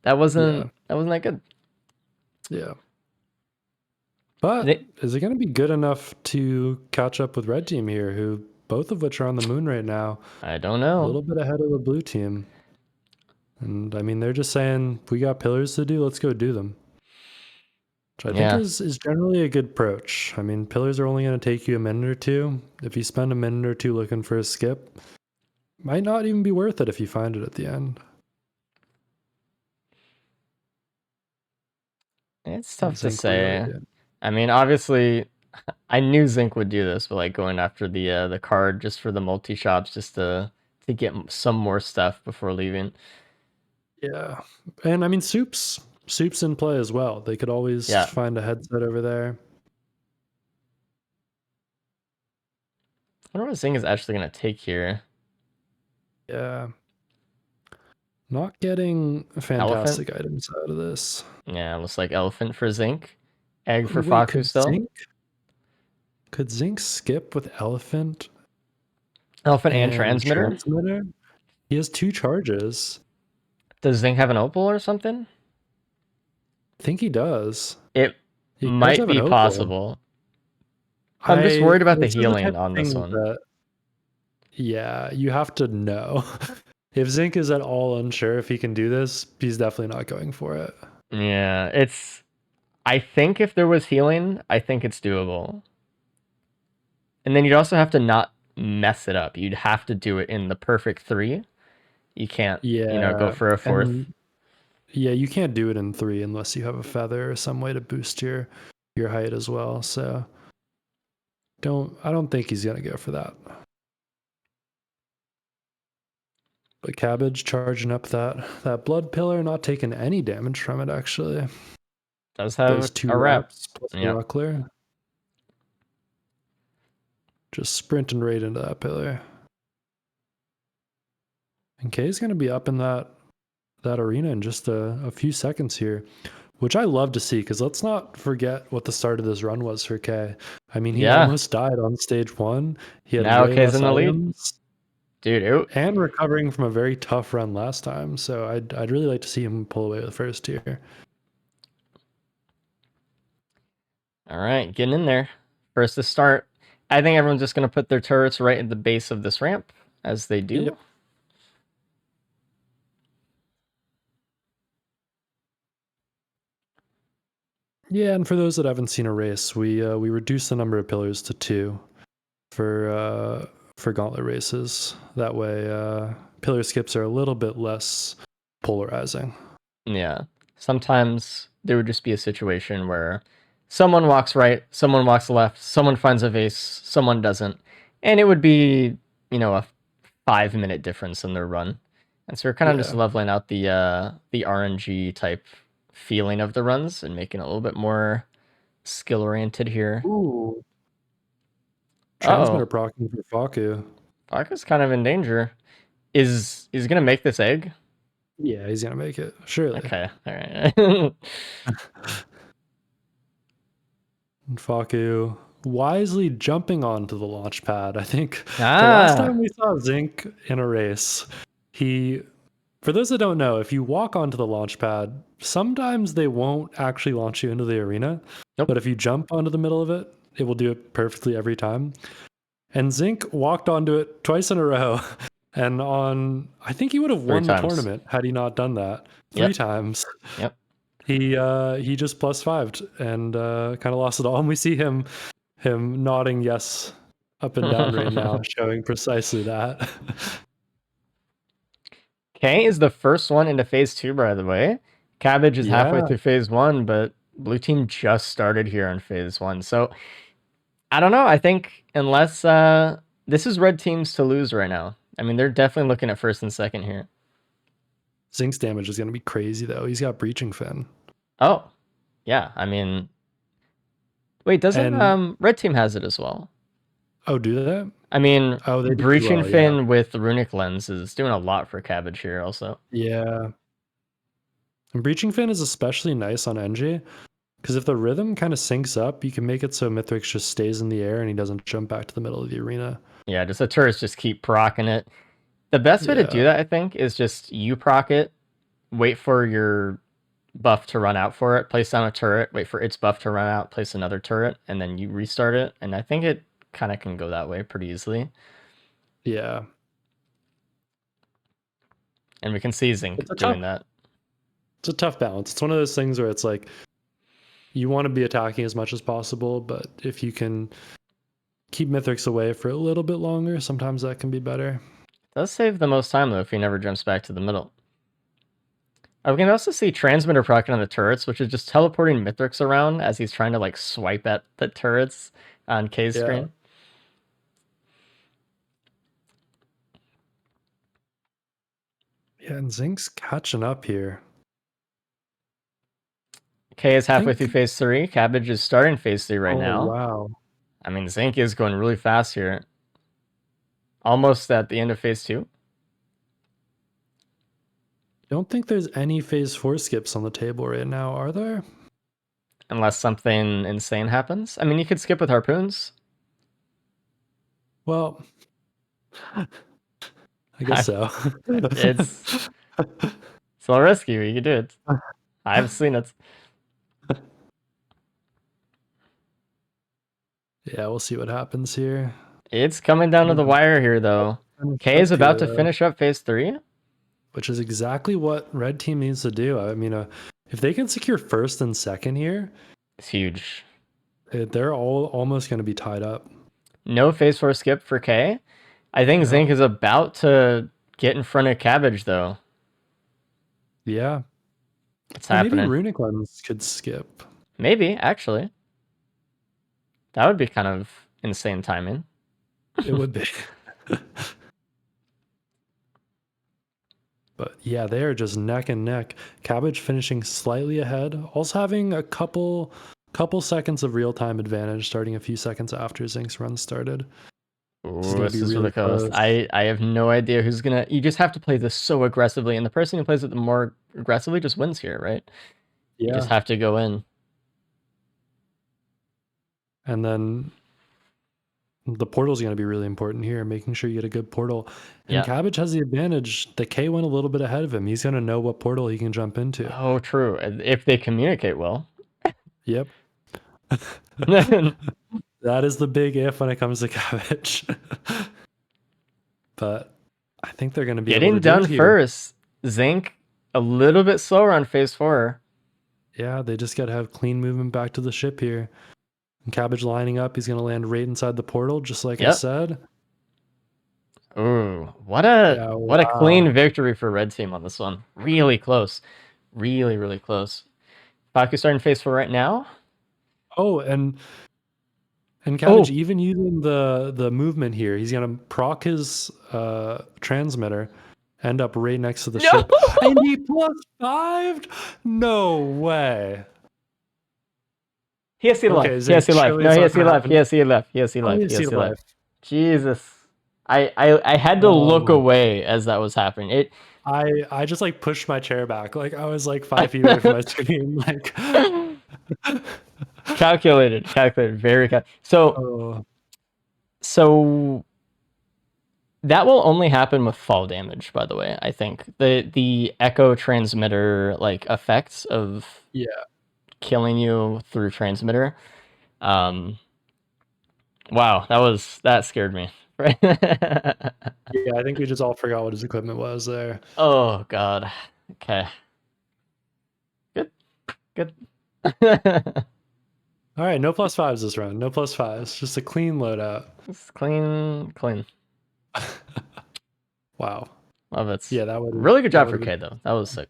that wasn't that good. Yeah. But is it going to be good enough to catch up with Red Team here, who both of which are on the moon right now? I don't know. A little bit ahead of the Blue Team. And I mean, they're just saying, we got pillars to do, let's go do them. Which I think is generally a good approach. I mean, pillars are only going to take you a minute or two. If you spend a minute or two looking for a skip, might not even be worth it if you find it at the end. It's tough to say. I mean, obviously, I knew Zink would do this, but like going after the card just for the multi shops, just to get some more stuff before leaving. Yeah, and I mean, Soup's in play as well. They could always find a headset over there. I wonder what Zink is actually going to take here. Yeah. Not getting fantastic items out of this. Yeah, looks like elephant for Zink. Egg for Faku still. Could Zink skip with elephant? Elephant and transmitter? He has 2 charges. Does Zink have an opal or something? I think he does. It might be possible. I'm just worried about the healing on this one. Yeah, you have to know. If Zink is at all unsure if he can do this, he's definitely not going for it. Yeah, I think if there was healing, I think it's doable. And then you'd also have to not mess it up. You'd have to do it in the perfect 3. You can't, go for a 4th. Yeah, you can't do it in 3 unless you have a feather or some way to boost your height as well. So I don't think he's gonna go for that. But Cabbage charging up that blood pillar, not taking any damage from it actually. Does have those 2 reps plus Buckler. Just sprinting right into that pillar. And K's gonna be up in that arena in just a few seconds here, which I love to see, because let's not forget what the start of this run was for K. I mean, he almost died on stage 1. He had now K's in the lead. Dude, and recovering from a very tough run last time, so I'd really like to see him pull away with first here. All right, getting in there. First to start. I think everyone's just going to put their turrets right at the base of this ramp, as they do. Yep. Yeah, and for those that haven't seen a race, we reduced the number of pillars to 2 for gauntlet races. That way, pillar skips are a little bit less polarizing. Yeah. Sometimes there would just be a situation where someone walks right, someone walks left, someone finds a vase, someone doesn't. And it would be, a 5-minute difference in their run. And so we're kind of just leveling out the RNG type feeling of the runs and making it a little bit more skill oriented here. Ooh. Transmitter procking for Faku. Faku's kind of in danger. Is gonna make this egg? Yeah, he's gonna make it. Surely. Okay, all right. Faku wisely jumping onto the launch pad. I think the last time we saw Zink in a race, for those that don't know, if you walk onto the launch pad, sometimes they won't actually launch you into the arena. Nope. But if you jump onto the middle of it, it will do it perfectly every time. and Zinc walked onto it twice in a row. And I think he would have won the times. tournament had he not done that. Yep. 3 times. Yep. He just +5'd and kind of lost it all. And we see him nodding yes up and down right now, showing precisely that. K is the first one into phase 2, by the way. Cabbage is halfway Yeah. through phase 1, but blue team just started here on phase 1. So I don't know. I think unless this is red teams to lose right now. I mean, they're definitely looking at first and second here. Zinc's damage is going to be crazy, though. He's got Breaching Fin. Oh, yeah. I mean, wait, doesn't red team has it as well? Oh, do that? I mean, Oh, they do Breaching well, Fin yeah. with Runic Lens is doing a lot for Cabbage here also. Yeah. And Breaching Fin is especially nice on NG, because if the rhythm kind of syncs up, you can make it so Mithrix just stays in the air and he doesn't jump back to the middle of the arena. Yeah, just the turrets just keep procking it. The best way to do that, I think, is just you proc it, wait for your buff to run out for it, place down a turret, wait for its buff to run out, place another turret, and then you restart it. And I think it kind of can go that way pretty easily. Yeah. And we can see Zinc doing that. It's a tough balance. It's one of those things where it's like you want to be attacking as much as possible, but if you can keep Mithrix away for a little bit longer, sometimes that can be better. It does save the most time, though, if he never jumps back to the middle. We can also see Transmitter proccing on the turrets, which is just teleporting Mithrix around as he's trying to like swipe at the turrets on K's screen. Yeah, and Zinc's catching up here. K is halfway through phase 3. Cabbage is starting phase 3 right now. Wow. I mean, Zinc is going really fast here. Almost at the end of phase 2. Don't think there's any phase 4 skips on the table right now, are there? Unless something insane happens. I mean, you could skip with harpoons. Well, I guess so. It's a little risky, but you could do it. I've seen it. Yeah, we'll see what happens here. It's coming down to the wire here, though. K is about to finish up phase 3. Which is exactly what red team needs to do. I mean, if they can secure first and second here, it's huge. They're almost going to be tied up. No phase 4 skip for K. I think Zinc is about to get in front of Cabbage, though. Yeah. It's happening. Maybe Runic Lens could skip. Maybe, actually. That would be kind of insane timing. It would be. But yeah, they are just neck and neck. Cabbage finishing slightly ahead, also having a couple seconds of real-time advantage, starting a few seconds after Zinc's run started. Ooh, this is really close. I have no idea who's gonna. You just have to play this so aggressively, and the person who plays it the more aggressively just wins here, right? Yeah. You just have to go in. And then the portal's going to be really important here, making sure you get a good portal. And Cabbage has the advantage. The K went a little bit ahead of him. He's going to know what portal he can jump into. Oh, true. If they communicate well. Yep. That is the big if when it comes to Cabbage. But I think they're going to be getting done first. Zinc a little bit slower on phase 4. Yeah, they just got to have clean movement back to the ship here. And Cabbage lining up, he's going to land right inside the portal, just like I said. Ooh, what a clean victory for red team on this one. Really close. Really, really close. Baku starting phase 4 right now. Oh, and Cabbage even using the movement here, he's going to proc his transmitter, end up right next to the ship. And he +5'd? No way. He has C life. He has C life. No, he has C life. He has C life. He has C life. He has C life. Jesus. I had to look away as that was happening. I just like pushed my chair back. Like I was like 5 feet away from my screen. Like calculated, very calculated. So that will only happen with fall damage, by the way. I think the echo transmitter like effects of killing you through transmitter Wow, that scared me. Yeah, I think we just all forgot what his equipment was there. Oh god. Okay. Good. Good. All right, no +5s this round. No +5s. Just a clean loadout. It's clean. Wow. Love it. Yeah, that would Really good that job for would've K been- though. That was sick.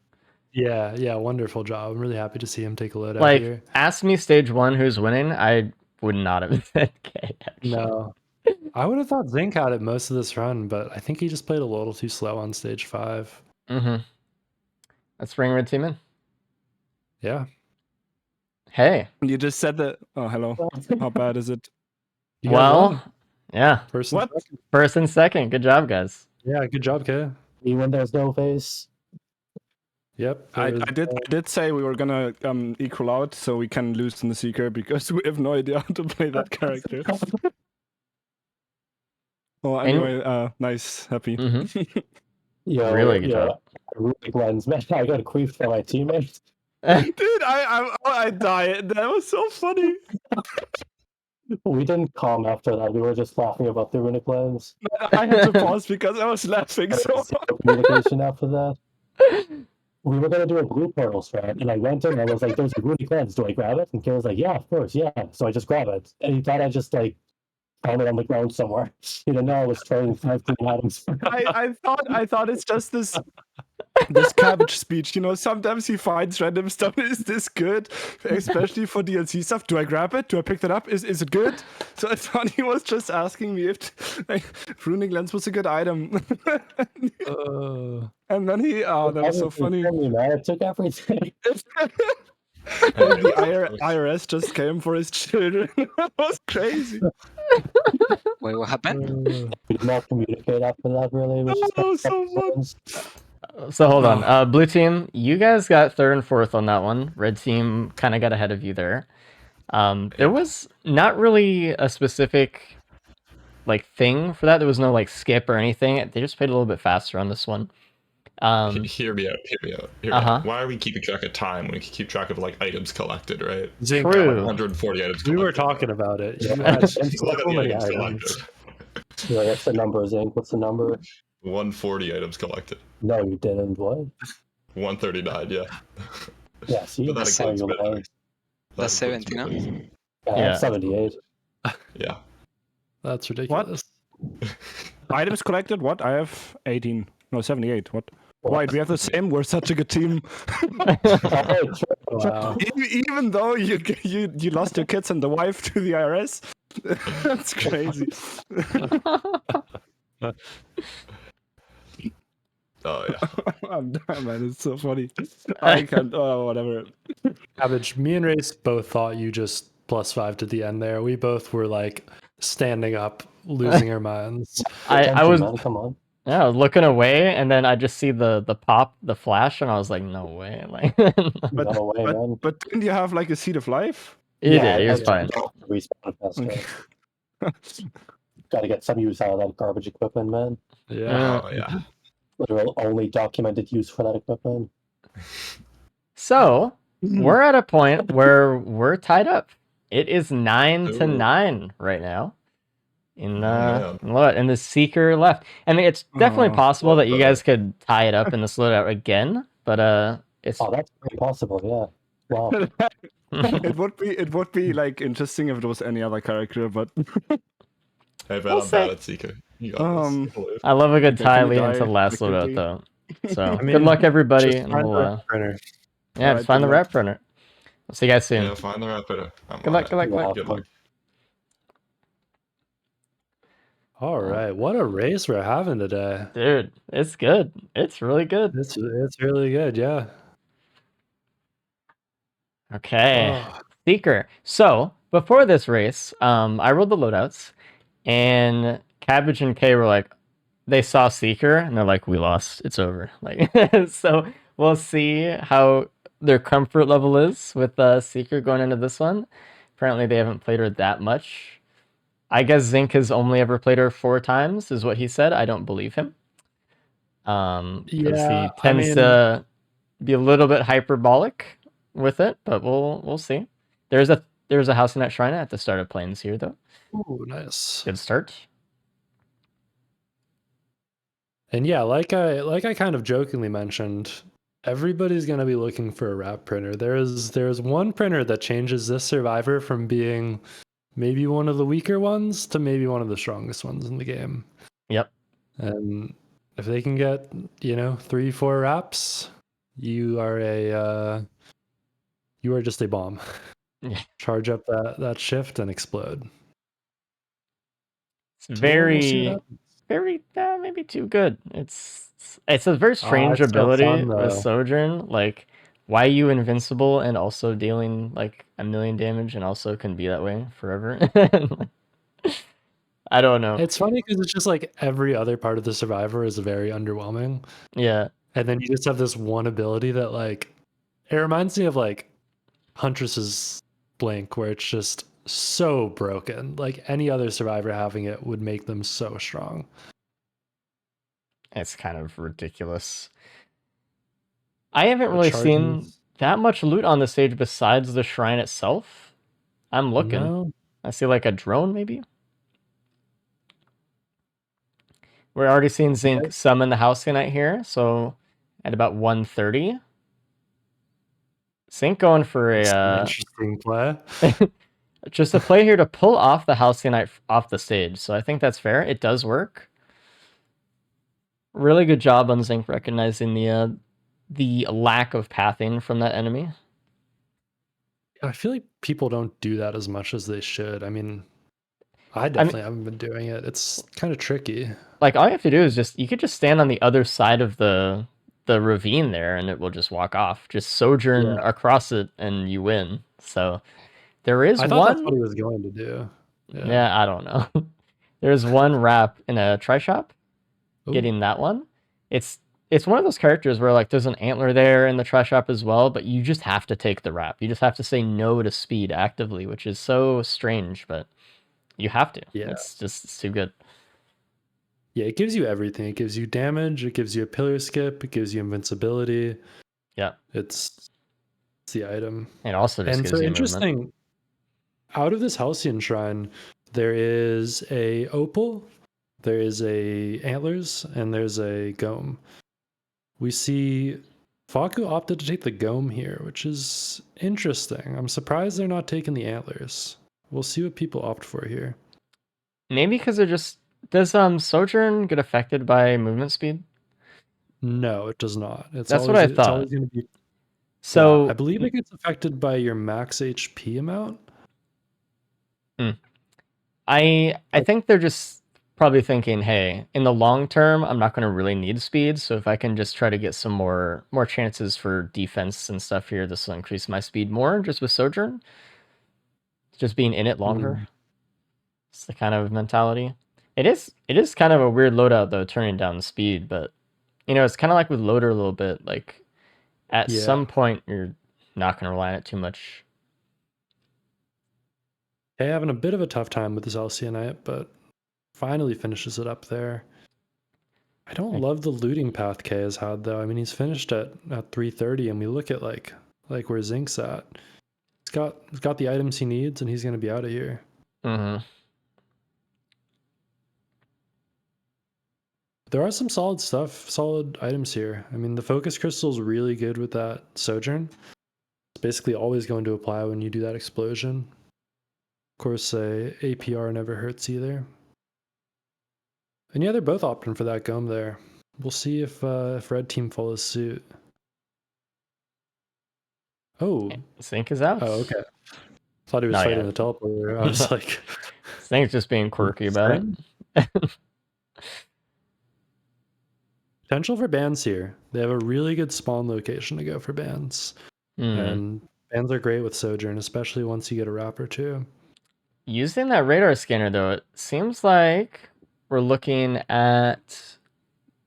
Yeah, wonderful job. I'm really happy to see him take a loadout Like, here. ask me stage 1 who's winning, I would not have said K actually. No. I would have thought Zinc had it most of this run, but I think he just played a little too slow on stage 5. Mm-hmm. Let's bring red team in. Yeah. Hey. You just said that. Oh, hello. How bad is it? You guys won. Well, yeah. First and What? second. First and second. Good job, guys. Yeah, good job, Kay. Even when there's no face. Yep. I there's, did say we were gonna equal out so we can lose in the Seeker because we have no idea how to play that character. Well, anyway, nice, happy. Mm-hmm. Yo, Really good job. Rubik lens, man. I got creeped by my teammates. Dude, I died. That was so funny. We didn't calm after that. We were just laughing about the runic lens. I had to pause because I was laughing There so was hard. zero communication after that. We were gonna do a blue portal strat, and I went in and I was like, "There's a runic lens. Do I grab it?" And Kay was like, "Yeah, of course, yeah." So I just grab it, and he thought I just like found it on the ground somewhere. He didn't know I was throwing 15 items. I thought it's just this cabbage speech, you know. Sometimes he finds random stuff. Is this good? Especially for DLC stuff. Do I grab it? Do I pick that up? Is it good? So I thought he was just asking me if like, runic lens was a good item. And then that was so funny. Me, man. I took everything. And the IRS just came for his children. That was crazy. Wait, what happened? We did not communicate after that, really. Which is That was so fun. So hold on. Blue team, you guys got 3rd and 4th on that one. Red team kind of got ahead of you there. There was not really a specific like thing for that. There was no like skip or anything. They just played a little bit faster on this one. Hear me out. Hear me Uh-huh. out. Why are we keeping track of time when we can keep track of like items collected, right? Zinc, True. Like 140 items collected. we were talking about it. You Yeah. had so Look at the many items items. collected. Yeah, what's the number, Zinc? What's the number? 140 items collected. No, you didn't. What? 139, yeah. Yeah, see, But that that's how includes you bit lie. dice. That's That includes 70, no? bit dice. Yeah, I Yeah. have 78. Yeah. That's ridiculous. Items collected? What? I have 18. No, 78. What? Right, we have the same. We're such a good team. Oh, true. Wow. Even though you lost your kids and the wife to the IRS, that's crazy. Oh yeah. I'm done, man. It's so funny. I can't. Oh, whatever. Cabbage, me and Race both thought you just +5 to the end there. We both were like standing up, losing our minds. I was Man, come on. yeah, I was looking away, and then I just see the pop, the flash, and I was like, no way, like But, No way, man. but didn't you have like a seed of life? he did, he was fine. Respawn faster. Okay. Gotta get some use out of that garbage equipment, man. Yeah. Oh yeah. Literal only documented use for that equipment. So we're at a point where we're tied up. It is 9-9 right now. In man. in the Seeker left. I mean, it's definitely Oh, possible that you what guys could tie it up in the Loadout again, but it's Oh, that's very possible, yeah. Wow. It would be like interesting if it was any other character, but Hey, man, We'll I'm bad see. at Seeker. You got this. I love a good Okay, tie can we leading to the die last quickly? Loadout though. So I mean, good luck everybody, Just and find we'll the printer. yeah, Alright, just find the good luck. rep printer. We'll see you guys soon. Yeah, find the rapper. Good luck, good luck, good luck. Good luck. All right, what a race we're having today. Dude, it's good. It's really good. It's really good, yeah. Okay. Oh, Seeker. So before this race, I rolled the loadouts, and Cabbage and Kay were like, they saw Seeker, and they're like, we lost. It's over. Like, so we'll see how their comfort level is with Seeker going into this one. Apparently, they haven't played her that much. I guess Zinc has only ever played her 4 times, is what he said. I don't believe him. 'Cause Yeah, he I tends mean- to be a little bit hyperbolic with it, but we'll see. There's a There was a House Knight Shrine at the start of planes here, though. Oh, nice. Good start. And yeah, like I kind of jokingly mentioned, everybody's gonna be looking for a wrap printer. There's one printer that changes this survivor from being maybe one of the weaker ones to maybe one of the strongest ones in the game. Yep. And if they can get, 3-4 wraps, you are just a bomb. Yeah. Charge up that shift and explode. It's So we'll see what very, happens. very, maybe too good. It's a very strange it's so ability fun, with though. Sojourn. Like, why are you invincible and also dealing like 1,000,000 damage and also can be that way forever? I don't know. It's funny because it's just like every other part of the survivor is very underwhelming. Yeah. And then you just have this one ability that like it reminds me of like Huntress's Blink, where it's just so broken. Like any other survivor having it would make them so strong. It's kind of ridiculous. I haven't The really charges- seen that much loot on the stage besides the shrine itself. I'm looking. No, I see like a drone maybe. We're already seeing Zinc summon the House Knight here, so at about 130. Zinc going for it's an a interesting play. just a play here to pull off the House Knight off the stage. So I think that's fair. It does work. Really good job on Zinc recognizing the lack of pathing from that enemy. I feel like people don't do that as much as they should. I mean, I definitely haven't been doing it. It's kind of tricky. Like all you have to do is you could just stand on the other side of the ravine there and it will just walk off. Just sojourn across it and you win. So there is I thought one that's what he was going to do. Yeah, I don't know. There's one wrap in a tri-shop. Ooh. Getting that one. It's one of those characters where like there's an antler there in the tri-shop as well, but you just have to take the wrap. You just have to say no to speed actively, which is so strange, but you have to. Yeah. It's too good. Yeah, it gives you everything. It gives you damage. It gives you a pillar skip. It gives you invincibility. Yeah. It's the item. It also just gives you interesting. movement. Out of this Halcyon Shrine, there is a opal, there is a antlers, and there's a gome. We see Faku opted to take the gome here, which is interesting. I'm surprised they're not taking the antlers. We'll see what people opt for here. Maybe because they're just does Sojourn get affected by movement speed? No, it does not. That's what I thought. It's always going to be. So I believe it gets affected by your max HP amount. I think they're just probably thinking, hey, in the long term, I'm not going to really need speed, so if I can just try to get some more chances for defense and stuff here, this will increase my speed more just with Sojourn. Just being in it longer. It's the kind of mentality. It is kind of a weird loadout though, turning down the speed, but it's kind of like with Loader a little bit. Like at some point, you're not going to rely on it too much. Hey, having a bit of a tough time with this Alcyonite, but finally finishes it up there. I don't love the looting path K has had though. I mean, he's finished at 330, and we look at like where Zinc's at. He's got the items he needs, and he's gonna be out of here. Mm-hmm. There are some solid items here. I mean, the focus crystal is really good with that Sojourn. It's basically always going to apply when you do that explosion. Of course, APR never hurts either. And yeah, they're both opting for that gum there. We'll see if red team follows suit. Oh, Zinc is out. Oh, okay. Thought he was fighting the teleporter. I was like, Zinc's just being quirky about it. Potential for bans here. They have a really good spawn location to go for bans. And bans are great with Sojourn, especially once you get a wrap or two. Using that radar scanner, though, it seems like we're looking at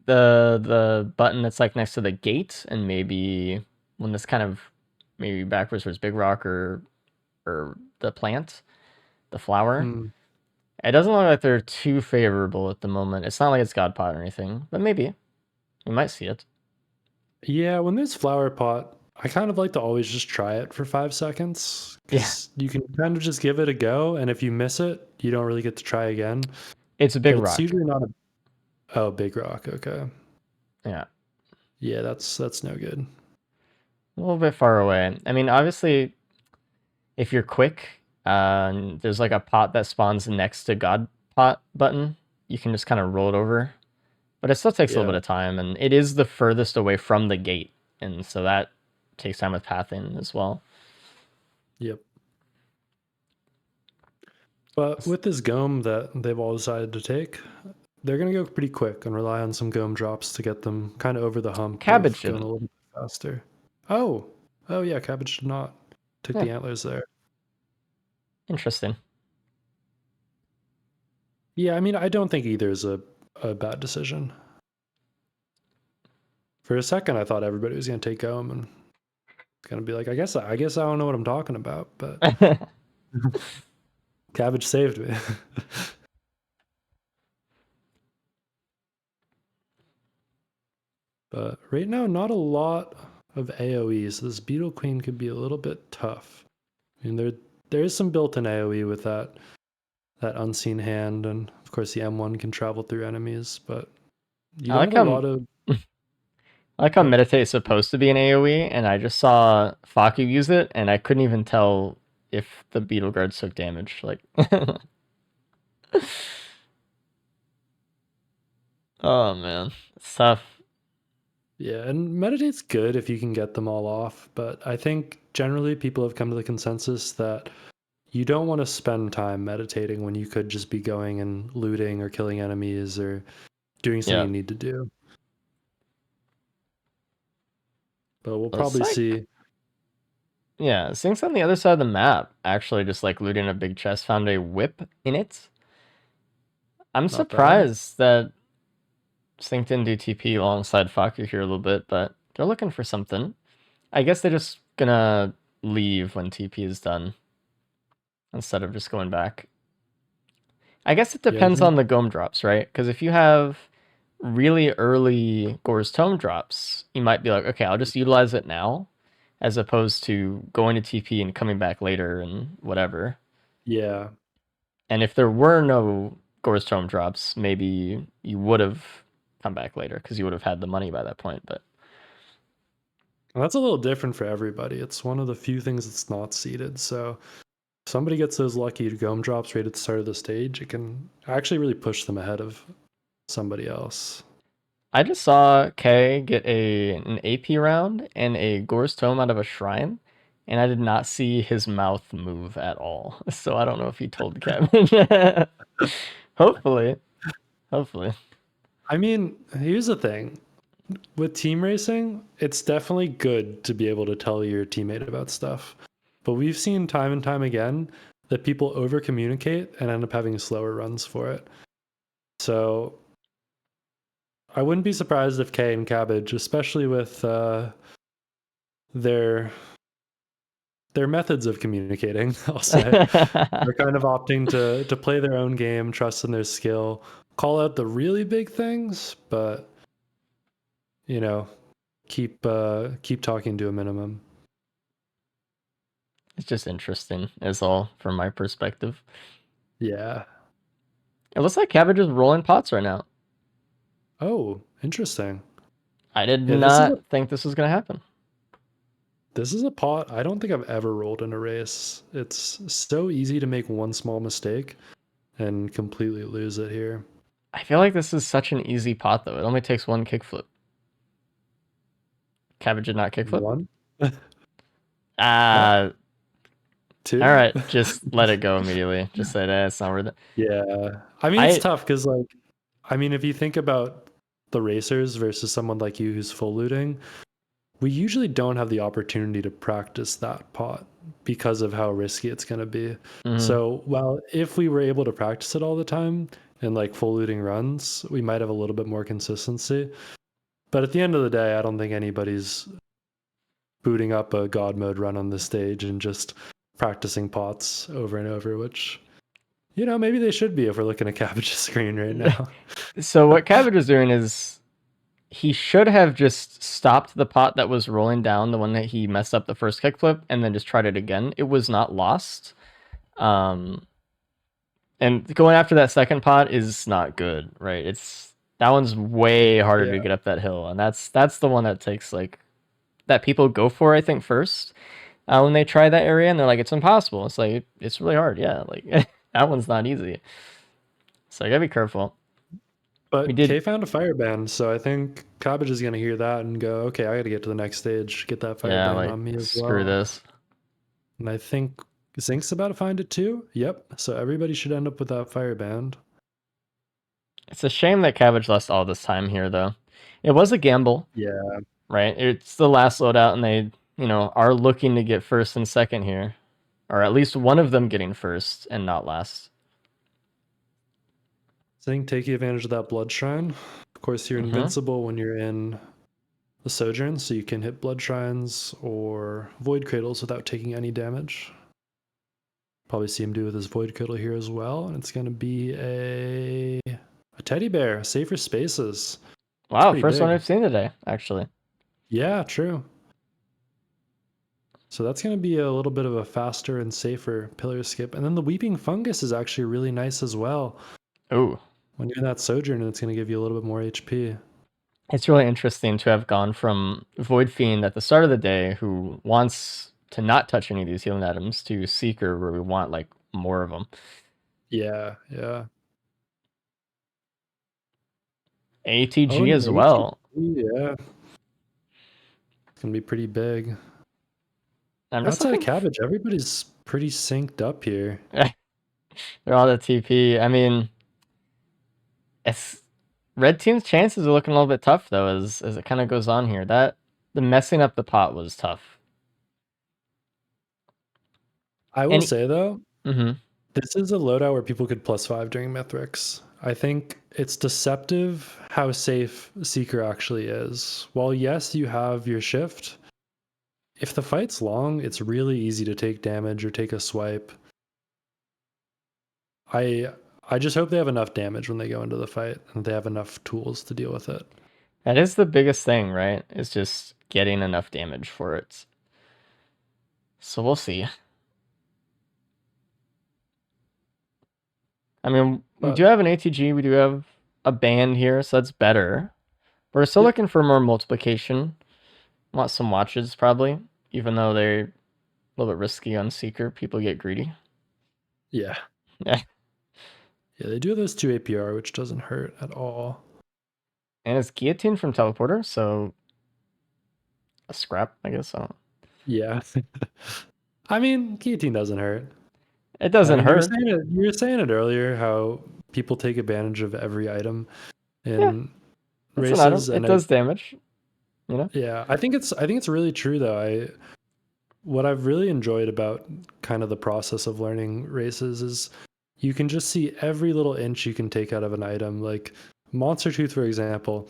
the button that's like next to the gate, and maybe when this kind of maybe backwards towards Big Rock or the plant, the flower. It doesn't look like they're too favorable at the moment. It's not like it's God Pot or anything, but maybe. We might see it. Yeah, when there's flower pot, I kind of like to always just try it for 5 seconds. Yeah. Because you can kind of just give it a go, and if you miss it, you don't really get to try again. It's a big But rock. it's usually not a... Oh, big rock. Okay. Yeah. Yeah, that's no good. A little bit far away. I mean, obviously, if you're quick, there's like a pot that spawns next to God pot button. You can just kind of roll it over. But it still takes a little Yeah. bit of time, and it is the furthest away from the gate. And so that takes time with pathing as well. Yep. But with this Gome that they've all decided to take, they're going to go pretty quick and rely on some Gome drops to get them kind of over the hump Cabbage of going a didn't. little bit faster. Oh yeah, Cabbage did not. Took the antlers there. Interesting. Yeah, I mean, I don't think either is a bad decision. For a second, I thought everybody was going to take Gome and going to be like, I guess I don't know what I'm talking about, but Cabbage saved me. But right now, not a lot of AoE, so this Beetle Queen could be a little bit tough. I mean, there is some built-in AoE with that unseen hand, and of course the M1 can travel through enemies, but you don't have a lot of... I like how Meditate is supposed to be an AoE, and I just saw Faku use it, and I couldn't even tell if the Beetle Guards took damage. Like, oh man, it's tough. Yeah, and Meditate's good if you can get them all off, but I think generally people have come to the consensus that you don't want to spend time meditating when you could just be going and looting or killing enemies or doing something you need to do. But we'll probably see. Yeah, Sync's on the other side of the map, actually just like looting a big chest, found a whip in it. I'm surprised that Sync didn't do TP alongside Faku here a little bit, but they're looking for something. I guess they're just gonna leave when TP is done instead of just going back. I guess it depends on the Gome drops, right? Because if you have really early Gore's Tome drops, you might be like, okay, I'll just utilize it now, as opposed to going to TP and coming back later and whatever. Yeah. And if there were no Gore's Tome drops, maybe you would have come back later because you would have had the money by that point. But that's a little different for everybody. It's one of the few things that's not seeded. So if somebody gets those lucky Gome drops right at the start of the stage, it can actually really push them ahead of somebody else. I just saw Kay get an AP round and a Gore's Tome out of a shrine, and I did not see his mouth move at all. So I don't know if he told Kevin. Hopefully. I mean, here's the thing. With team racing, it's definitely good to be able to tell your teammate about stuff. But we've seen time and time again that people over communicate and end up having slower runs for it. So I wouldn't be surprised if Kay and Cabbage, especially with their methods of communicating, I'll say, they're kind of opting to play their own game, trust in their skill, call out the really big things, but keep talking to a minimum. It's just interesting, is all from my perspective. Yeah. It looks like Cabbage is rolling pots right now. Oh, interesting. I did not think this was going to happen. This is a pot I don't think I've ever rolled in a race. It's so easy to make one small mistake and completely lose it here. I feel like this is such an easy pot, though. It only takes one kickflip. Cabbage did not kickflip? One? Two? All right, just let it go immediately. Just say that it's not worth it. Yeah. I mean, it's tough because, if you think about the racers versus someone like you who's full looting, we usually don't have the opportunity to practice that pot because of how risky it's going to be. Mm-hmm. So, if we were able to practice it all the time and like full looting runs, we might have a little bit more consistency. But at the end of the day, I don't think anybody's booting up a God mode run on the stage and just practicing pots over and over, which, maybe they should be if we're looking at Cabbage's screen right now. So what Cabbage is doing is he should have just stopped the pot that was rolling down, the one that he messed up the first kickflip, and then just tried it again. It was not lost. And going after that second pot is not good, right? That one's way harder to get up that hill, and that's the one that takes like that people go for, I think, first when they try that area, and they're like, it's impossible. It's like it's really hard, yeah. Like that one's not easy, so you gotta be careful. But K found a fire band, so I think Cabbage is gonna hear that and go, okay, I gotta get to the next stage, get that fire band like, on me as well. Screw this. And I think Zink's about to find it too. Yep. So everybody should end up with that fire band. It's a shame that Cabbage lost all this time here, though. It was a gamble. Yeah. Right? It's the last loadout, and they, are looking to get first and second here. Or at least one of them getting first and not last. Zink taking advantage of that blood shrine. Of course, you're invincible when you're in the Sojourn, so you can hit blood shrines or void cradles without taking any damage. Probably see him do with his void cradle here as well, and it's going to be a teddy bear. Safer spaces. Wow, first one I've seen today, actually. Yeah, true. So that's going to be a little bit of a faster and safer pillar skip. And then the Weeping Fungus is actually really nice as well. Ooh. When you're in that Sojourn, it's going to give you a little bit more HP. It's really interesting to have gone from Void Fiend at the start of the day, who wants to not touch any of these healing items, to Seeker, where we want like more of them. Yeah. ATG as well. Yeah. It's going to be pretty big. Outside of Cabbage, everybody's pretty synced up here. They're all the TP. I mean, Red Team's chances are looking a little bit tough, though, as it kind of goes on here. The messing up the pot was tough. I will say, though, this is a loadout where people could +5 during Mithrix. I think it's deceptive how safe Seeker actually is. While, yes, you have your shift, if the fight's long, it's really easy to take damage or take a swipe. I just hope they have enough damage when they go into the fight and they have enough tools to deal with it. That is the biggest thing, right? Is just getting enough damage for it. So we'll see. I mean, we do have an ATG, we do have a band here, so that's better. We're still looking for more multiplication. Want some watches, probably, even though they're a little bit risky on Seeker. People get greedy. Yeah. Yeah, they do have those 2 APR, which doesn't hurt at all. And it's Guillotine from Teleporter, so a scrap, I guess. Yeah. I mean, Guillotine doesn't hurt. It doesn't hurt. You were saying it earlier, how people take advantage of every item in races. And it does damage. Yeah, I think it's really true, though. What I've really enjoyed about kind of the process of learning races is you can just see every little inch you can take out of an item. Like Monster Tooth, for example,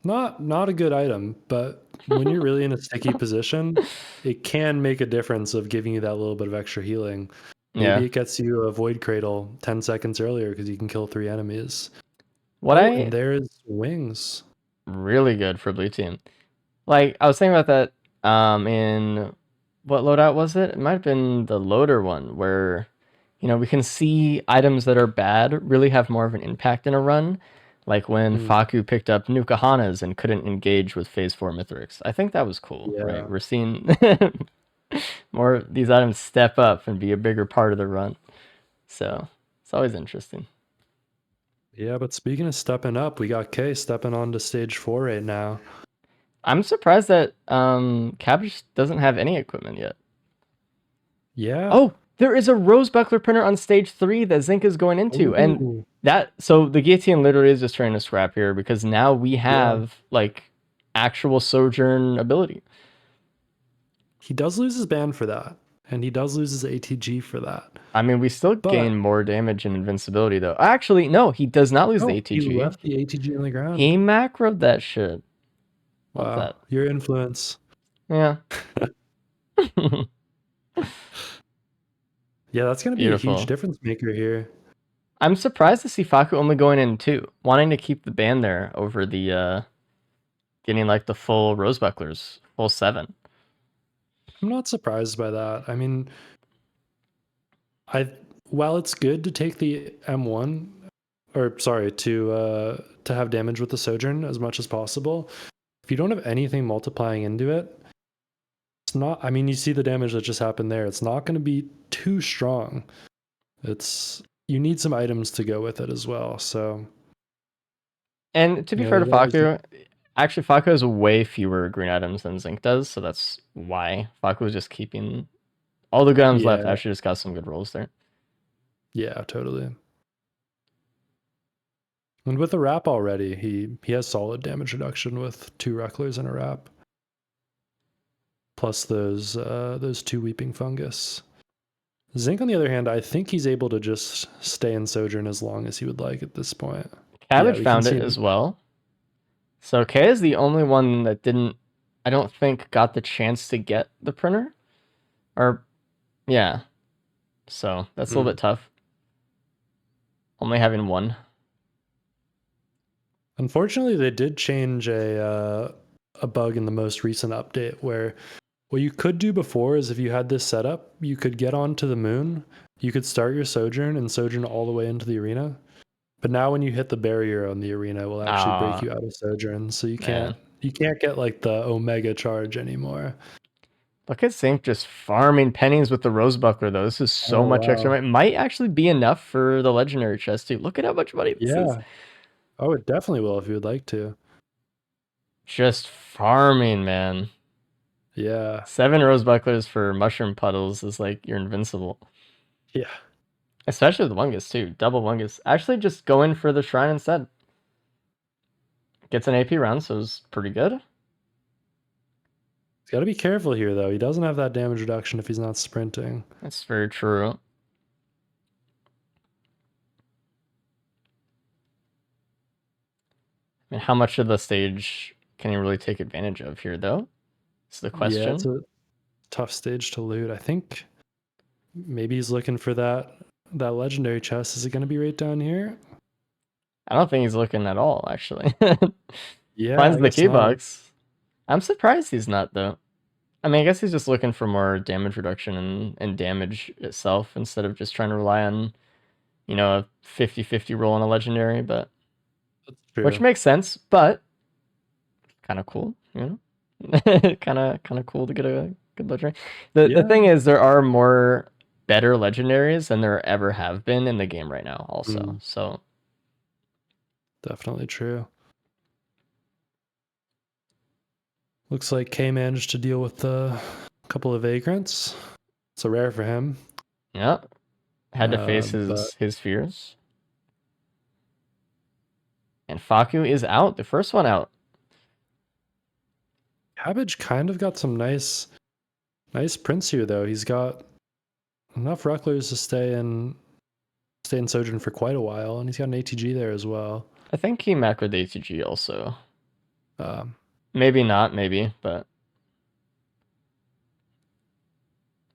not a good item, but when you're really in a sticky position, it can make a difference of giving you that little bit of extra healing. Maybe it gets you a Void Cradle 10 seconds earlier because you can kill 3 enemies. And there's Wings. Really good for Blue Team. Like, I was thinking about that in... What loadout was it? It might have been the loader one, where, we can see items that are bad really have more of an impact in a run. Like when Faku picked up Nukahanas and couldn't engage with Phase 4 Mithrix. I think that was cool, right? We're seeing more of these items step up and be a bigger part of the run. So, it's always interesting. Yeah, but speaking of stepping up, we got K stepping on to stage 4 right now. I'm surprised that Cabbage doesn't have any equipment yet. Yeah. Oh, there is a Rose Buckler printer on stage 3 that Zink is going into. And so the Guillotine literally is just trying to scrap here because now we have like actual Sojourn ability. He does lose his band for that. And he does lose his ATG for that. I mean, we still gain more damage and invincibility, though. Actually, no, he does not lose the ATG. He left the ATG on the ground. He macroed that shit. Wow, that? Your influence. Yeah. Yeah, that's going to be a huge difference maker here. I'm surprised to see Faku only going in 2, wanting to keep the band there over the getting like the full rose bucklers, full 7. I'm not surprised by that. I mean, while it's good to take the M1, or sorry, to have damage with the Sojourn as much as possible, if you don't have anything multiplying into it, it's not. I mean, you see the damage that just happened there. It's not going to be too strong. You need some items to go with it as well. So, And to be fair to Faku, actually Faku has way fewer green items than Zinc does, so that's why Faku was just keeping all the good items left. Actually, just got some good rolls there. Yeah, totally. And with the wrap already, he has solid damage reduction with 2 Recklers and a wrap. Plus those 2 Weeping Fungus. Zinc, on the other hand, I think he's able to just stay in Sojourn as long as he would like at this point. Cabbage found it as well. So K is the only one that didn't, I don't think, got the chance to get the printer. Or, yeah. So that's a little bit tough. Only having 1. Unfortunately, they did change a bug in the most recent update where what you could do before is if you had this setup, you could get onto the moon, you could start your Sojourn and Sojourn all the way into the arena. But now when you hit the barrier on the arena, it will actually break you out of Sojourn. So you can't get like the Omega charge anymore. Look at Zinc just farming pennies with the Rose Buckler, though. This is so much extra money. It might actually be enough for the Legendary chest, too. Look at how much money this is. Oh, it definitely will if you would like to. Just farming, man. Yeah. 7 Rose Bucklers for Mushroom Puddles is like you're invincible. Yeah. Especially the Wungus, too. Double Wungus. Actually, just go in for the Shrine instead. Gets an AP round, so it's pretty good. He's got to be careful here, though. He doesn't have that damage reduction if he's not sprinting. That's very true. I mean, how much of the stage can he really take advantage of here, though? Is the question. Yeah, it's a tough stage to loot. I think maybe he's looking for that legendary chest. Is it going to be right down here? I don't think he's looking at all, actually. Yeah, finds the key box. I'm surprised he's not, though. I mean, I guess he's just looking for more damage reduction and damage itself instead of just trying to rely on, you know, a 50-50 roll on a legendary, but which makes sense, but kind of cool, you know? kind of cool to get a good legendary. The thing is, there are more better legendaries than there ever have been in the game right now, also. So definitely true. Looks like K managed to deal with a couple of vagrants. It's a rare for him. Yeah. Had to face his fears. And Faku is out. The first one out. Cabbage kind of got some nice prints here, though. He's got enough Rucklers to stay in Sojourn for quite a while, and he's got an ATG there as well. I think he macroed the ATG also. Maybe not, maybe, but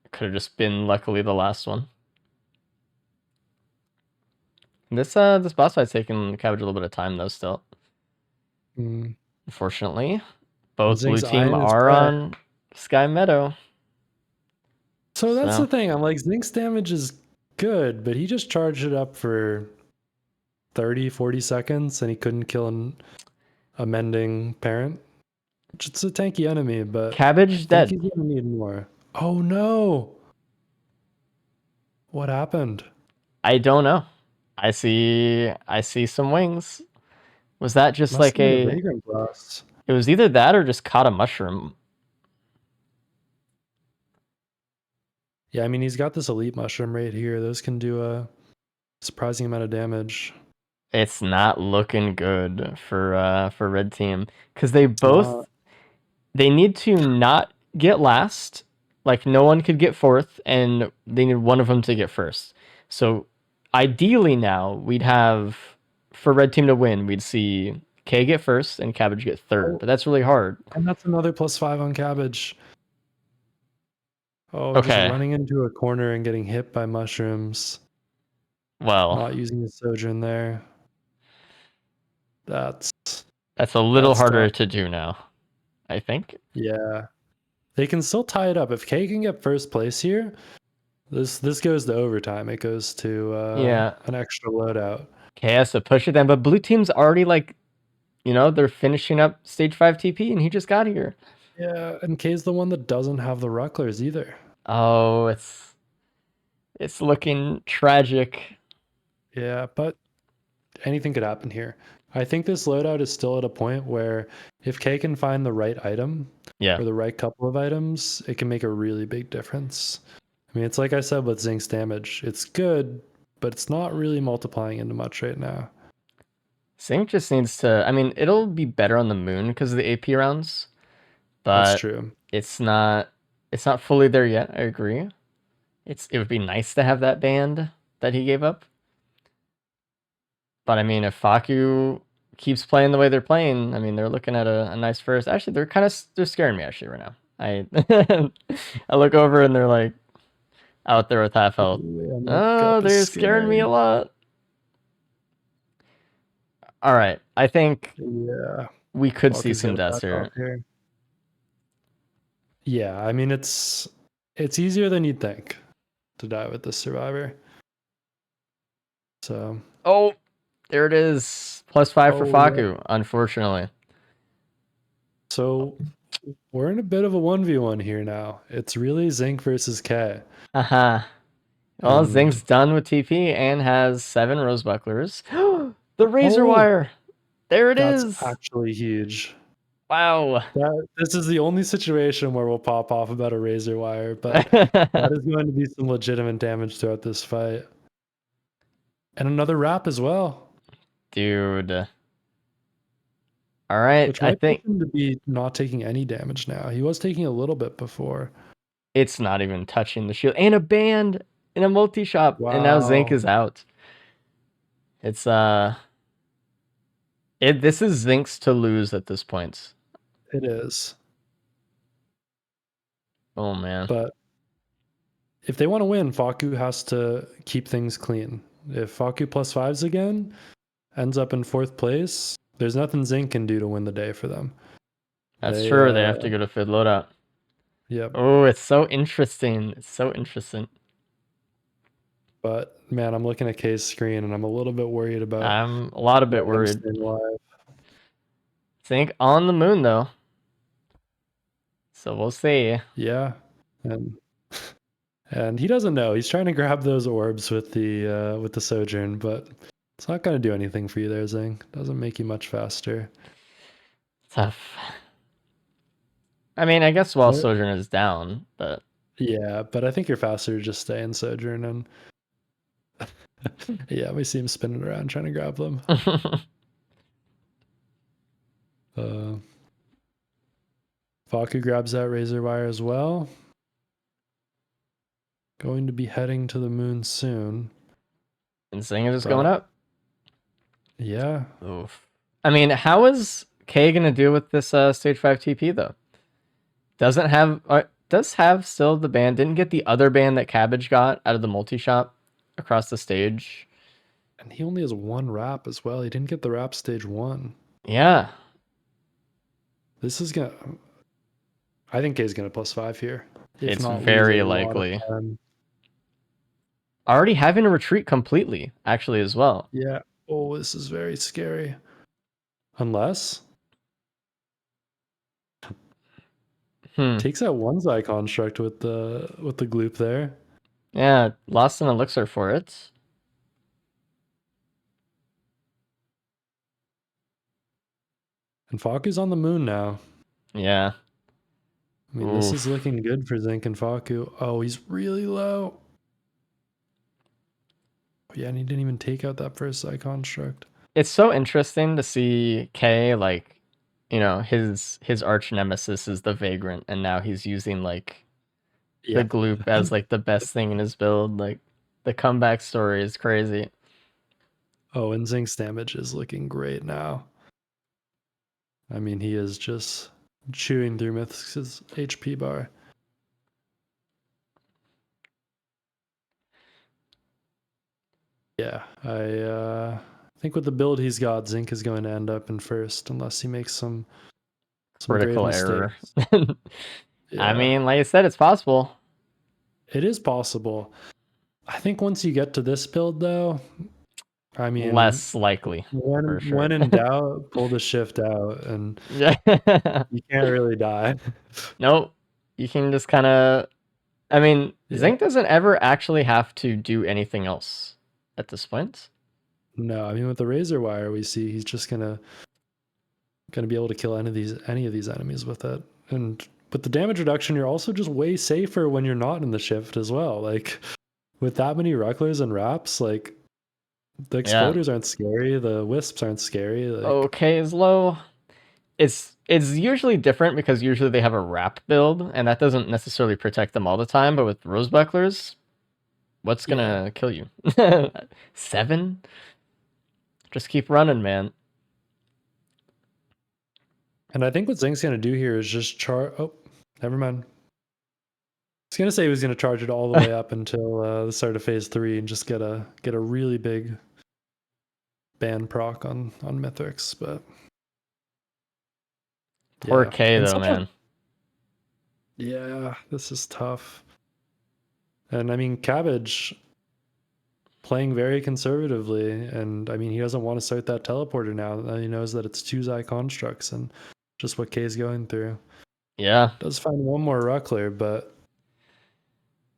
it could have just been luckily the last one. This boss fight's taking Cabbage a little bit of time though still. Unfortunately. Both blue team are on Sky Meadow. So that's the thing. I'm like, Zinc's damage is good, but he just charged it up for 30, 40 seconds and he couldn't kill a mending parent. It's a tanky enemy, but Cabbage dead. He's gonna need more. Oh no! What happened? I don't know. I see some wings. Was that just like a vagrant blast? It was either that or just caught a mushroom. Yeah, I mean he's got this elite mushroom right here. Those can do a surprising amount of damage. It's not looking good for red team because they both they need to not get last. Like no one could get fourth, and they need one of them to get first. So ideally now we'd have, for red team to win, we'd see K get first and Cabbage get third, but that's really hard. And that's another +5 on Cabbage. Oh, okay. Just running into a corner and getting hit by mushrooms. Well, not using the Sojourn there. That's That's a little That's harder tough. to do now, I think. Yeah. They can still tie it up. If K can get first place here, this goes to overtime. It goes to Yeah. an extra loadout. K has to push it then, but blue team's already like, they're finishing up stage 5 TP and he just got here. Yeah, and K's the one that doesn't have the Rucklers either. Oh, it's looking tragic. Yeah, but anything could happen here. I think this loadout is still at a point where if K can find the right item Yeah. or the right couple of items, it can make a really big difference. I mean, it's like I said with Zinc's damage. It's good, but it's not really multiplying into much right now. Zinc just needs to, I mean, it'll be better on the moon because of the AP rounds, That's but true. it's not fully there yet. I agree. It would be nice to have that band that he gave up. But I mean, if Faku keeps playing the way they're playing, I mean, they're looking at a nice first. Actually, they're scaring me actually right now. I look over and they're like out there with half health. Oh, they're scaring me a lot. All right, I think we could see some deaths here. Yeah, I mean it's easier than you'd think to die with this survivor. So oh, there it is. +5 for Faku, unfortunately. So we're in a bit of a 1v1 here now. It's really Zinc versus K. Well, Zinc's done with TP and has 7 rose bucklers. The razor wire. There it is. That's actually huge. Wow. This is the only situation where we'll pop off about a razor wire, but that is going to be some legitimate damage throughout this fight. And another wrap as well. Dude. All right, Which might push him to be not taking any damage now. He was taking a little bit before. It's not even touching the shield. And a band in a multi-shop. Wow. And now Zinc is out. It's this is Zinc's to lose at this point. It is. Oh man. But if they want to win, Faku has to keep things clean. If Faku +5s again, ends up in 4th place, there's nothing Zinc can do to win the day for them. That's true. They have to go to Fid Loadout. Yep. Oh, it's so interesting. It's so interesting. But man, I'm looking at K's screen and I'm a little bit worried about. I'm a lot of bit worried. Zinc on the moon though. So we'll see. Yeah. And he doesn't know. He's trying to grab those orbs with the Sojourn, but it's not going to do anything for you there, Zinc. Doesn't make you much faster. Tough. I mean, I guess while Sojourn is down, but... Yeah, but I think you're faster to just stay in Sojourn and... yeah, we see him spinning around trying to grab them. Faku grabs that razor wire as well. Going to be heading to the moon soon. And Zinc is going up. Yeah. Oof. I mean, how is K gonna deal with this stage 5 TP though? Does have still the band, didn't get the other band that Cabbage got out of the multi-shop across the stage. And he only has 1 wrap as well. He didn't get the wrap stage 1. Yeah. This is gonna... I think K's gonna +5 here. It's very likely. Already having a retreat completely, actually, as well. Yeah. Oh, this is very scary. Unless... Takes that one's eye construct with the gloop there. Yeah, lost an elixir for it. And Faku's on the moon now. Yeah. I mean, this is looking good for Zinc and Faku. Oh, he's really low. Yeah, and he didn't even take out that first eye construct. It's so interesting to see K, like, you know, his arch nemesis is the Vagrant, and now he's using, like, the gloop as, like, the best thing in his build. Like, the comeback story is crazy. Oh, and Zinc's damage is looking great now. I mean, he is just chewing through Mythic's HP bar. Yeah, I think with the build he's got, Zinc is going to end up in first unless he makes some grave Critical error. mistakes. I mean, like I said, it's possible. It is possible. I think once you get to this build, though, I mean, Less likely. for sure. when in doubt, pull the shift out, and Yeah. you can't really die. Nope. You can just kind of. I mean, Yeah. Zinc doesn't ever actually have to do anything else at this point. No, I mean with the razor wire, we see he's just gonna be able to kill any of these enemies with it, and with the damage reduction, you're also just way safer when you're not in the shift as well. Like with that many rucklers and wraps, like the exploders aren't scary, the wisps aren't scary. Like, Okay, is low. It's usually different because usually they have a wrap build, and that doesn't necessarily protect them all the time. But with rose bucklers, what's gonna kill you? 7? Just keep running, man. And I think what Zink's gonna do here is just charge. Oh, never mind. I was gonna say he was gonna charge it all the way up until the start of phase 3 and just get a really big ban proc on Mythics, but Poor K And though, man. Yeah, this is tough. And I mean, Cabbage playing very conservatively, and I mean, he doesn't want to start that teleporter now. He knows that it's 2 Zai constructs and just what K's going through. Yeah. Does find one more Ruckler, but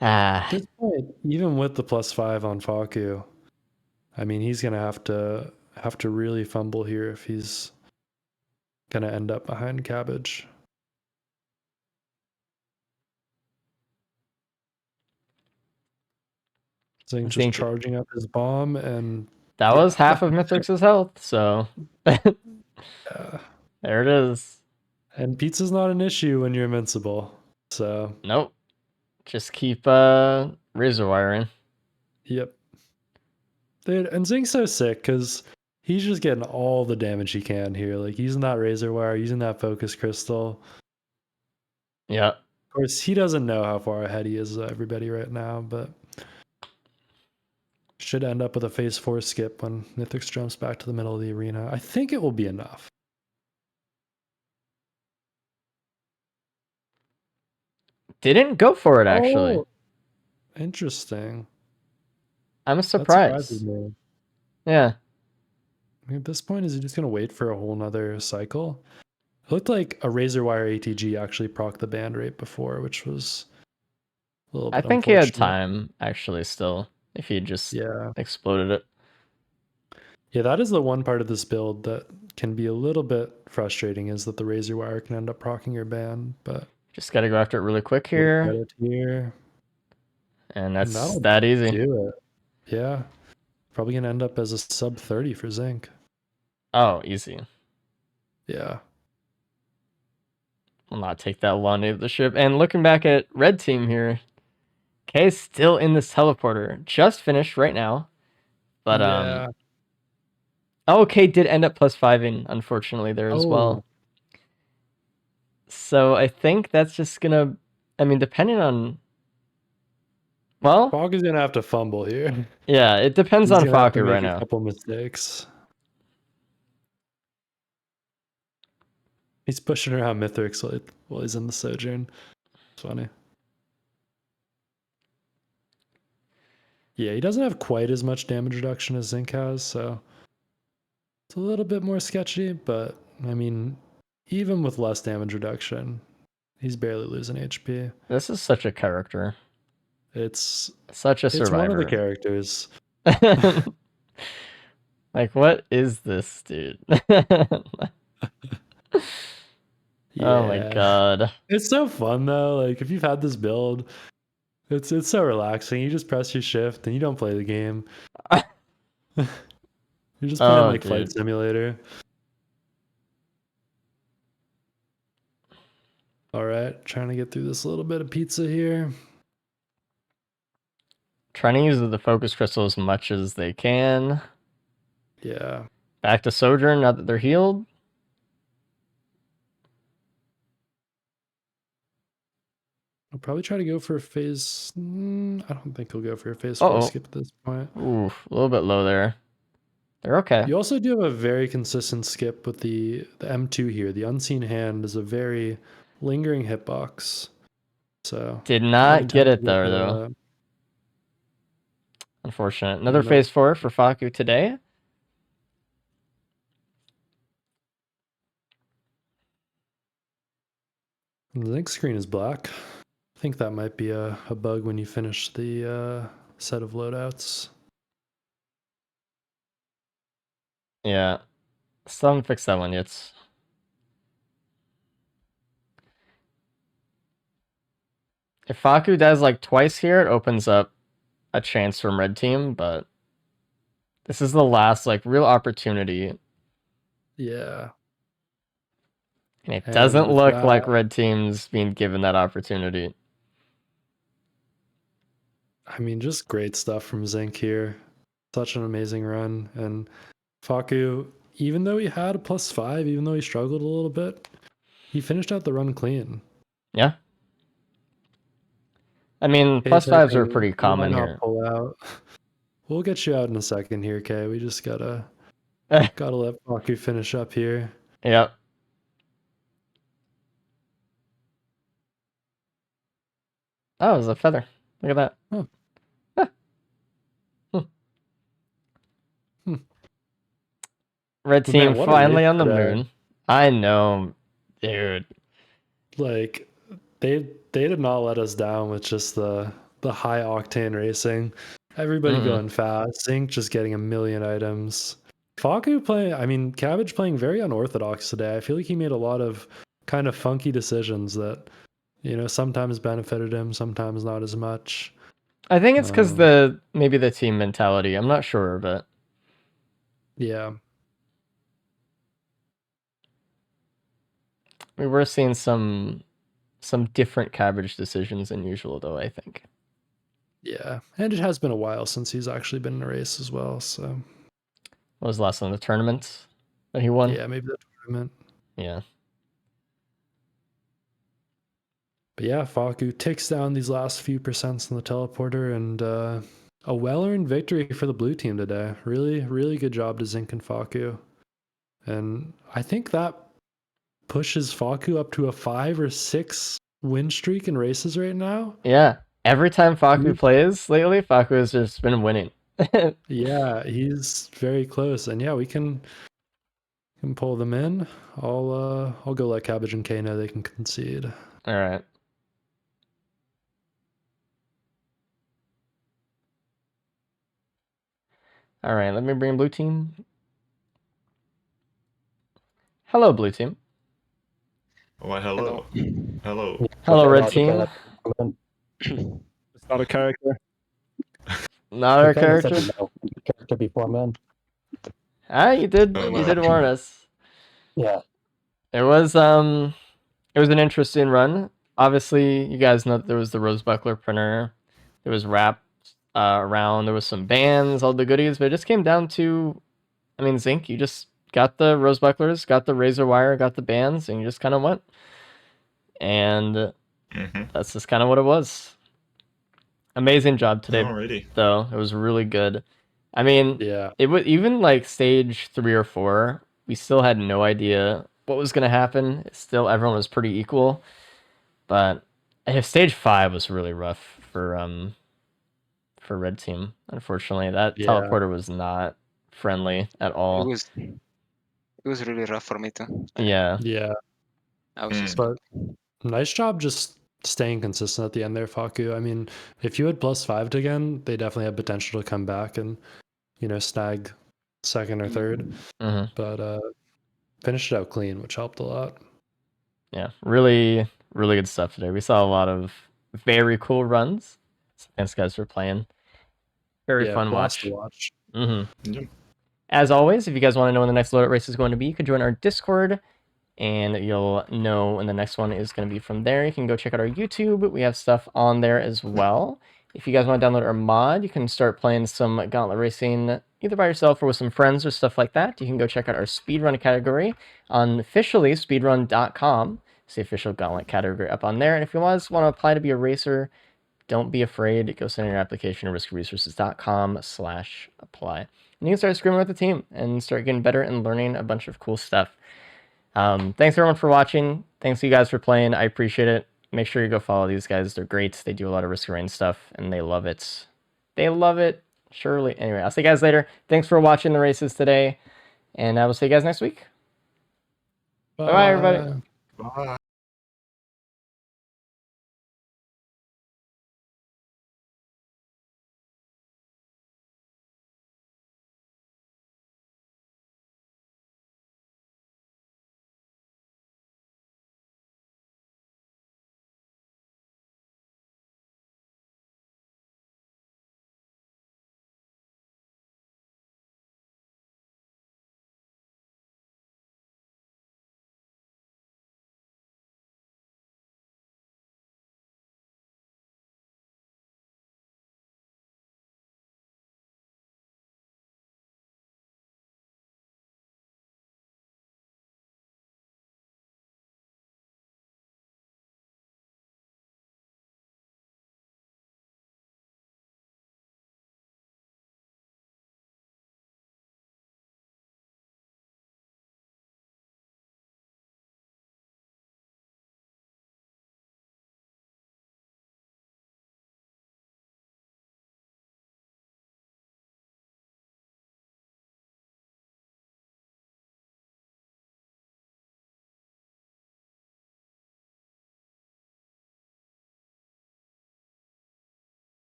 Ah. at this point, even with the +5 on Faku, I mean, he's gonna have to really fumble here if he's gonna end up behind Cabbage. Zing just charging up his bomb, and that was half of Mythrix's health, so there it is. And pizza's not an issue when you're invincible, so nope. Just keep razor wiring. Yep. Dude, and Zing's so sick because he's just getting all the damage he can here. Like using that razor wire, using that focus crystal. Yeah. Of course, he doesn't know how far ahead he is of everybody right now, but should end up with a phase 4 skip when Mythix jumps back to the middle of the arena. I think it will be enough. Didn't go for it actually. Oh, interesting. I'm surprised. Yeah. I mean, at this point, is he just gonna wait for a whole nother cycle? It looked like a razor wire ATG actually proc the band rate before, which was a little bit I think he had time actually still if he just exploded it. Yeah, that is the one part of this build that can be a little bit frustrating, is that the razor wire can end up proccing your band, but just gotta go after it really quick here. Get it here. And that's that easy. Do it. Yeah. Probably gonna end up as a sub 30 for Zinc. Oh, easy. Yeah. Will not take that long to get the ship. And looking back at red team here, K's still in this teleporter. Just finished right now. But oh, K did end up +5ing, unfortunately, there as well. So I think that's just gonna, I mean, depending on, well, Fog is gonna have to fumble here. Yeah, it depends on Faku right now. A couple mistakes. He's pushing around Mythrix while he's in the Sojourn. It's funny. Yeah, he doesn't have quite as much damage reduction as Zinc has, so it's a little bit more sketchy, but I mean, even with less damage reduction, he's barely losing HP. This is such a character. It's such a survivor. It's one of the characters. Like, what is this, dude? Oh my god. It's so fun though. Like if you've had this build, it's so relaxing. You just press your shift and you don't play the game. You're just playing like Flight Simulator. All right, trying to get through this little bit of pizza here. Trying to use the focus crystal as much as they can. Yeah. Back to Sojourn now that they're healed. I'll probably try to go for a phase. I don't think he'll go for a phase 4 skip at this point. Oof, a little bit low there. They're okay. You also do have a very consistent skip with the M2 here. The Unseen Hand is a very lingering hitbox. So Did might not get attempt to it go for though. that. Unfortunate. Another no. phase 4 for Faku today. The next screen is black. I think that might be a bug when you finish the set of loadouts. Yeah. Still haven't fixed that one yet. If Faku does like twice here, it opens up a chance from red team, but this is the last like real opportunity. Yeah. And it And doesn't with look that, like red team's being given that opportunity. I mean, just great stuff from Zinc here. Such an amazing run. And Faku, even though he had a +5, even though he struggled a little bit, he finished out the run clean. Yeah. I mean, Hey, +5s are Turkey, pretty you common might not here. pull out. We'll get you out in a second here, Kay. We just gotta let Faku finish up here. Yep. Oh, it was a feather. Look at that. Huh. Red But man, team what a finally race on the today. moon. I know, dude. Like they did not let us down with just the high octane racing. Everybody going fast. Zinc just getting a million items. Faku playing, I mean, Cabbage playing very unorthodox today. I feel like he made a lot of kind of funky decisions that, you know, sometimes benefited him, sometimes not as much. I think it's because maybe the team mentality. I'm not sure, but yeah. we were seeing some different Cabbage decisions than usual, though, I think. Yeah. And it has been a while since he's actually been in a race as well. So, what was the last one? The tournament that he won? yeah, maybe the tournament. Yeah. But yeah, Faku takes down these last few percents in the teleporter, and a well-earned victory for the blue team today. Really, really good job to Zinc and Faku. And I think that pushes Faku up to a 5 or 6 win streak in races right now. Yeah. Every time Faku plays lately, Faku has just been winning. Yeah, he's very close. And yeah, we can pull them in. I'll go let Cabbage and K know they can concede. All right. All right, let me bring blue team. Hello, blue team. Why, hello. Hello. Hello, red team. It's not a character. Not our character. Character before, man. Ah, you did Oh, you did no. warn us. Yeah. It was an interesting run. Obviously, you guys know that there was the Rose Buckler printer. There was wrapped around. There was some bands, all the goodies, but it just came down to, I mean, Zinc, you just got the Rose Bucklers, got the razor wire, got the bands, and you just kind of went. And that's just kind of what it was. Amazing job today, Alrighty. though. It was really good. I mean, Yeah. it was even like stage 3 or 4. We still had no idea what was going to happen. Still, everyone was pretty equal. But stage 5 was really rough for red team. Unfortunately, that teleporter was not friendly at all. It was really rough for me too. Yeah. Yeah. I was just But nice job just staying consistent at the end there, Faku. I mean, if you had +5 again, they definitely had potential to come back and, you know, snag second or third. But finished it out clean, which helped a lot. Yeah, really, really good stuff today. We saw a lot of very cool runs. So thanks, guys, for playing. Very fun watch. To watch. As always, if you guys want to know when the next loadout race is going to be, you can join our Discord, and you'll know when the next one is going to be from there. You can go check out our YouTube. We have stuff on there as well. If you guys want to download our mod, you can start playing some Gauntlet Racing either by yourself or with some friends or stuff like that. You can go check out our speedrun category on officially speedrun.com. It's the official Gauntlet category up on there. And if you guys want to apply to be a racer, don't be afraid. Go send in your application to riskresources.com/apply. And you can start screaming with the team and start getting better and learning a bunch of cool stuff. Thanks everyone for watching. Thanks you guys for playing. I appreciate it. Make sure you go follow these guys. They're great. They do a lot of Risk of Rain stuff, and they love it. They love it. Surely. Anyway, I'll see you guys later. Thanks for watching the races today, and I will see you guys next week. Bye-bye, everybody. Bye.